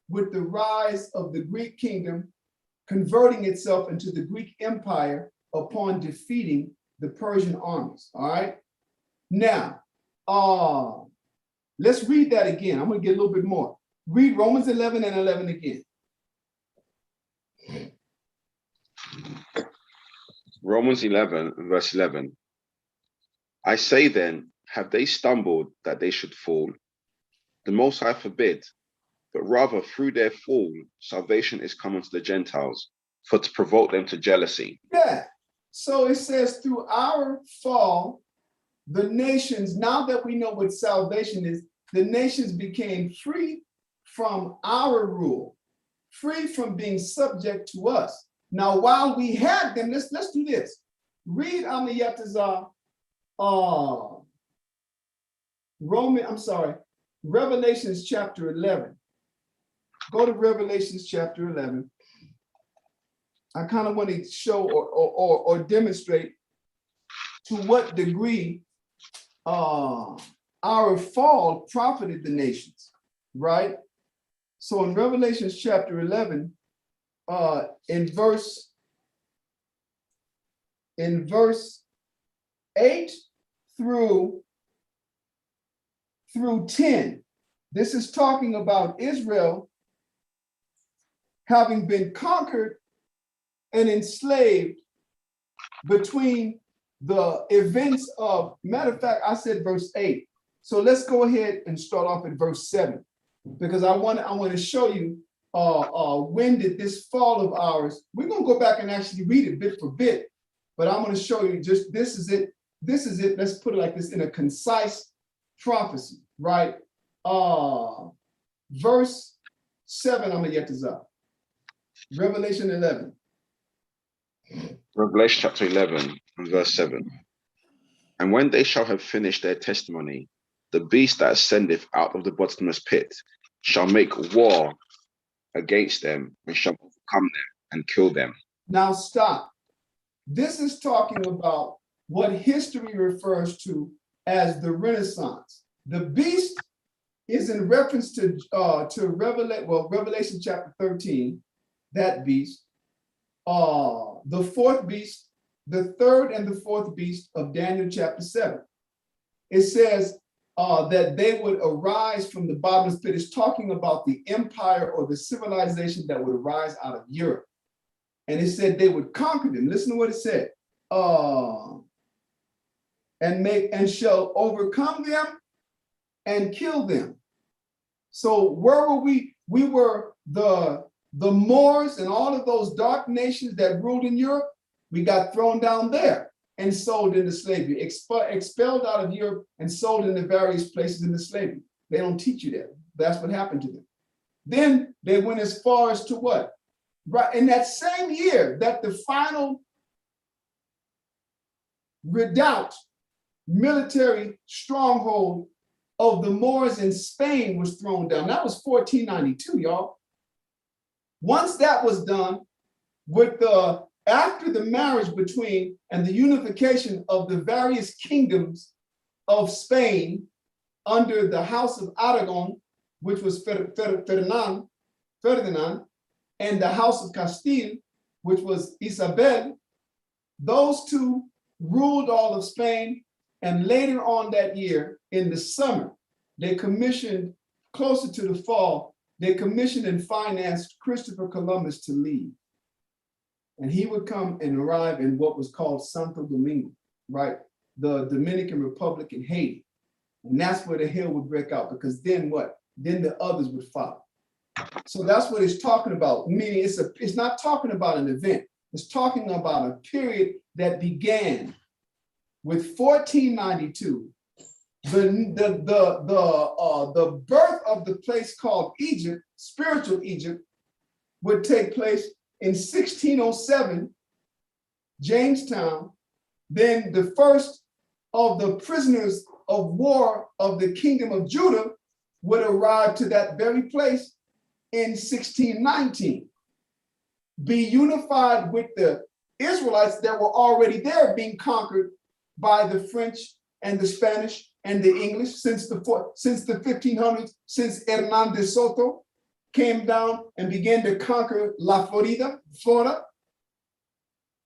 with the rise of the Greek kingdom, converting itself into the Greek Empire upon defeating the Persian armies. All right. Now, let's read that again. I'm going to get a little bit more. Read Romans 11 and 11 again. Romans 11, verse 11. I say then, have they stumbled that they should fall? The Most High forbid, but rather through their fall, salvation is come unto the Gentiles, for to provoke them to jealousy. Yeah. So it says through our fall, the nations, now that we know what salvation is, the nations became free from our rule, free from being subject to us. Now, while we had them, let's do this. Read Amayatazar, Revelations chapter 11. Go to Revelations chapter 11. I kind of want to show or demonstrate to what degree our fall profited the nations, right? So in Revelation chapter 11, in verse 8 through 10, this is talking about Israel having been conquered and enslaved between the events of, matter of fact, I said verse 8. So let's go ahead and start off at verse 7, because I want to show you when did this fall of ours. We're going to go back and actually read it bit for bit, but I'm going to show you just this is it. This is it. Let's put it like this in a concise prophecy, right? Verse 7, I'm going to get this up. Revelation 11. Revelation chapter 11, and verse 7. And when they shall have finished their testimony, the beast that ascendeth out of the bottomless pit shall make war against them, and shall overcome them and kill them. Now stop. This is talking about what history refers to as the Renaissance. The beast is in reference to Revelation chapter 13, that beast. The fourth beast, the third and the fourth beast of Daniel chapter 7. It says that they would arise from the bottomless pit. It's talking about the empire or the civilization that would arise out of Europe. And it said they would conquer them. Listen to what it said. And shall overcome them and kill them. So where were we? We were the Moors and all of those dark nations that ruled in Europe. We got thrown down there and sold into slavery, expelled out of Europe and sold into various places into slavery. They don't teach you that. That's what happened to them. Then they went as far as to what? Right in that same year that the final redoubt military stronghold of the Moors in Spain was thrown down. That was 1492, y'all. Once that was done, after the marriage between and the unification of the various kingdoms of Spain under the House of Aragon, which was Ferdinand, and the House of Castile, which was Isabel, those two ruled all of Spain. And later on that year, in the summer, they commissioned, closer to the fall, they commissioned and financed Christopher Columbus to leave. And he would come and arrive in what was called Santo Domingo, right? The Dominican Republic in Haiti. And that's where the hell would break out, because then what? then the others would follow. So that's what it's talking about, meaning it's not talking about an event. It's talking about a period that began with 1492. The birth of the place called Egypt, spiritual Egypt, would take place in 1607, Jamestown. Then the first of the prisoners of war of the kingdom of Judah would arrive to that very place in 1619, be unified with the Israelites that were already there, being conquered by the French and the Spanish and the English since the 1500s, since Hernan de Soto came down and began to conquer La Florida.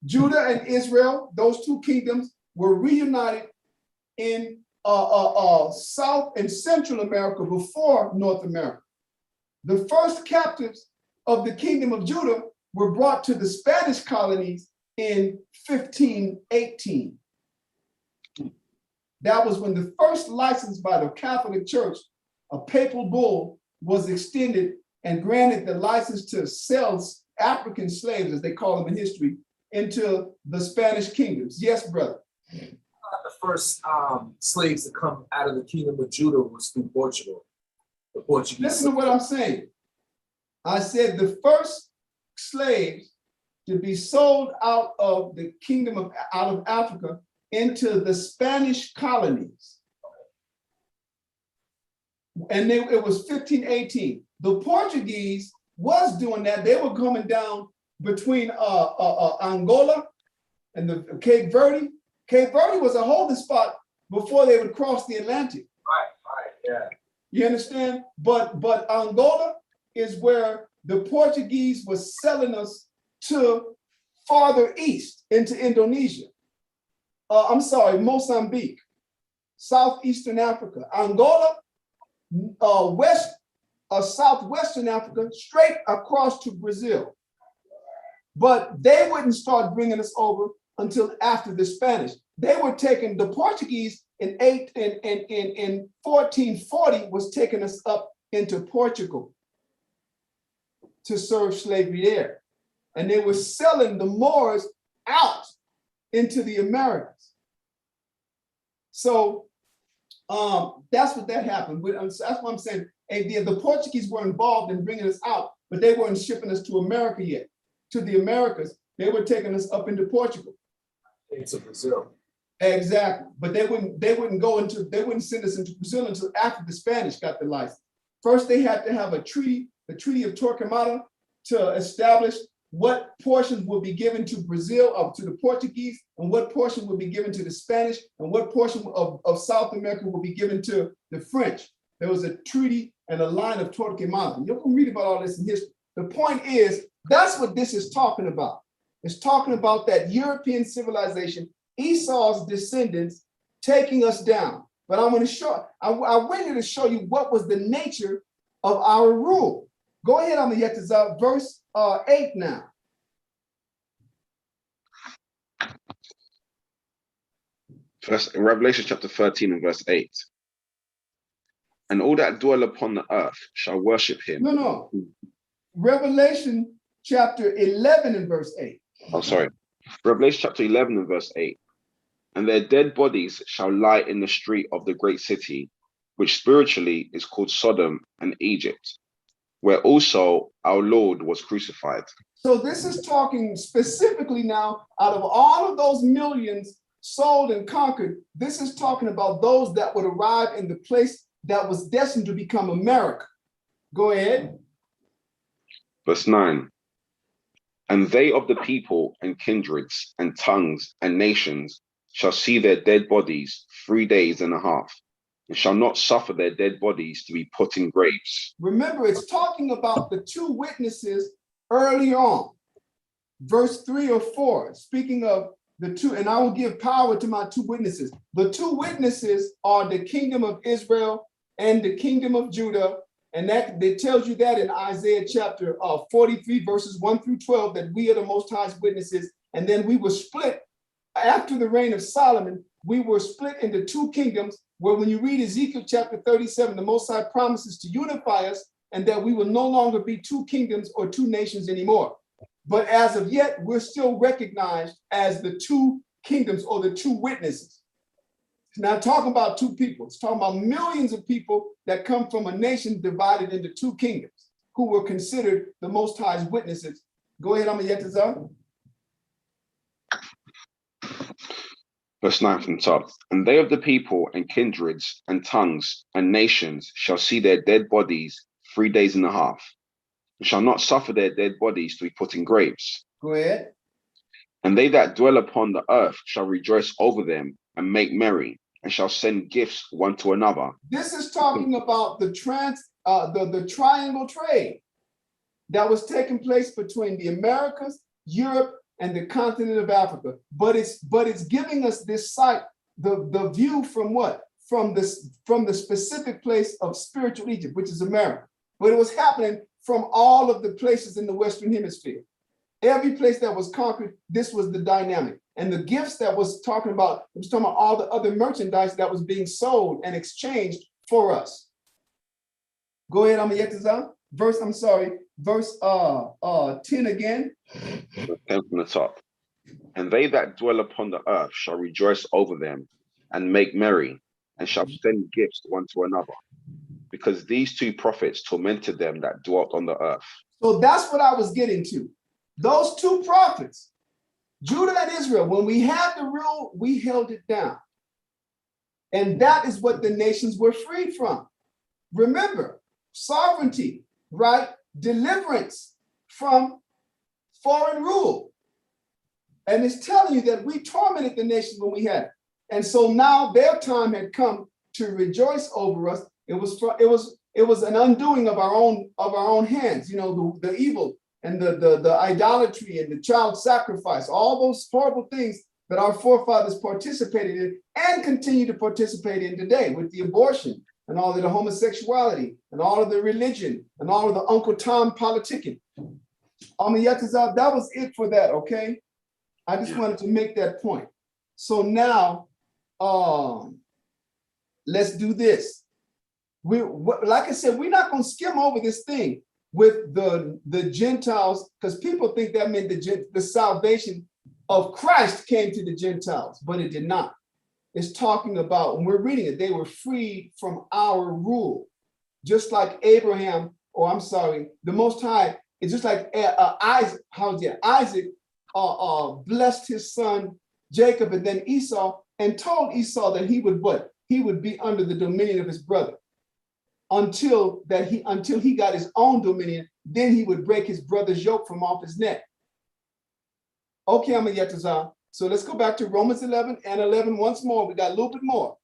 Judah and Israel, those two kingdoms, were reunited in South and Central America before North America. The first captives of the kingdom of Judah were brought to the Spanish colonies in 1518. That was when the first license by the Catholic Church, a papal bull, was extended and granted the license to sell African slaves, as they call them in history, into the Spanish kingdoms. Yes, brother. The first slaves to come out of the kingdom of Judah was through Portugal. The Portuguese. Listen to what I'm saying. I said the first slaves to be sold out of the kingdom out of Africa into the Spanish colonies. And it was 1518. The Portuguese was doing that. They were coming down between Angola and the Cape Verde. Cape Verde was a holding spot before they would cross the Atlantic. Right, yeah. You understand? But Angola is where the Portuguese was selling us to farther east into Indonesia. I'm sorry, Mozambique, southeastern Africa, Angola, southwestern Africa, straight across to Brazil. But they wouldn't start bringing us over until after the Spanish. They were taking the Portuguese in 1440 was taking us up into Portugal to serve slavery there. And they were selling the Moors out into the Americas. So that's what that happened. That's what I'm saying. The Portuguese were involved in bringing us out, but they weren't shipping us to America yet, to the Americas. They were taking us up into Portugal. Into Brazil. Exactly. But they wouldn't send us into Brazil until after the Spanish got the license. First, they had to have a treaty, the Treaty of Torquemada, to establish what portions will be given to Brazil, to the Portuguese, and what portion will be given to the Spanish, and what portion of South America will be given to the French. There was a treaty and a line of Torquemada. You can read about all this in history. The point is, that's what this is talking about. It's talking about that European civilization, Esau's descendants taking us down. But I'm going to show, I wanted to show you what was the nature of our rule. Go ahead, I'm going to get to verse 8 now. First, in Revelation chapter 13 and verse 8. And all that dwell upon the earth shall worship him. No. Revelation chapter 11 and verse 8. Oh, sorry. Revelation chapter 11 and verse 8. And their dead bodies shall lie in the street of the great city, which spiritually is called Sodom and Egypt, where also our Lord was crucified. So this is talking specifically now, out of all of those millions sold and conquered, this is talking about those that would arrive in the place that was destined to become America. Go ahead. Verse 9. And they of the people and kindreds and tongues and nations shall see their dead bodies 3 days and a half, and shall not suffer their dead bodies to be put in graves. Remember, it's talking about the two witnesses early on. Verse 3 or 4, speaking of the two, and I will give power to my two witnesses. The two witnesses are the kingdom of Israel and the kingdom of Judah. And that it tells you that in Isaiah chapter 43, verses 1 through 12, that we are the Most High's witnesses. And then we were split after the reign of Solomon. We were split into two kingdoms. where when you read Ezekiel chapter 37, the Most High promises to unify us and that we will no longer be two kingdoms or two nations anymore. But as of yet, we're still recognized as the two kingdoms or the two witnesses. It's not talking about two people. It's talking about millions of people that come from a nation divided into two kingdoms who were considered the Most High's witnesses. Go ahead, Amayetazar. Verse 9 from the top. And they of the people and kindreds and tongues and nations shall see their dead bodies 3 days and a half, and shall not suffer their dead bodies to be put in graves. Go ahead. And they that dwell upon the earth shall rejoice over them and make merry, and shall send gifts one to another. This is talking about the triangle trade that was taking place between the Americas, Europe, and the continent of Africa. But it's giving us this sight, the view from what? From the specific place of spiritual Egypt, which is America. But it was happening from all of the places in the Western Hemisphere. Every place that was conquered, this was the dynamic. And the gifts that was talking about, it was talking about all the other merchandise that was being sold and exchanged for us. Go ahead, Amayetazar. Verse 10 again. 10 from the top. And they that dwell upon the earth shall rejoice over them and make merry, and shall send gifts one to another, because these two prophets tormented them that dwelt on the earth. So that's what I was getting to. Those two prophets, Judah and Israel, when we had the rule, we held it down. And that is what the nations were freed from. Remember, sovereignty, right? Deliverance from foreign rule. And it's telling you that we tormented the nations when we had it. And so now their time had come to rejoice over us. It was an undoing of our own hands, you know, the evil and the idolatry and the child sacrifice, all those horrible things that our forefathers participated in and continue to participate in today, with the abortion and all of the homosexuality and all of the religion and all of the Uncle Tom politicking. Amayetazar, that was it for that, okay? I just wanted to make that point. So now, let's do this. Like I said, we're not going to skim over this thing with the Gentiles, because people think that meant the salvation of Christ came to the Gentiles, but it did not. It's talking about, when we're reading it, they were freed from our rule. Just like Abraham, the Most High, it's just like Isaac, Isaac blessed his son Jacob and then Esau, and told Esau that he would what? He would be under the dominion of his brother until he got his own dominion. Then he would break his brother's yoke from off his neck. Okay, Amayetazar. So let's go back to Romans 11 and 11 once more. We got a little bit more.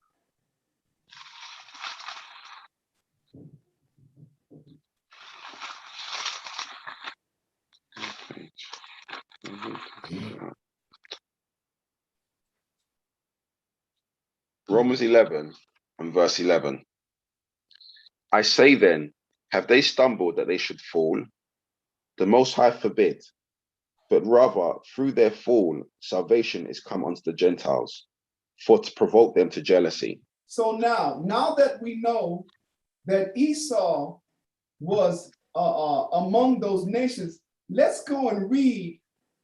Romans 11 and verse 11. I say then, have they stumbled that they should fall? The Most High forbid, but rather through their fall, salvation is come unto the Gentiles, for to provoke them to jealousy. So now that we know that Esau was among those nations, let's go and read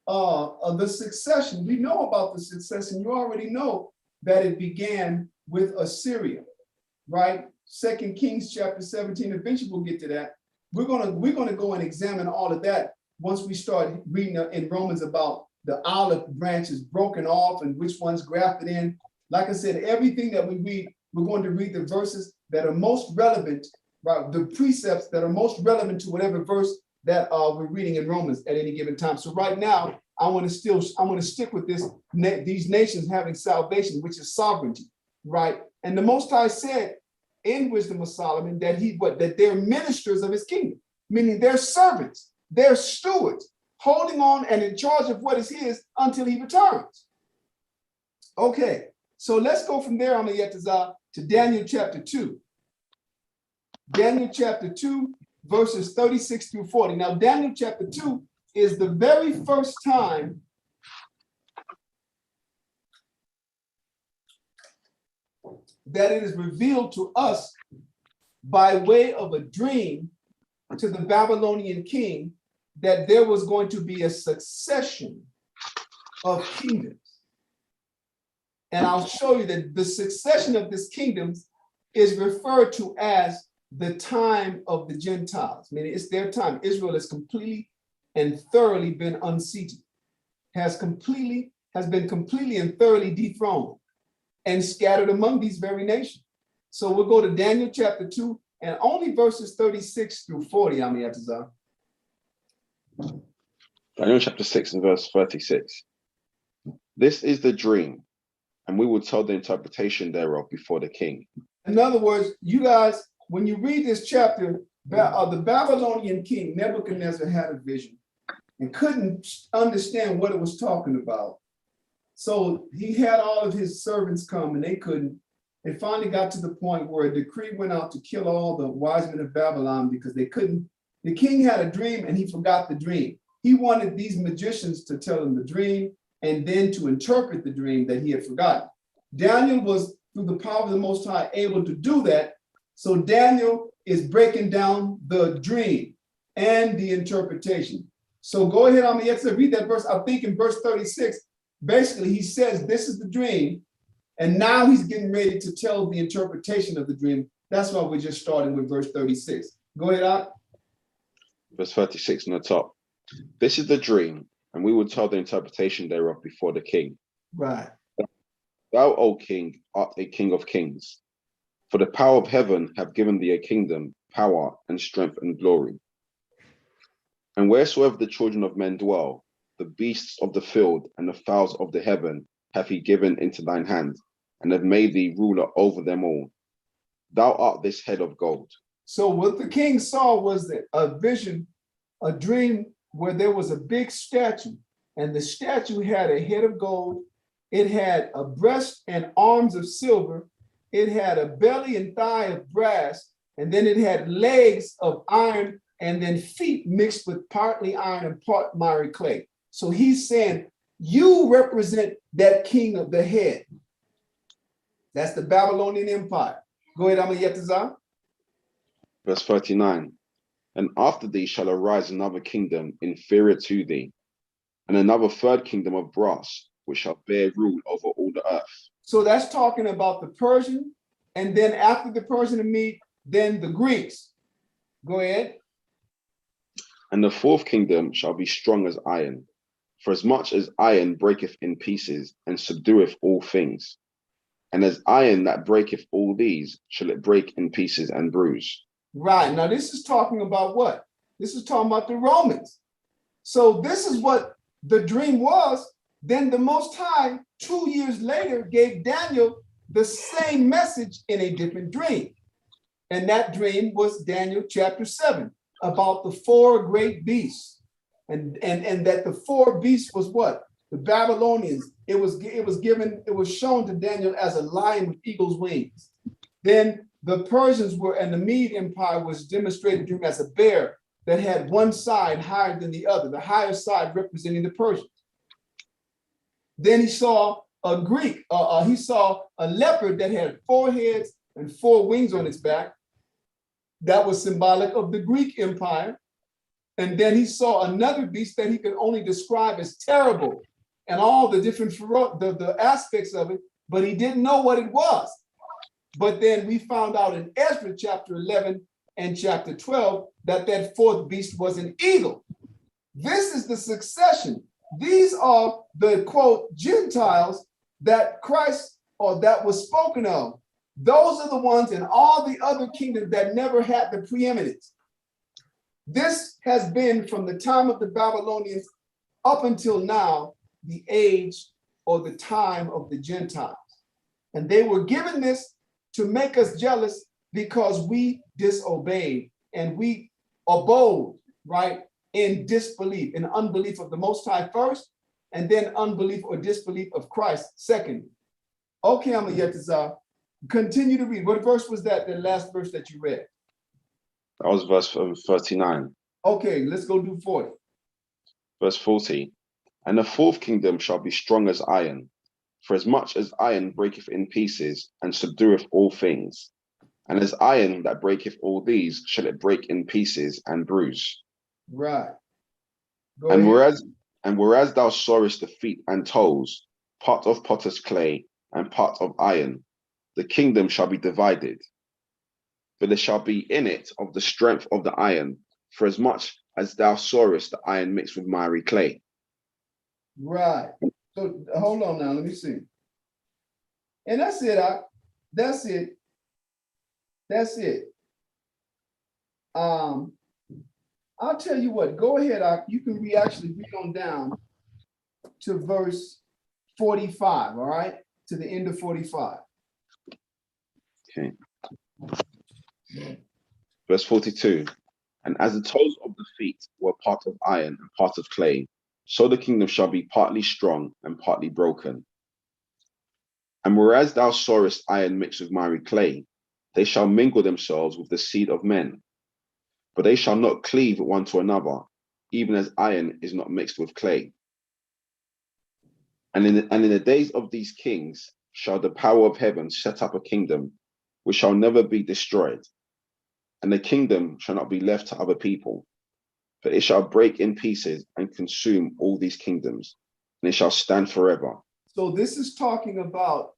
the succession. We know about the succession. You already know that it began with Assyria, right? 2 Kings chapter 17. Eventually we'll get to that. We're gonna go and examine all of that once we start reading in Romans about the olive branches broken off and which ones grafted in. Like I said, everything that we read, we're going to read the verses that are most relevant, right? The precepts that are most relevant to whatever verse that we're reading in Romans at any given time. So right now, I want to stick with these nations having salvation, which is sovereignty, right? And the Most High said in Wisdom of Solomon that they're ministers of his kingdom, meaning they're servants, they're stewards, holding on and in charge of what is his until he returns. Okay, so let's go from there, Amayetazar, to Daniel chapter 2. Daniel chapter 2, verses 36 through 40. Now, Daniel chapter 2 is the very first time that it is revealed to us by way of a dream to the Babylonian king that there was going to be a succession of kingdoms. And I'll show you that the succession of this kingdoms is referred to as the time of the Gentiles, meaning it's their time. Israel has completely and thoroughly been unseated, has been completely and thoroughly dethroned and scattered among these very nations. So we'll go to Daniel chapter 2 and only verses 36 through 40, Amiyatazar. Daniel chapter 6 and verse 36. This is the dream, and we will tell the interpretation thereof before the king. In other words, you guys, when you read this chapter, the Babylonian king Nebuchadnezzar had a vision and couldn't understand what it was talking about. So he had all of his servants come and they couldn't. It finally got to the point where a decree went out to kill all the wise men of Babylon because they couldn't. The king had a dream and he forgot the dream. He wanted these magicians to tell him the dream and then to interpret the dream that he had forgotten. Daniel was, through the power of the Most High, able to do that. So Daniel is breaking down the dream and the interpretation. So go ahead, Amiyah, read that verse. I think in verse 36, basically he says, this is the dream. And now he's getting ready to tell the interpretation of the dream. That's why we're just starting with verse 36. Go ahead, Ak. Verse 36 on the top. This is the dream, and we will tell the interpretation thereof before the king. Right. Thou, O king, art a king of kings. For the power of heaven have given thee a kingdom, power, and strength, and glory. And wheresoever the children of men dwell, the beasts of the field and the fowls of the heaven hath he given into thine hand, and have made thee ruler over them all. Thou art this head of gold. So what the king saw was that a vision, a dream where there was a big statue, and the statue had a head of gold, it had a breast and arms of silver, it had a belly and thigh of brass, and then it had legs of iron, and then feet mixed with partly iron and part miry clay. So he's saying, you represent that king of the head. That's the Babylonian Empire. Go ahead, Amiyatazar. Verse 39. And after thee shall arise another kingdom inferior to thee, and another third kingdom of brass, which shall bear rule over all the earth. So that's talking about the Persian, and then after the Persian and Mede, then the Greeks. Go ahead. And the fourth kingdom shall be strong as iron, for as much as iron breaketh in pieces and subdueth all things. And as iron that breaketh all these, shall it break in pieces and bruise. Right. Now, this is talking about what? This is talking about the Romans. So this is what the dream was. Then the Most High, 2 years later, gave Daniel the same message in a different dream. And that dream was Daniel chapter 7, about the four great beasts. And that the four beasts was what? The Babylonians. It was shown to Daniel as a lion with eagle's wings. Then the Persians were, and the Mede Empire was demonstrated to him as a bear that had one side higher than the other, the higher side representing the Persians. Then he saw a Greek, he saw a leopard that had 4 heads and 4 wings on its back. That was symbolic of the Greek Empire. And then he saw another beast that he could only describe as terrible and all the different the aspects of it, but he didn't know what it was. But then we found out in Ezra chapter 11 and chapter 12 that that fourth beast was an eagle. This is the succession. These are the, quote, Gentiles that Christ, or that was spoken of. Those are the ones in all the other kingdoms that never had the preeminence. This has been from the time of the Babylonians up until now, the age or the time of the Gentiles. And they were given this to make us jealous because we disobeyed and we abode, right, in disbelief, in unbelief of the Most High first, and then unbelief or disbelief of Christ second. Okay, Amiyatazar, continue to read. What verse was that, the last verse that you read? That was verse 39. Okay, let's go do 40. Verse 40. And the fourth kingdom shall be strong as iron, For as much as iron breaketh in pieces, and subdueth all things, and as iron that breaketh all these, shall it break in pieces and bruise. Right. Go And ahead. whereas thou sawest the feet and toes, part of potter's clay and part of iron, the kingdom shall be divided. But there shall be in it of the strength of the iron, for as much as thou sawest the iron mixed with miry clay. Right. So hold on now, let me see. And that's it. That's it. That's it. I'll tell you what, go ahead. You can actually read on down to verse 45, all right? To the end of 45. Okay. Verse 42. And as the toes of the feet were part of iron and part of clay, so the kingdom shall be partly strong and partly broken. And whereas thou sawest iron mixed with miry clay, they shall mingle themselves with the seed of men, but they shall not cleave one to another, even as iron is not mixed with clay. And in the days of these kings shall the power of heaven set up a kingdom which shall never be destroyed, and the kingdom shall not be left to other people, but it shall break in pieces and consume all these kingdoms, and it shall stand forever. So this is talking about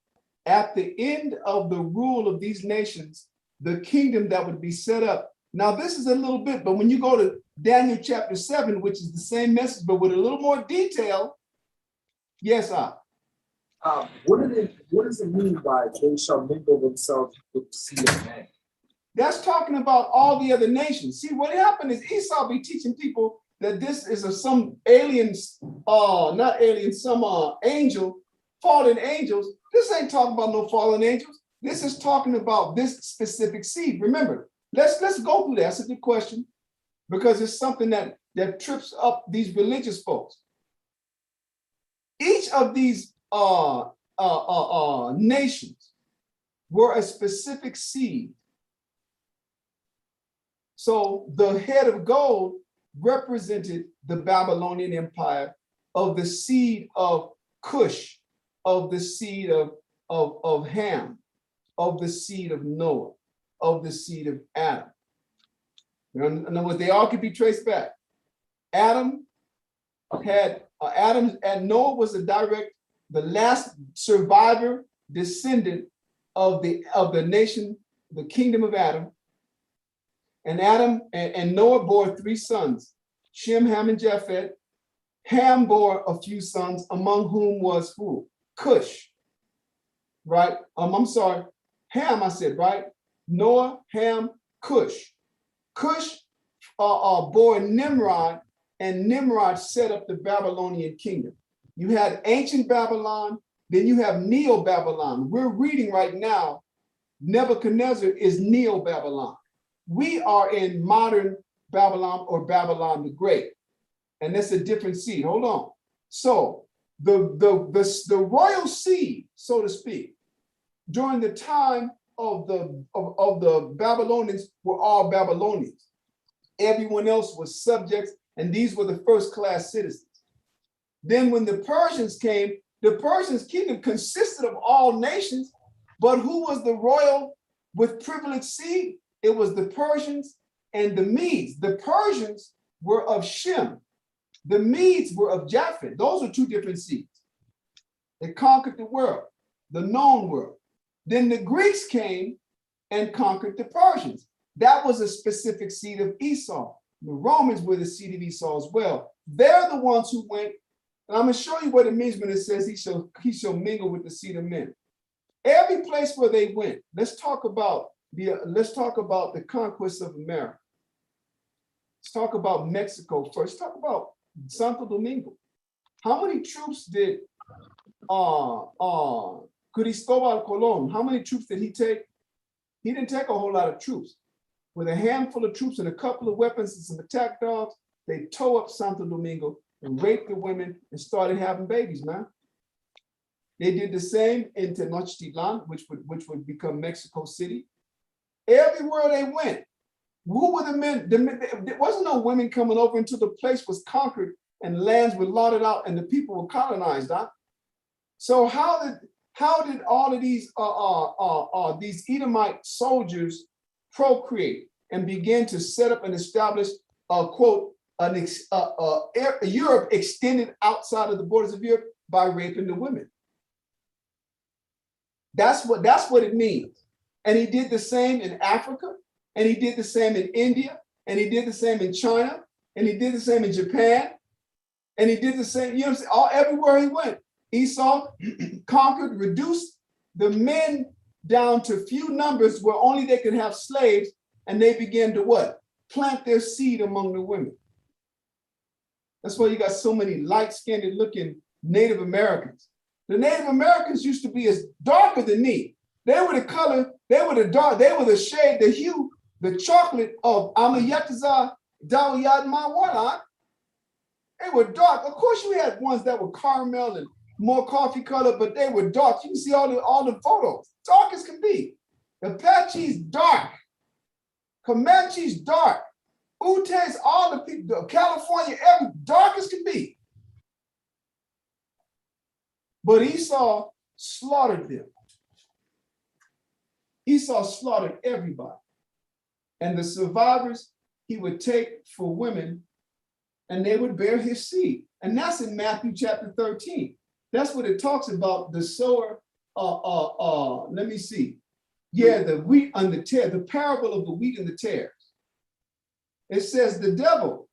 at the end of the rule of these nations, the kingdom that would be set up. Now, this is a little bit, but when you go to Daniel chapter 7, which is the same message, but with a little more detail, yes, What does it mean by they shall mingle themselves with the seed of man? that's talking about all the other nations. See, what happened is Esau be teaching people that this is some aliens, not aliens, some angel, fallen angels. This ain't talking about no fallen angels. This is talking about this specific seed. Remember, let's go through that. That's a good question, because it's something that trips up these religious folks. Each of these nations were a specific seed. So the head of gold represented the Babylonian Empire, of the seed of Cush, of the seed of Ham, of the seed of Noah, of the seed of Adam. In other words, they all could be traced back. Adam and Noah was the last survivor descendant of the nation, the kingdom of Adam. And Adam and Noah bore 3 sons, Shem, Ham, and Japheth. Ham bore a few sons, among whom was who? Cush, right? I'm sorry, Ham, I said, right? Noah, Ham, Cush. Cush bore Nimrod, and Nimrod set up the Babylonian kingdom. You had ancient Babylon, then you have Neo-Babylon. We're reading right now, Nebuchadnezzar is Neo-Babylon. We are in modern Babylon, or Babylon the Great, and that's a different seed. Hold on. So the royal seed, so to speak, during the time of the Babylonians were all Babylonians. Everyone else was subjects, and these were the first-class citizens. Then when the Persians came, the Persians' kingdom consisted of all nations, but who was the royal with privileged seed? It was the Persians and the Medes. The Persians were of Shem. The Medes were of Japheth. Those are 2 different seeds. They conquered the world, the known world. Then the Greeks came and conquered the Persians. That was a specific seed of Esau. The Romans were the seed of Esau as well. They're the ones who went, and I'm going to show you what it means when it says he shall mingle with the seed of men. Every place where they went, let's talk about the conquest of America. Let's talk about Mexico first. Let's talk about Santo Domingo. How many troops did Cristobal Colon, how many troops did he take? He didn't take a whole lot of troops. With a handful of troops and a couple of weapons and some attack dogs, they tore up Santo Domingo and raped the women and started having babies, man. They did the same in Tenochtitlan, which would become Mexico City. Everywhere they went, who were the men? There wasn't no women coming over until the place was conquered and lands were lotted out and the people were colonized. So how did all of these Edomite soldiers procreate and begin to set up and establish quote Europe extended outside of the borders of Europe by raping the women? That's what it means. And he did the same in Africa, and he did the same in India, and he did the same in China, and he did the same in Japan, and he did the same, you know what I'm saying? All everywhere he went. Esau conquered, reduced the men down to few numbers where only they could have slaves, and they began to what? Plant their seed among the women. That's why you got so many light-skinned looking Native Americans. The Native Americans used to be as darker than me. They were the color, they were the dark, they were the shade, the hue, the chocolate of Amayataza Dawiyad Mawana. They were dark. Of course, we had ones that were caramel and more coffee color, but they were dark. You can see all the photos, dark as can be. Apache's dark. Comanche's dark. Utes, all the people, California, every dark as can be. But Esau slaughtered them. Esau slaughtered everybody. And the survivors he would take for women, and they would bear his seed. And that's in Matthew chapter 13. That's what it talks about, the sower, let me see. Yeah, the wheat and the tare, the parable of the wheat and the tares. It says, the devil,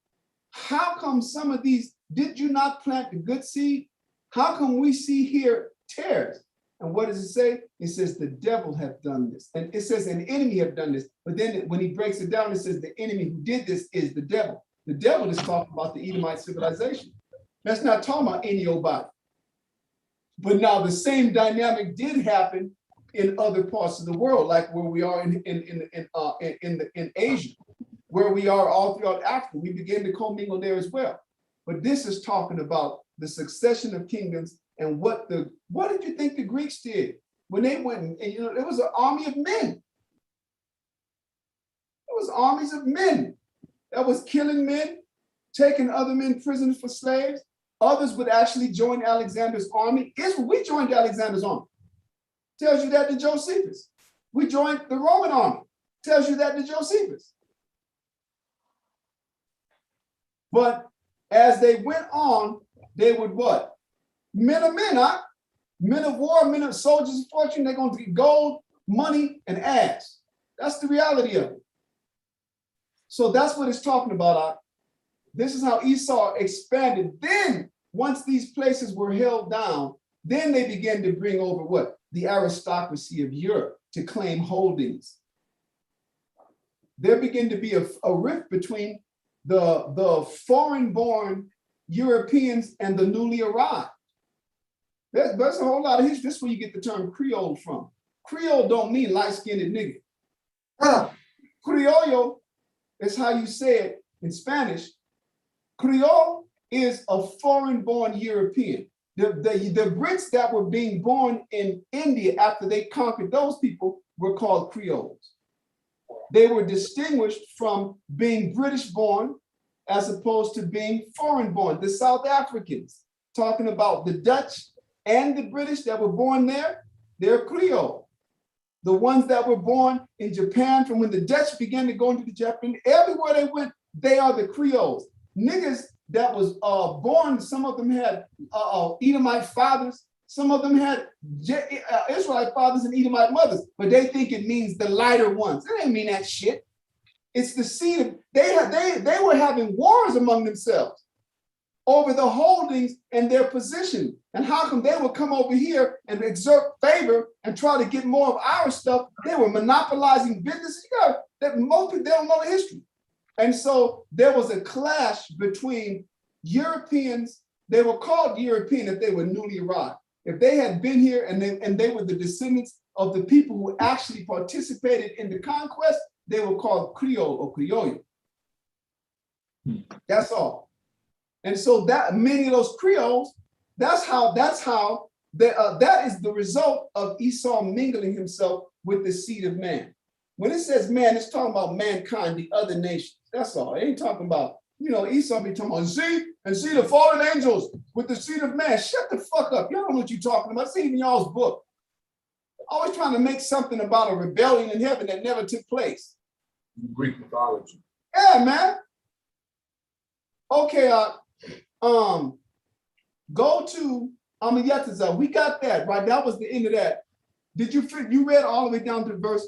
how come some of these, did you not plant the good seed? How come we see here tares? And what does it say? It says the devil hath done this. And it says an enemy have done this. But then when he breaks it down, it says the enemy who did this is the devil. The devil is talking about the Edomite civilization. That's not talking about any old body. But now the same dynamic did happen in other parts of the world, like where we are in Asia, where we are all throughout Africa. We began to commingle there as well. But this is talking about the succession of kingdoms and what did you think the Greeks did when they went and you know, it was an army of men. It was armies of men that was killing men, taking other men prisoners for slaves. Others would actually join Alexander's army. We joined Alexander's army. Tells you that to Josephus. We joined the Roman army. Tells you that to Josephus. But as they went on, they would what? Men of men, huh? Men of war, men of soldiers of fortune, they're going to get gold, money, and ass. That's the reality of it. So that's what it's talking about. This is how Esau expanded. Then, once these places were held down, then they began to bring over what? The aristocracy of Europe to claim holdings. There began to be a rift between the foreign-born Europeans and the newly arrived. There's a whole lot of history. This is where you get the term Creole from. Creole don't mean light-skinned nigga. Criollo is how you say it in Spanish. Creole is a foreign-born European. The Brits that were being born in India after they conquered those people were called Creoles. They were distinguished from being British-born as opposed to being foreign-born. The South Africans, talking about the Dutch and the British that were born there, they're Creole. The ones that were born in Japan from when the Dutch began to go into the Japan, everywhere they went, they are the Creoles. Niggas that was born, some of them had Edomite fathers, some of them had Israelite fathers and Edomite mothers, but they think it means the lighter ones. It ain't mean that shit. It's the seed of, they were having wars among themselves over the holdings and their position. And how come they would come over here and exert favor and try to get more of our stuff? They were monopolizing business. That most people, they don't know the history. And so there was a clash between Europeans. They were called European if they were newly arrived. If they had been here and they were the descendants of the people who actually participated in the conquest, they were called Creole or Criollo. That's all. And so that many of those Creoles, that is the result of Esau mingling himself with the seed of man. When it says man, it's talking about mankind, the other nations. That's all. It ain't talking about Esau be talking about, see the fallen angels with the seed of man. Shut the fuck up. Y'all don't know what you're talking about. See in y'all's book. Always trying to make something about a rebellion in heaven that never took place. Greek mythology. Yeah, man. Okay, go to Amiyatazah. We got that, right? That was the end of that. Did you read all the way down to verse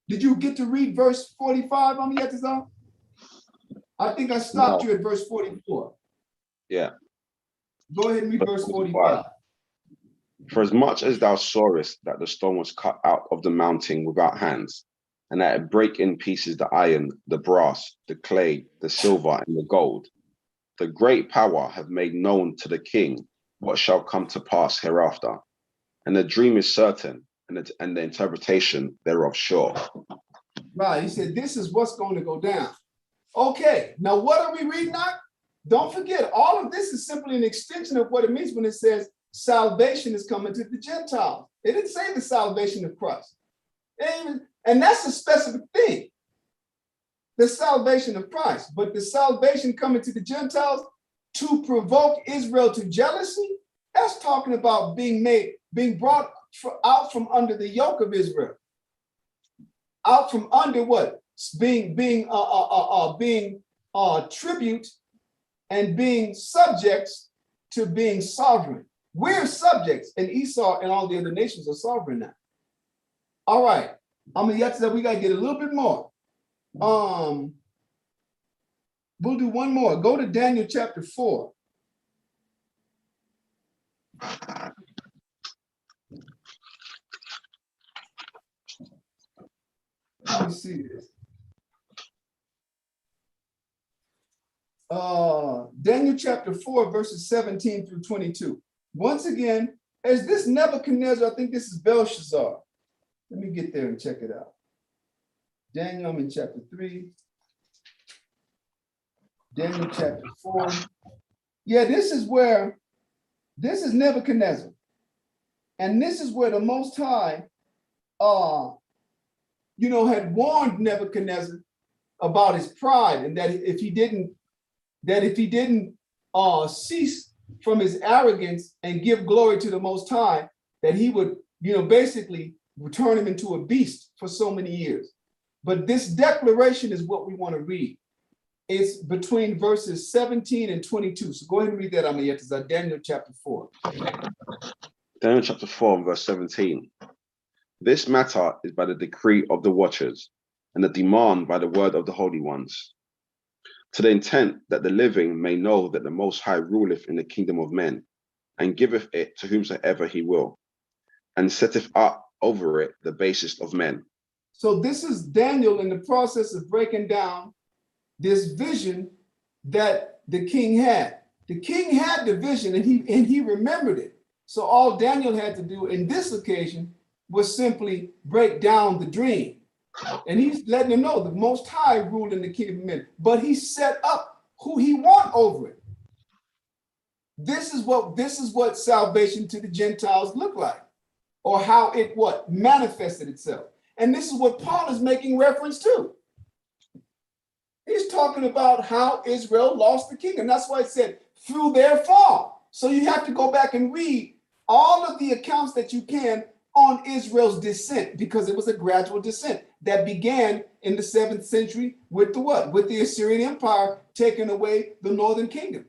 did you get to read verse 45, Amiyatazah? I think I stopped you at verse 44. Yeah. Go ahead and read verse 45. For as much as thou sawest that the stone was cut out of the mountain without hands, and that it brake in pieces the iron, the brass, the clay, the silver, and the gold, the great power have made known to the king what shall come to pass hereafter. And the dream is certain, and the interpretation thereof sure. Right, he said, this is what's going to go down. Okay, now what are we reading now? Don't forget, all of this is simply an extension of what it means when it says salvation is coming to the Gentiles. It didn't say the salvation of Christ. And that's a specific thing, the salvation of Christ. But the salvation coming to the Gentiles to provoke Israel to jealousy, that's talking about being brought out from under the yoke of Israel. Out from under what? Being tribute and being subjects to being sovereign. We're subjects, and Esau and all the other nations are sovereign now. All right, Yesterday we gotta get a little bit more. We'll do one more. Go to Daniel chapter 4. Let me see this. Daniel chapter 4, verses 17 through 22. Once again, as this Nebuchadnezzar, I think this is Belshazzar. Let me get there and check it out. Daniel, I'm in chapter 3. Daniel chapter 4. Yeah, this is Nebuchadnezzar. And this is where the Most High, had warned Nebuchadnezzar about his pride, and that if he didn't cease from his arrogance and give glory to the Most High, that he would, basically turn him into a beast for so many years. But this declaration is what we want to read. It's between verses 17 and 22. So go ahead and read that, Amiyatazah, Daniel chapter 4. Daniel chapter 4, verse 17. This matter is by the decree of the watchers, and the demand by the word of the holy ones, to the intent that the living may know that the Most High ruleth in the kingdom of men, and giveth it to whomsoever he will, and setteth up over it the basest of men. So this is Daniel in the process of breaking down this vision that the king had. The king had the vision, and he remembered it. So all Daniel had to do in this occasion was simply break down the dream. And he's letting them know the Most High ruled in the kingdom of men, but he set up who he want over it. This is what salvation to the Gentiles looked like, or how it manifested itself. And this is what Paul is making reference to. He's talking about how Israel lost the kingdom. That's why it said through their fall. So you have to go back and read all of the accounts that you can on Israel's descent, because it was a gradual descent that began in the 7th century with the what? With the Assyrian Empire taking away the northern kingdom.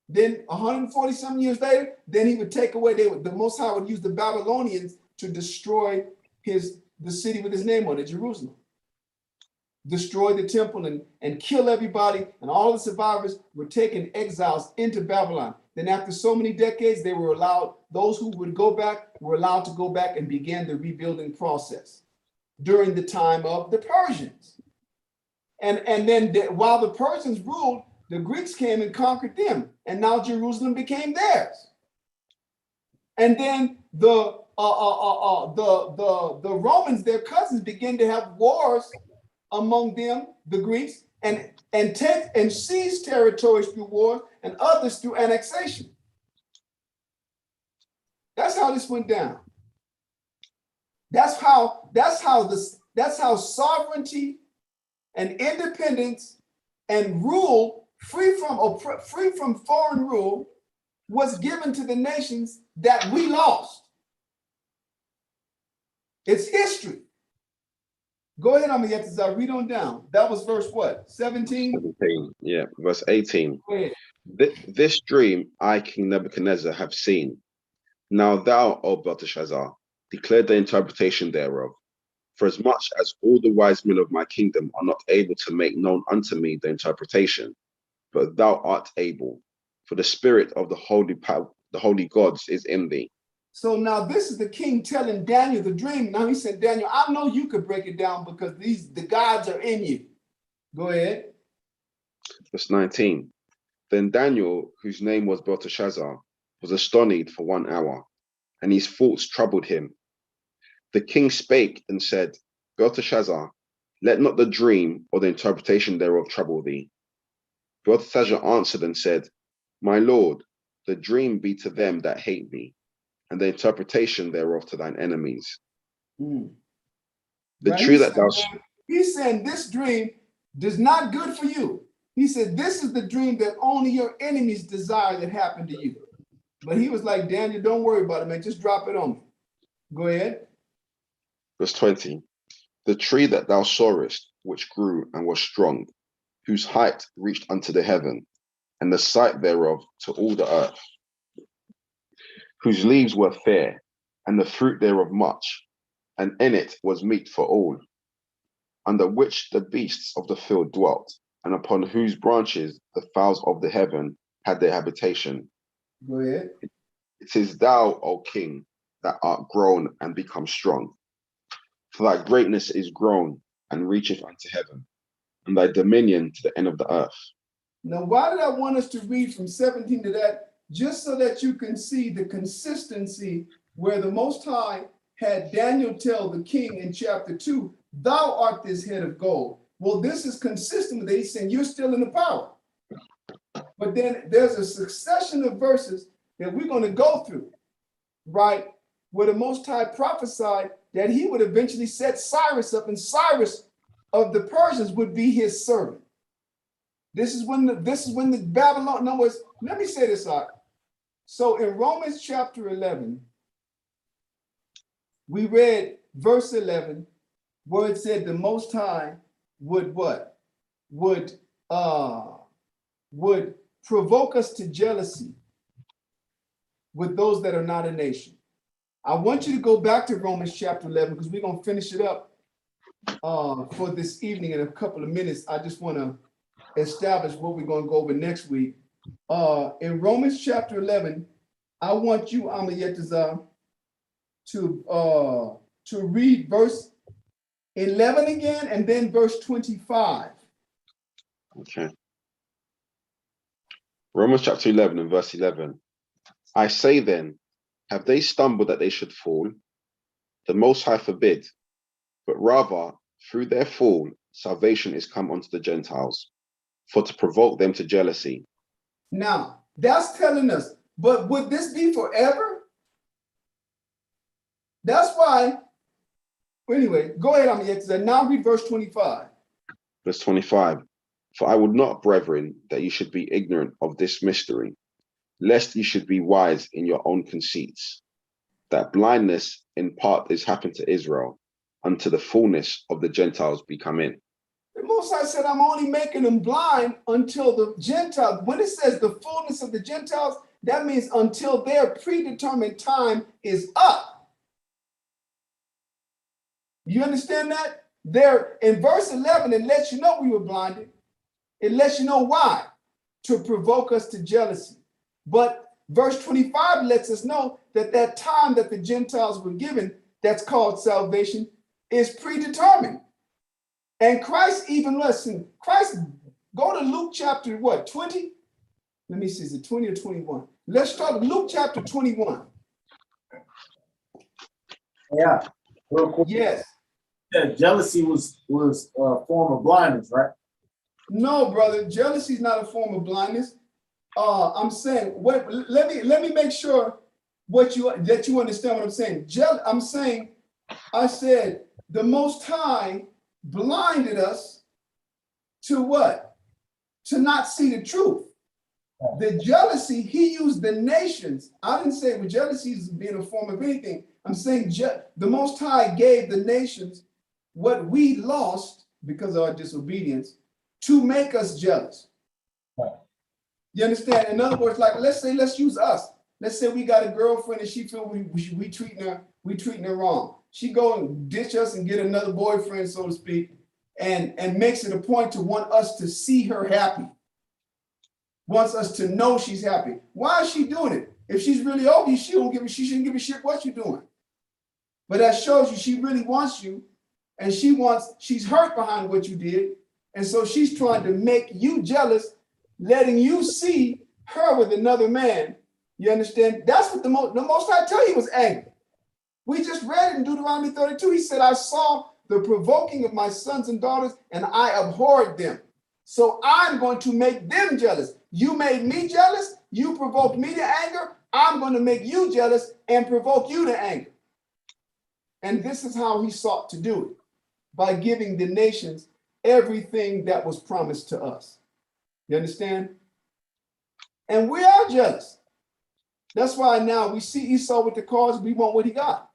Then 140 some years later, then he would take away, the Most High would use the Babylonians to destroy the city with his name on it, Jerusalem. Destroy the temple and kill everybody, and all the survivors were taken exiles into Babylon. Then after so many decades, those who would go back were allowed to go back and began the rebuilding process during the time of the Persians. And then while the Persians ruled, the Greeks came and conquered them, and now Jerusalem became theirs. And then the Romans, their cousins, began to have wars among them, the Greeks, and take and seize territories through war, and others through annexation. That's how this went down. That's how sovereignty and independence and rule free from foreign rule was given to the nations that we lost. It's history. Go ahead, Amiyetazar, read on down. That was verse what? 17? 17, yeah, verse 18. Go ahead. This dream I, King Nebuchadnezzar, have seen. Now thou, O Belteshazzar, declare the interpretation thereof. For as much as all the wise men of my kingdom are not able to make known unto me the interpretation, but thou art able, for the spirit of the holy gods is in thee. So now this is the king telling Daniel the dream. Now he said, Daniel, I know you could break it down because the gods are in you. Go ahead. Verse 19. Then Daniel, whose name was Belteshazzar, was astonished for 1 hour, and his thoughts troubled him. The king spake and said, Belteshazzar, let not the dream or the interpretation thereof trouble thee. Belteshazzar answered and said, My lord, the dream be to them that hate thee, and the interpretation thereof to thine enemies. The Right, tree that thou he's saying this dream is not good for you. He said, this is the dream that only your enemies desire that happened to you. But he was like, Daniel, don't worry about it, man. Just drop it on me. Go ahead. Verse 20. The tree that thou sawest, which grew and was strong, whose height reached unto the heaven, and the sight thereof to all the earth, whose leaves were fair, and the fruit thereof much, and in it was meat for all, under which the beasts of the field dwelt, and upon whose branches the fowls of the heaven had their habitation. Go ahead. It is thou, O king, that art grown and become strong. For thy greatness is grown and reacheth unto heaven, and thy dominion to the end of the earth. Now, why did I want us to read from 17 to that? Just so that you can see the consistency where the Most High had Daniel tell the king in chapter 2, thou art this head of gold. Well, this is consistent with it. He's saying you're still in the power. But then there's a succession of verses that we're going to go through, right? Where the Most High prophesied that he would eventually set Cyrus up, and Cyrus of the Persians would be his servant. This is when the Babylon, in other words, let me say this out. So in Romans chapter 11, we read verse 11, where it said the Most High would what? Would provoke us to jealousy with those that are not a nation. I want you to go back to Romans chapter 11 because we're going to finish it up for this evening in a couple of minutes. I just want to establish what we're going to go over next week. In Romans chapter 11, I want you, Amiyetazar, to read verse 11 again and then verse 25. Okay. Romans chapter 11 and verse 11. I say then, have they stumbled that they should fall? The Most High forbid, but rather through their fall, salvation is come unto the Gentiles, for to provoke them to jealousy. Now, that's telling us, but would this be forever? That's why, anyway, go ahead, Amiyetazar. Now read verse 25. Verse 25. For I would not, brethren, that you should be ignorant of this mystery, lest you should be wise in your own conceits, that blindness in part is happened to Israel, unto the fullness of the Gentiles be come in. The Most High said, I'm only making them blind until the Gentiles. When it says the fullness of the Gentiles, that means until their predetermined time is up. You understand that? There in verse 11, it lets you know we were blinded. It lets you know why, to provoke us to jealousy. But verse 25 lets us know that that time that the Gentiles were given, that's called salvation, is predetermined. And Christ even, listen, Christ, go to Luke chapter what, 20? Let me see, is it 20 or 21? Let's start with Luke chapter 21. Yeah. Real quick. Yes. Yeah, jealousy was a form of blindness, right? No, brother, jealousy is not a form of blindness. I'm saying, let me make sure that you understand what I'm saying. I said the Most High blinded us to what? To not see the truth. The jealousy, he used the nations. I didn't say well, jealousy is being a form of anything. I'm saying the Most High gave the nations what we lost because of our disobedience to make us jealous. Right. You understand? In other words, like let's use us. Let's say we got a girlfriend and she feel we treating her wrong. She go and ditch us and get another boyfriend, so to speak, and makes it a point to want us to see her happy. Wants us to know she's happy. Why is she doing it? If she's really over you, she shouldn't give a shit what you're doing. But that shows you she really wants you, and she's hurt behind what you did, and so she's trying to make you jealous, letting you see her with another man. You understand? That's what the Most High tell you was angry. We just read it in Deuteronomy 32. He said, I saw the provoking of my sons and daughters, and I abhorred them. So I'm going to make them jealous. You made me jealous. You provoked me to anger. I'm going to make you jealous and provoke you to anger. And this is how he sought to do it, by giving the nations everything that was promised to us. You understand? And we are jealous. That's why now we see Esau with the cause, we want what he got.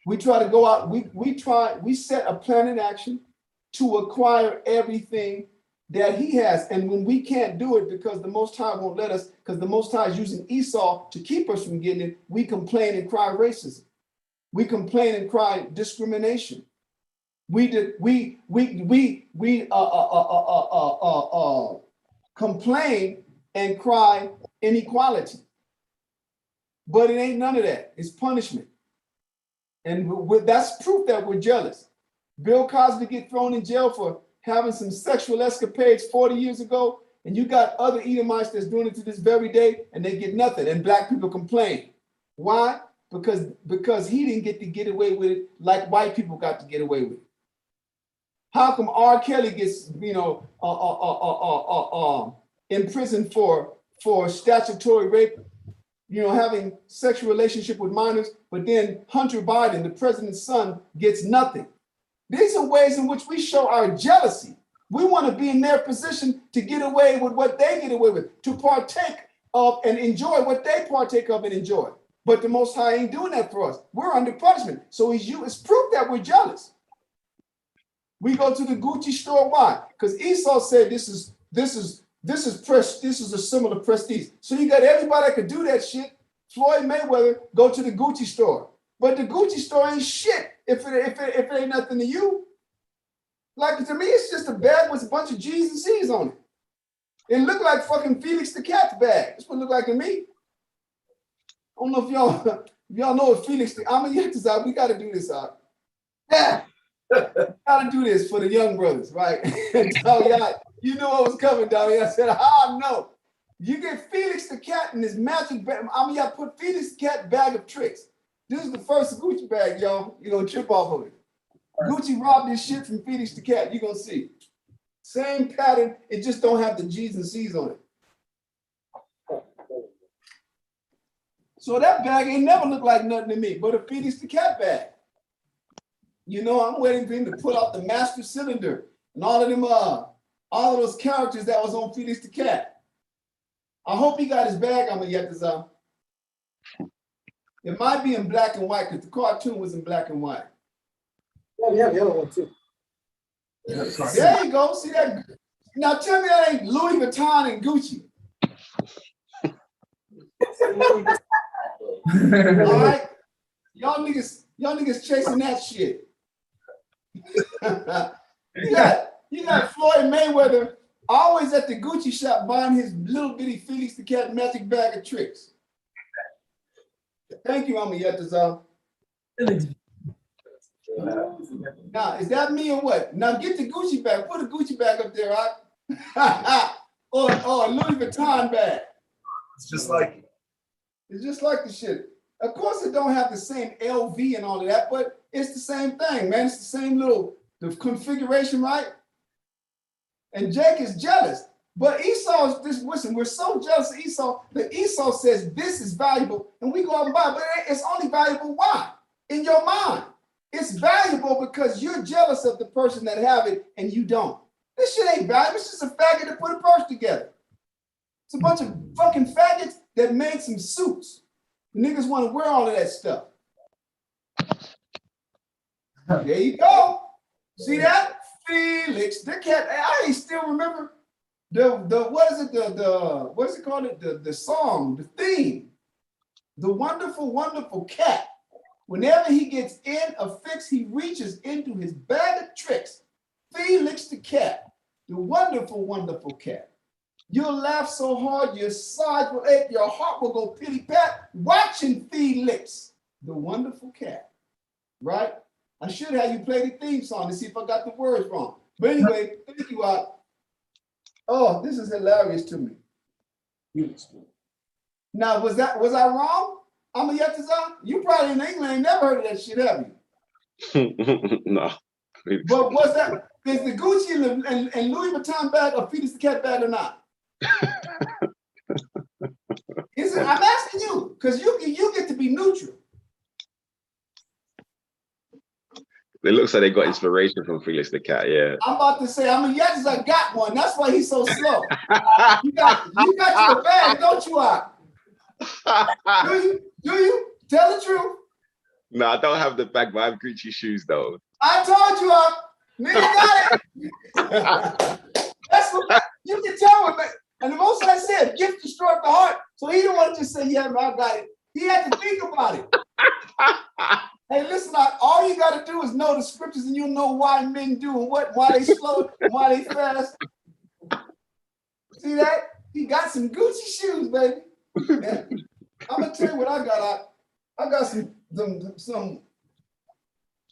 We try to go out, we set a plan in action to acquire everything that he has. And when we can't do it because the Most High won't let us, because the Most High is using Esau to keep us from getting it, we complain and cry racism. We complain and cry discrimination. We complain and cry inequality. But it ain't none of that. It's punishment. And that's proof that we're jealous. Bill Cosby get thrown in jail for having some sexual escapades 40 years ago, and you got other Edomites that's doing it to this very day, and they get nothing, and black people complain. Why? Because he didn't get to get away with it like white people got to get away with it. How come R. Kelly gets, in prison for statutory rape, having sexual relationship with minors, but then Hunter Biden, the president's son, gets nothing? These are ways in which we show our jealousy. We want to be in their position to get away with what they get away with, to partake of and enjoy what they partake of and enjoy. But the Most High ain't doing that for us. We're under punishment. So it's proof that we're jealous. We go to the Gucci store. Why? Because Esau said this is a similar prestige. So you got everybody that could do that shit. Floyd Mayweather go to the Gucci store, but the Gucci store ain't shit if it ain't nothing to you. Like, to me, it's just a bag with a bunch of G's and C's on it. It looked like fucking Felix the Cat's bag. That's what it looked like to me. I don't know if y'all know what Felix the, I'm gonna get this out. We gotta do this out. Yeah. Gotta do this for the young brothers, right? So y'all, you know what was coming down here. I said, no. You get Felix the Cat in this magic bag. Y'all put Felix the Cat bag of tricks. This is the first Gucci bag, y'all. You're gonna trip off of it. Gucci robbed this shit from Felix the Cat. You're gonna see. Same pattern, it just don't have the G's and C's on it. So that bag ain't never looked like nothing to me but a Felix the Cat bag. I'm waiting for him to pull out the master cylinder and all of those characters that was on Felix the Cat. I hope he got his bag. I'm gonna get this out. It might be in black and white because the cartoon was in black and white. Yeah, we have the other one too. There you go. See that? Now tell me that ain't Louis Vuitton and Gucci. All right, y'all niggas chasing that shit. you got Floyd Mayweather always at the Gucci shop buying his little bitty Felix the Cat magic bag of tricks. Thank you, Yetazal. Now, is that me or what? Now get the Gucci bag. Put a Gucci bag up there, right? or a Louis Vuitton bag. It's just like it. It's just like the shit. Of course, it don't have the same LV and all of that, but it's the same thing, man. It's the same the configuration, right? And Jake is jealous. But Esau is just, listen, we're so jealous of Esau that Esau says this is valuable and we go out and buy it, but it's only valuable, why? In your mind. It's valuable because you're jealous of the person that have it and you don't. This shit ain't valuable. It's just a faggot that put a purse together. It's a bunch of fucking faggots that made some suits. The niggas want to wear all of that stuff. There you go. See that? Felix the cat. I still remember the what is it? The what's it called? The song, the theme. The wonderful, wonderful cat. Whenever he gets in a fix, he reaches into his bag of tricks. Felix the cat. The wonderful, wonderful cat. You'll laugh so hard your sides will ache, your heart will go pitty-pat watching Felix, the wonderful cat. Right? I should have you play the theme song to see if I got the words wrong. But anyway, thank you, oh, this is hilarious to me. Now, was I wrong? I'm a Yetazan? You probably in England ain't never heard of that shit, have you? No. But was that, is the Gucci and Louis Vuitton bag a Felix the cat bag or not? Is it? I'm asking you, because you get to be neutral. It looks like they got inspiration from Felix the cat, yeah. I'm about to say, I'm a Yetazan got one. That's why he's so slow. You got your bag, don't you, Do you? Tell the truth. No, I don't have the bag, but I have Gucci shoes though. I told you, nigga got it. That's what you can tell him. And the most I said, gift destroyed the heart. So he didn't want to just say, yeah, man, I got it. He had to think about it. Hey, listen, all you got to do is know the scriptures and you'll know why men do and why they slow and why they fast. See that? He got some Gucci shoes, baby. And I'm gonna tell you what I got. I got some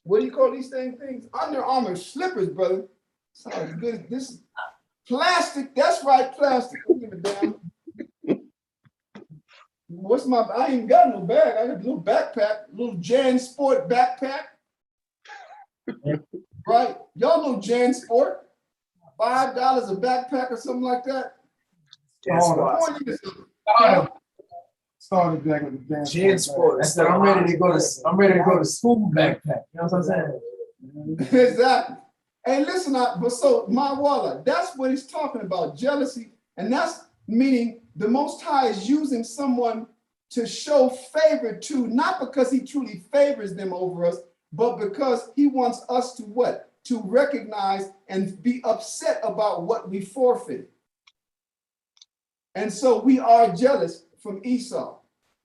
what do you call these things? Under Armour slippers, brother. Sounds good. This is plastic. That's right, plastic. Don't give a damn. I ain't got no bag. I got a little backpack, little Jan Sport backpack. Right? Y'all know Jan Sport. $5 a backpack or something like that. Started back with the dance. Jansport. That's that I'm ready to go to school backpack. You know what I'm saying? Exactly. Hey, listen, but so my wallet, that's what he's talking about, jealousy. And that's meaning the Most High is using someone to show favor to, not because he truly favors them over us, but because he wants us to what? To recognize and be upset about what we forfeited. And so we are jealous from Esau.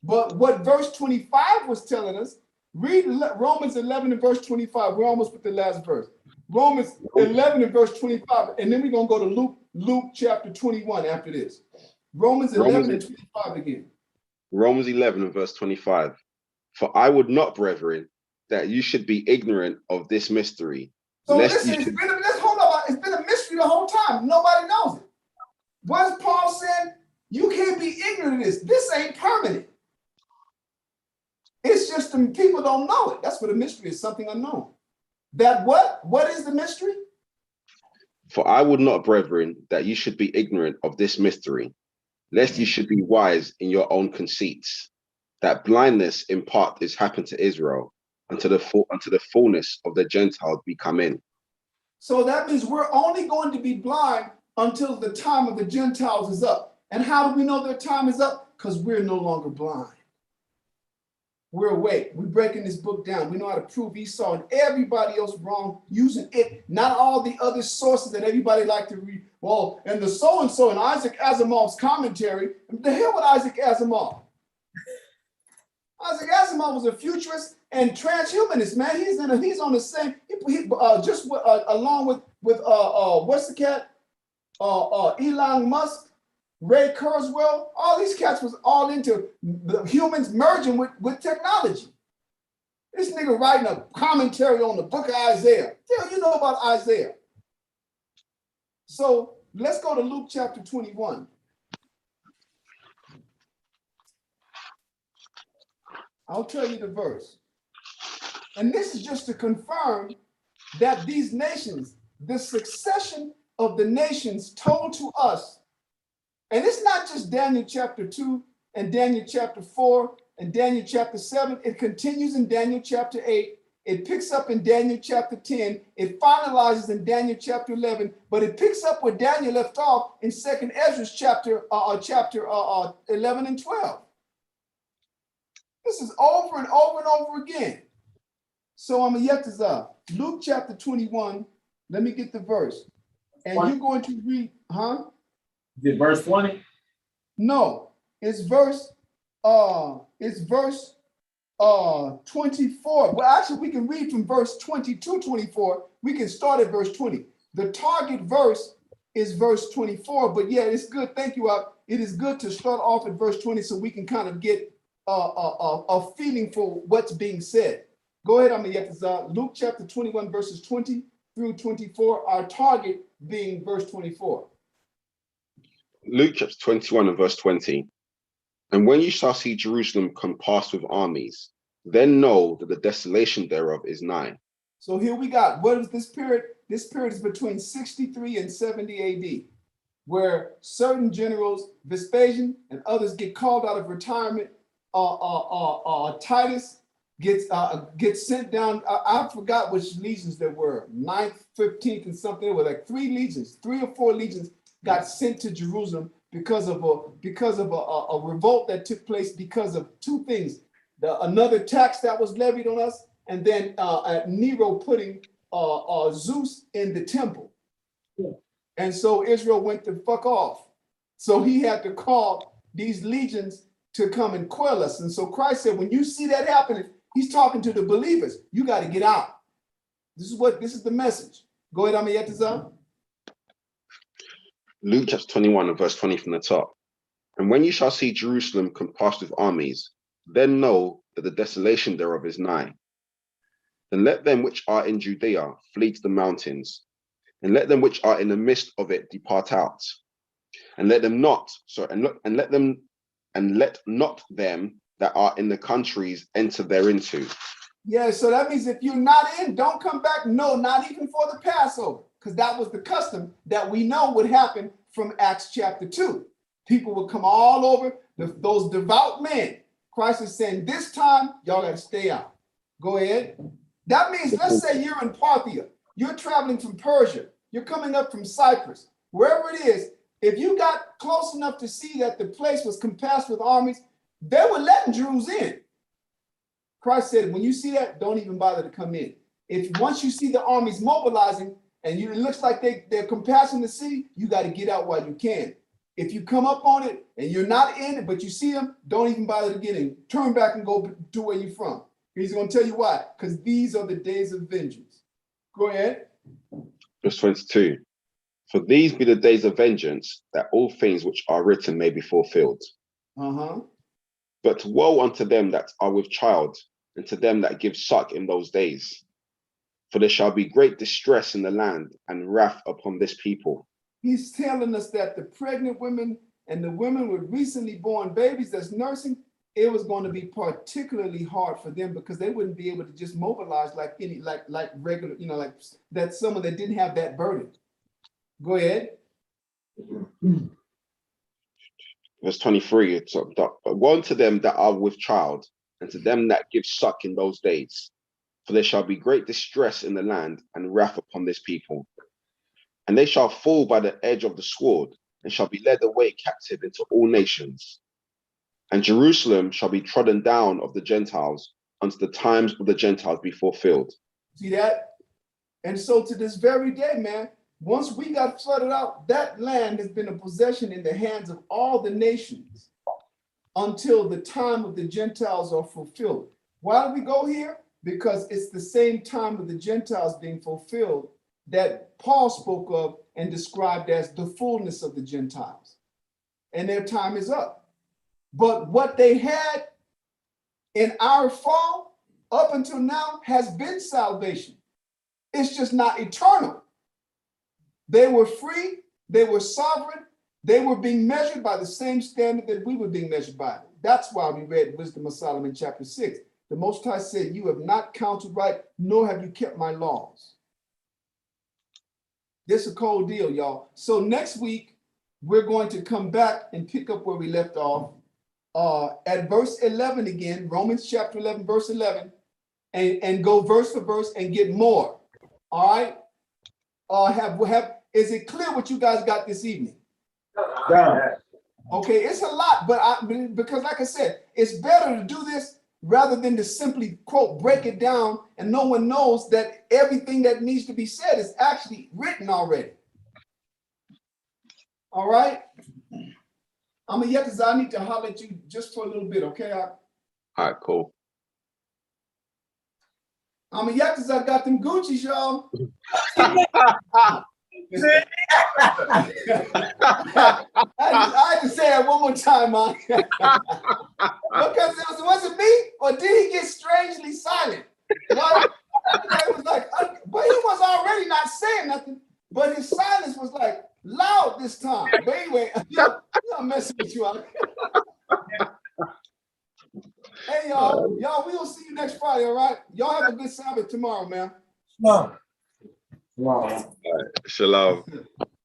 But what verse 25 was telling us, read Romans 11 and verse 25. We're almost with the last verse. Romans 11 and verse 25. And then we're going to go to Luke chapter 21 after this. Romans 11 and 25 again. Romans 11 and verse 25. For I would not, brethren, that you should be ignorant of this mystery. So listen, hold on. It's been a mystery the whole time. Nobody knows it. What is Paul saying? You can't be ignorant of this. This ain't permanent. It's just the people don't know it. That's what a mystery is, something unknown. That what? What is the mystery? For I would not, brethren, that you should be ignorant of this mystery, lest you should be wise in your own conceits, that blindness in part is happened to Israel, unto the fullness of the Gentiles be come in. So that means we're only going to be blind until the time of the Gentiles is up. And how do we know their time is up? Because we're no longer blind. We're awake. We're breaking this book down. We know how to prove Esau and everybody else wrong using it, not all the other sources that everybody like to read. Well, and the so-and-so in Isaac Asimov's commentary, the hell with Isaac Asimov. Isaac Asimov was a futurist and transhumanist, man. He's on the same, along with what's the cat? Elon Musk, Ray Kurzweil, all these cats was all into the humans merging with technology. This nigga writing a commentary on the book of Isaiah. Hell, you know about Isaiah. So let's go to Luke chapter 21. I'll tell you the verse. And this is just to confirm that these nations, the succession of the nations told to us, and it's not just Daniel chapter 2 and Daniel chapter 4 and Daniel chapter 7. It continues in Daniel chapter 8 It picks up in Daniel chapter 10. It finalizes in Daniel chapter 11, but it picks up where Daniel left off in 2nd Ezra chapter 11 and 12. This is over and over and over again. So I'm a Yetzirah. Luke chapter 21. Let me get the verse. And you're going to read, huh? Did verse 20? No, it's verse 24. Well, actually, we can read from verse 22, 24. We can start at verse 20. The target verse is verse 24, but yeah, it's good. Thank you. It is good to start off at verse 20 so we can kind of get a feeling for what's being said. Go ahead, Yetzirah. Luke chapter 21, verses 20 through 24, our target being verse 24. Luke chapter 21 and verse 20. And when you shall see Jerusalem compassed with armies, then know that the desolation thereof is nigh. So here we got, what is this period? This period is between 63 and 70 AD, where certain generals, Vespasian and others, get called out of retirement. Titus gets sent down. I forgot which legions there were, 9th, 15th, and something. There were like 3 legions, 3 or 4 legions got sent to Jerusalem because of a revolt that took place because of 2 things: another tax that was levied on us, and then Nero putting Zeus in the temple. And so Israel went to fuck off. So he had to call these legions to come and quell us. And so Christ said, when you see that happening, he's talking to the believers. You got to get out. This is the message. Go ahead, Yetzirah. Luke chapter 21 and verse 20 from the top. And when you shall see Jerusalem compassed with armies, then know that the desolation thereof is nigh. Then let them which are in Judea flee to the mountains, and let them which are in the midst of it depart out, and let not them that are in the countries enter thereinto. Yeah, so that means if you're not in, don't come back. No, not even for the Passover, because that was the custom that we know would happen from Acts chapter 2. People would come all over, those devout men. Christ is saying, this time, y'all got to stay out. Go ahead. That means, let's say you're in Parthia. You're traveling from Persia. You're coming up from Cyprus. Wherever it is, if you got close enough to see that the place was compassed with armies, they were letting Jews in. Christ said, when you see that, don't even bother to come in. If once you see the armies mobilizing and it looks like they're compassing the city, you got to get out while you can. If you come up on it and you're not in it, but you see them, don't even bother to get in. Turn back and go to where you're from. He's going to tell you why. Because these are the days of vengeance. Go ahead. Verse 22. For these be the days of vengeance, that all things which are written may be fulfilled. But woe unto them that are with child, and to them that give suck in those days. For there shall be great distress in the land, and wrath upon this people. He's telling us that the pregnant women and the women with recently born babies that's nursing, it was going to be particularly hard for them because they wouldn't be able to just mobilize like regular, like that someone that didn't have that burden. Go ahead. Verse 23, it's but woe unto them that are with child, and to them that give suck in those days. For there shall be great distress in the land, and wrath upon this people. And they shall fall by the edge of the sword, and shall be led away captive into all nations. And Jerusalem shall be trodden down of the Gentiles, unto the times of the Gentiles be fulfilled. See that? And so to this very day, man, once we got flooded out, that land has been a possession in the hands of all the nations until the time of the Gentiles are fulfilled. Why do we go here? Because it's the same time of the Gentiles being fulfilled that Paul spoke of and described as the fullness of the Gentiles. And their time is up. But what they had in our fall up until now has been salvation. It's just not eternal. They were free, they were sovereign, they were being measured by the same standard that we were being measured by. That's why we read Wisdom of Solomon chapter 6. The Most High said, you have not counted right, nor have you kept my laws. This is a cold deal, y'all. So next week, we're going to come back and pick up where we left off at verse 11 again, Romans chapter 11, verse 11. and go verse for verse and get more. All right. Is it clear what you guys got this evening? Okay, it's a lot, because like I said, it's better to do this rather than to simply quote break it down and no one knows that everything that needs to be said is actually written already. All right. Because I need to holler at you just for a little bit, okay? All right, cool. I got them Gucci's, y'all. I had to say that one more time, man. Because was it me, or did he get strangely silent? What? It was like, but he was already not saying nothing, but his silence was like loud this time. But anyway, I'm messing with you. Hey, y'all, we gonna see you next Friday, all right? Y'all have a good Sabbath tomorrow, man. No. Wow. Shalom.